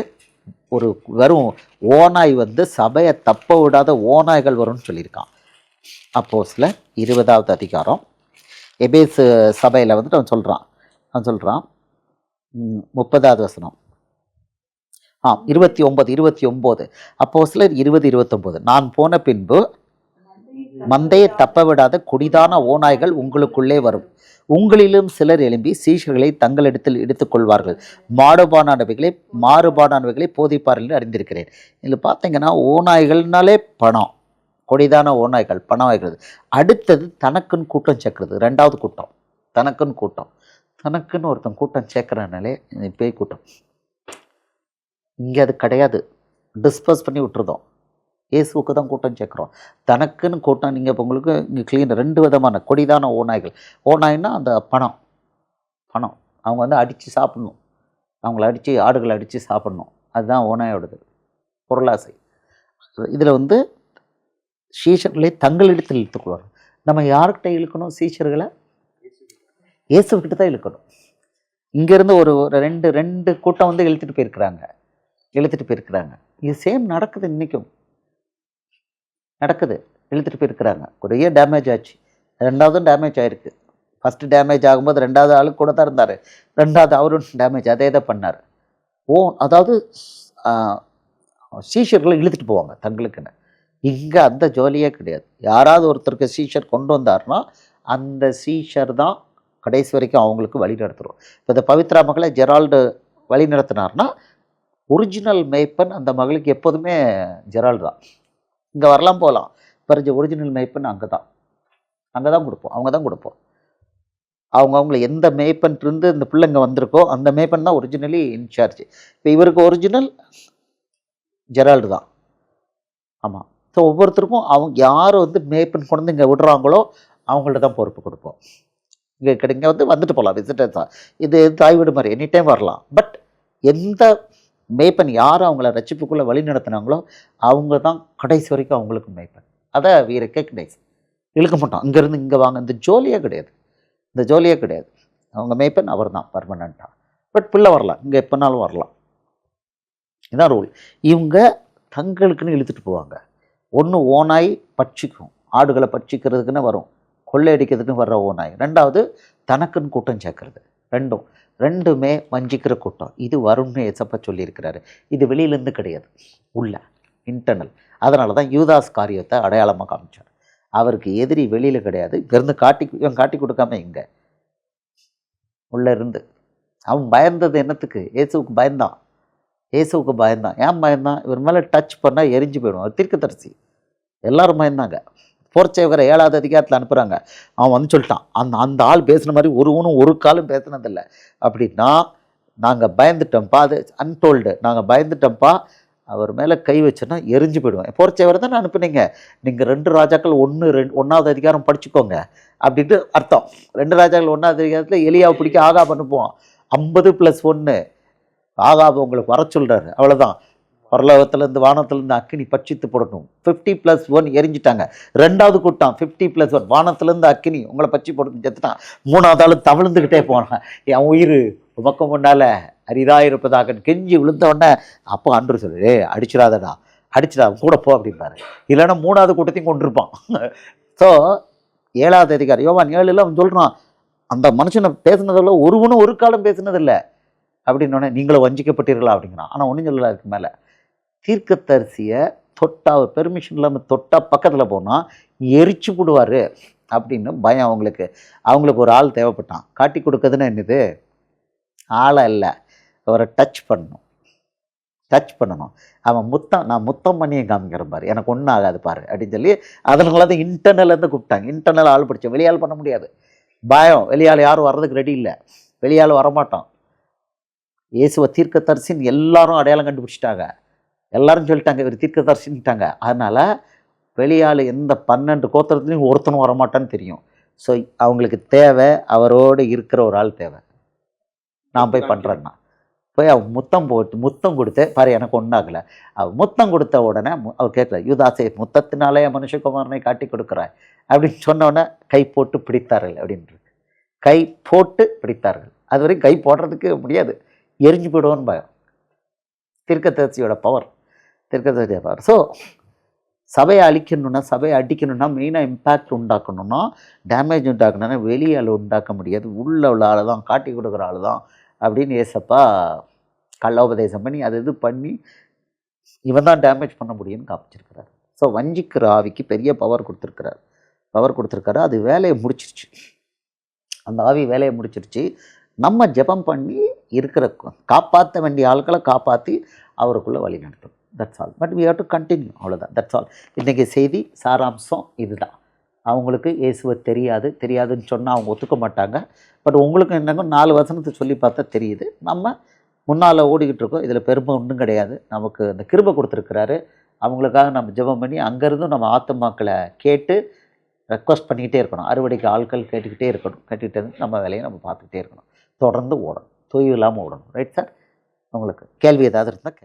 A: ஒரு வெறும் ஓநாய் சபையை தப்ப விடாத ஓநாய்கள் வரும்னு சொல்லியிருக்கான். அப்போஸ்தலர் 20வது அதிகாரம் எபேசு சபையில் அவன் சொல்கிறான் 30வது வசனம் 29 அப்போஸ்தலர் 20:29 நான் போன பின்பு மந்தையை தப்ப விடாத கொடிதான ஓநாய்கள் உங்களுக்குள்ளே வரும், உங்களிலும் சிலர் எழும்பி சீஷர்களை தங்களிடத்தில் எடுத்துக்கொள்வார்கள், மாறுபாடானவைகளை போதிப்பார்கள் என்று அறிந்திருக்கிறேன். இதில் பார்த்தீங்கன்னா ஓநாய்கள்னாலே பணம், கொடிதான ஓநாய்கள் பணம் ஆகிறது. அடுத்தது தனக்குன்னு கூட்டம் சேர்க்கறது, 2வது கூட்டம் தனக்குன்னு ஒருத்தன் கூட்டம் சேர்க்குறனாலே பேய் கூட்டம். இங்கே அது கிடையாது, டிஸ்பர்ஸ் பண்ணி விட்டுருதோம். இயேசுக்கு தான் கூட்டம் சேர்க்குறோம். தனக்குன்னு கூட்டம் நீங்கள் இப்போ உங்களுக்கு இங்கே க்ளீன் 2 விதமான கொடிதான ஓநாய்கள். ஓநாய்னா அந்த பணம் அவங்க அடித்து சாப்பிட்ணும், அவங்கள அடித்து ஆடுகளை அடித்து சாப்பிட்ணும், அதுதான் ஓநாயோடது பொருளாசை. இதில் சீஷர்களை தங்களிடத்தில் இழுத்துக்கொள்வார். நம்ம யார்கிட்ட இழுக்கணும்? சீஷர்களை இயேசுக்கிட்ட தான் இழுக்கணும். இங்கேருந்து ஒரு 2 கூட்டம் இழுத்துட்டு போயிருக்கிறாங்க. இது சேம் நடக்குது, இன்றைக்கும் நடக்குது. இழுத்துட்டு போயிருக்கிறாங்க, ஒரே டேமேஜ் ஆச்சு, 2வதும் டேமேஜ் ஆகிருக்கு. ஃபஸ்ட்டு டேமேஜ் ஆகும்போது 2வது ஆளு கூட தான் இருந்தார், 2வது அவரும் டேமேஜ் அதே தான் பண்ணார். அதாவது சீஷர்களை இழுத்துட்டு போவாங்க தங்களுக்குன்னு. இங்கே அந்த ஜோலியே கிடையாது. யாராவது ஒருத்தருக்கு சீஷர் கொண்டு வந்தார்னா அந்த சீஷர் தான் கடைசி வரைக்கும் அவங்களுக்கு வழி நடத்துகிறோம். இப்போ இந்த பவித்ரா மகளை ஜெரால்டு வழி நடத்தினார்னா ஒரிஜினல் மேய்ப்பன் அந்த மகளுக்கு எப்போதுமே ஜெரால்டு தான். இங்கே வரலாம் போகலாம், பிறகு ஒரிஜினல் மேய்ப்பன் அங்கே தான் கொடுப்போம், அவங்க தான் கொடுப்போம். அவங்கள எந்த மேய்ப்பன்ட்டு இந்த பிள்ளைங்க வந்திருக்கோ அந்த மேய்ப்பன் தான் ஒரிஜினலி இன்சார்ஜ். இப்போ இவருக்கு ஒரிஜினல் ஜெரால்டு தான். ஆமாம். ஸோ ஒவ்வொருத்தருக்கும் அவங்க யார் மேய்ப்பன் கொண்டு இங்கே விடுறாங்களோ அவங்கள்ட்ட தான் பொறுப்பு கொடுப்போம். இங்கே வந்துட்டு போகலாம் விசிட்டர்ஸ் தான், இது தாய் வீடு மாதிரி எனி டைம் வரலாம். பட் எந்த மேய்ப்பன் யார் அவங்கள ரட்சிப்புக்குள்ளே வழி நடத்தினாங்களோ அவங்க தான் கடைசி வரைக்கும் அவங்களுக்கு மேய்ப்பன். அதை வீரக்கே கிடையாது, இழுக்க மாட்டோம். இங்கேருந்து இங்கே வாங்க, இந்த ஜோலியே கிடையாது. அவங்க மேய்ப்பன் அவர் தான் பர்மனண்ட்டாக. பட் பிள்ளை வரலாம், இங்கே எப்போனாலும் வரலாம், இதுதான் ரூல். இவங்க தங்களுக்குன்னு இழுத்துட்டு போவாங்க. ஒன்று ஓநாய் பட்சிக்கும், ஆடுகளை பட்சிக்கிறதுக்குன்னு வரும், கொள்ளையடிக்கிறதுக்குன்னு வர்ற ஓநாய். 2வது தனக்குன்னு கூட்டம் சேர்க்கறது. ரெண்டுமே வஞ்சிக்கிற கூட்டம். இது வரும்னு ஏசப்பா சொல்லியிருக்கிறாரு. இது வெளியிலேருந்து கிடையாது, உள்ள இன்டர்னல். அதனால தான் யூதாஸ் காரியத்தை அடையாளமாக காமிச்சார். அவருக்கு எதிரி வெளியில் கிடையாது, இங்கேருந்து காட்டி கொடுக்காம இங்கே உள்ளே இருந்து. அவன் பயந்தது என்னத்துக்கு? இயேசுவுக்கு பயந்தான். ஏன் பயந்தான்? இவர் மேலே டச் பண்ணால் எரிஞ்சு போயிடும். அவர் தீர்க்கதரிசி, எல்லோரும் பயந்தாங்க. போர்ச்சேவகரை 7வது அதிகாரத்தில் அனுப்புகிறாங்க. அவன் சொல்லிட்டான், அந்த ஆள் பேசுன மாதிரி ஒரு காலும் பேசுனதில்லை. அப்படின்னா நாங்கள் பயந்துட்டோம்ப்பா, அது அன்டோல்டு, நாங்கள் பயந்துட்டோம்ப்பா, அவர் மேலே கை வச்சோன்னா எரிஞ்சு போயிடுவேன். போர்ச்சேவரை தான் அனுப்புனீங்க, நீங்கள் 2 ராஜாக்கள் 1வது அதிகாரம் படிச்சுக்கோங்க அப்படின்ட்டு அர்த்தம். 2 ராஜாக்கள் 1வது அதிகாரத்தில் எலியாவை பிடிக்க ஆகாப் அனுப்புவோம். 50+1 ஆகாப் உங்களுக்கு வர சொல்கிறாரு, அவ்வளோதான். பரலோகத்திலேருந்து வானத்திலேருந்து அக்கினி பட்சித்து போடணும். 50+1 எரிஞ்சிட்டாங்க. 2வது கூட்டம் 50+1 வானத்திலேருந்து அக்கினி உங்களை பச்சி போட்டு செத்துட்டான். 3வது ஆள் தவிழ்ந்துக்கிட்டே போனான், என் உயிர் உமக்கு முன்னால் அரிதாக இருப்பதாக கெஞ்சி விழுந்தோடனே அப்போ ஆண்டவர் சொல்லு, அடிச்சிடாதடா கூட போ அப்படிம்பாரு. இல்லைன்னா 3வது கூட்டத்தையும் கொண்டிருப்பான். ஸோ 7வது அதிகாரம் யோவான் 7ல் அவன் சொல்கிறான், அந்த மனுஷனை பேசுனதில்ல, ஒருவனும் ஒரு காலம் பேசுனதில்லை அப்படின்னோடனே நீங்களும் வஞ்சிக்கப்பட்டீர்களா அப்படிங்கிறான். ஆனால் ஒன்றும் சொல்லலை அதுக்கு மேலே. தீர்க்கதரிசியை தொட்டா, அவர் பெர்மிஷன் இல்லாமல் தொட்டா பக்கத்தில் போனால் எரிச்சு போடுவார் அப்படின்னு பயம் அவங்களுக்கு. அவங்களுக்கு ஒரு ஆள் தேவைப்பட்டான். காட்டி கொடுக்குறதுன்னா என்னது? ஆளை இல்லை, அவரை டச் பண்ணணும். அவன் நான் முத்தம் பண்ணியே காமிக்கிறேன் பாரு, எனக்கு ஒன்றும் ஆகாது பாரு அப்படின்னு சொல்லி அதனால தான் இன்டர்னல்லேருந்து கூப்பிட்டாங்க. இன்டர்னல் ஆள் பிடிச்சோம், வெளியால் பண்ண முடியாது. பயம், வெளியால் யாரும் வர்றதுக்கு ரெடி இல்லை, வெளியால் வரமாட்டோம். இயேசுவை தீர்க்கதரிசின்னு எல்லாரும் அடையாளம் கண்டுபிடிச்சிட்டாங்க, எல்லாரும் சொல்லிட்டாங்க இவர் தீர்க்கதரிசின்ட்டாங்க. அதனால் வெளியால் எந்த 12 கோத்திரத்துலையும் ஒருத்தனும் வரமாட்டான்னு தெரியும். ஸோ அவங்களுக்கு தேவை, அவரோடு இருக்கிற ஒரு ஆள் தேவை. நான் போய் பண்ணுறேன்னா போய் அவன் முத்தம் கொடுத்து பாரு எனக்கு ஒன்றாகலை. அவள் முத்தம் கொடுத்த உடனே அவர் கேட்கல, யூதாசே முத்தத்தினாலே மனுஷகுமாரனை காட்டி கொடுக்குறாய் அப்படின்னு சொன்ன உடனே கை போட்டு பிடித்தார்கள் அப்படின்ட்டு. கை போட்டு பிடித்தார்கள். அது வரைக்கும் கை போடுறதுக்கு முடியாது, எரிஞ்சு போயிடுவோன்னு பயம். தீர்க்கதரிசியோட பவர். ஸோ சபையை அழிக்கணும்னா, சபையை அடிக்கணும்னா, மெயினாக இம்பேக்ட் உண்டாக்கணும்னா, டேமேஜ் உண்டாக்கணும்னா வெளியால் உண்டாக்க முடியாது, உள்ள ஆள் தான், காட்டி கொடுக்குற ஆள் தான் அப்படின்னு ஏசப்பா கள்ளோபதேசம் பண்ணி இது பண்ணி இவன் தான் டேமேஜ் பண்ண முடியும்னு காமிச்சிருக்கிறார். ஸோ வஞ்சிக்கிற ஆவிக்கு பெரிய பவர் கொடுத்துருக்காரு. அது வேலையை முடிச்சிருச்சு. அந்த ஆவி வேலையை முடிச்சிருச்சு. நம்ம ஜெபம் பண்ணி இருக்கிற காப்பாற்ற வேண்டிய ஆட்களை காப்பாற்றி அவருக்குள்ளே வழி நடத்தணும். That's all. But we have to continue, அவ்வளோதான். That's all. இன்றைக்கி செய்தி சாராம்சம் இதுதான். அவங்களுக்கு இயேசுவை தெரியாதுன்னு சொன்னால் அவங்க ஒத்துக்க மாட்டாங்க. பட் உங்களுக்கு என்னங்க 4 வசனத்தை சொல்லி பார்த்தா தெரியுது. நம்ம முன்னால் ஓடிக்கிட்டு இருக்கோம். இதில் பெருமை ஒன்றும் கிடையாது. நமக்கு அந்த கிருபை கொடுத்துருக்கிறாரு. அவங்களுக்காக நம்ம ஜெபம் பண்ணி அங்கேருந்தும் நம்ம ஆத்துமாக்களை கேட்டு ரெக்வஸ்ட் பண்ணிக்கிட்டே இருக்கணும். அறுவடைக்கு ஆட்கள் கேட்டுக்கிட்டே இருக்கணும். கேட்டுக்கிட்டே இருந்து நம்ம வேலையை நம்ம பார்த்துக்கிட்டே இருக்கணும். தொடர்ந்து ஓடணும், தொய்வு இல்லாமல் ஓடணும். Right sir? உங்களுக்கு கேள்வி ஏதாவது இருந்தால்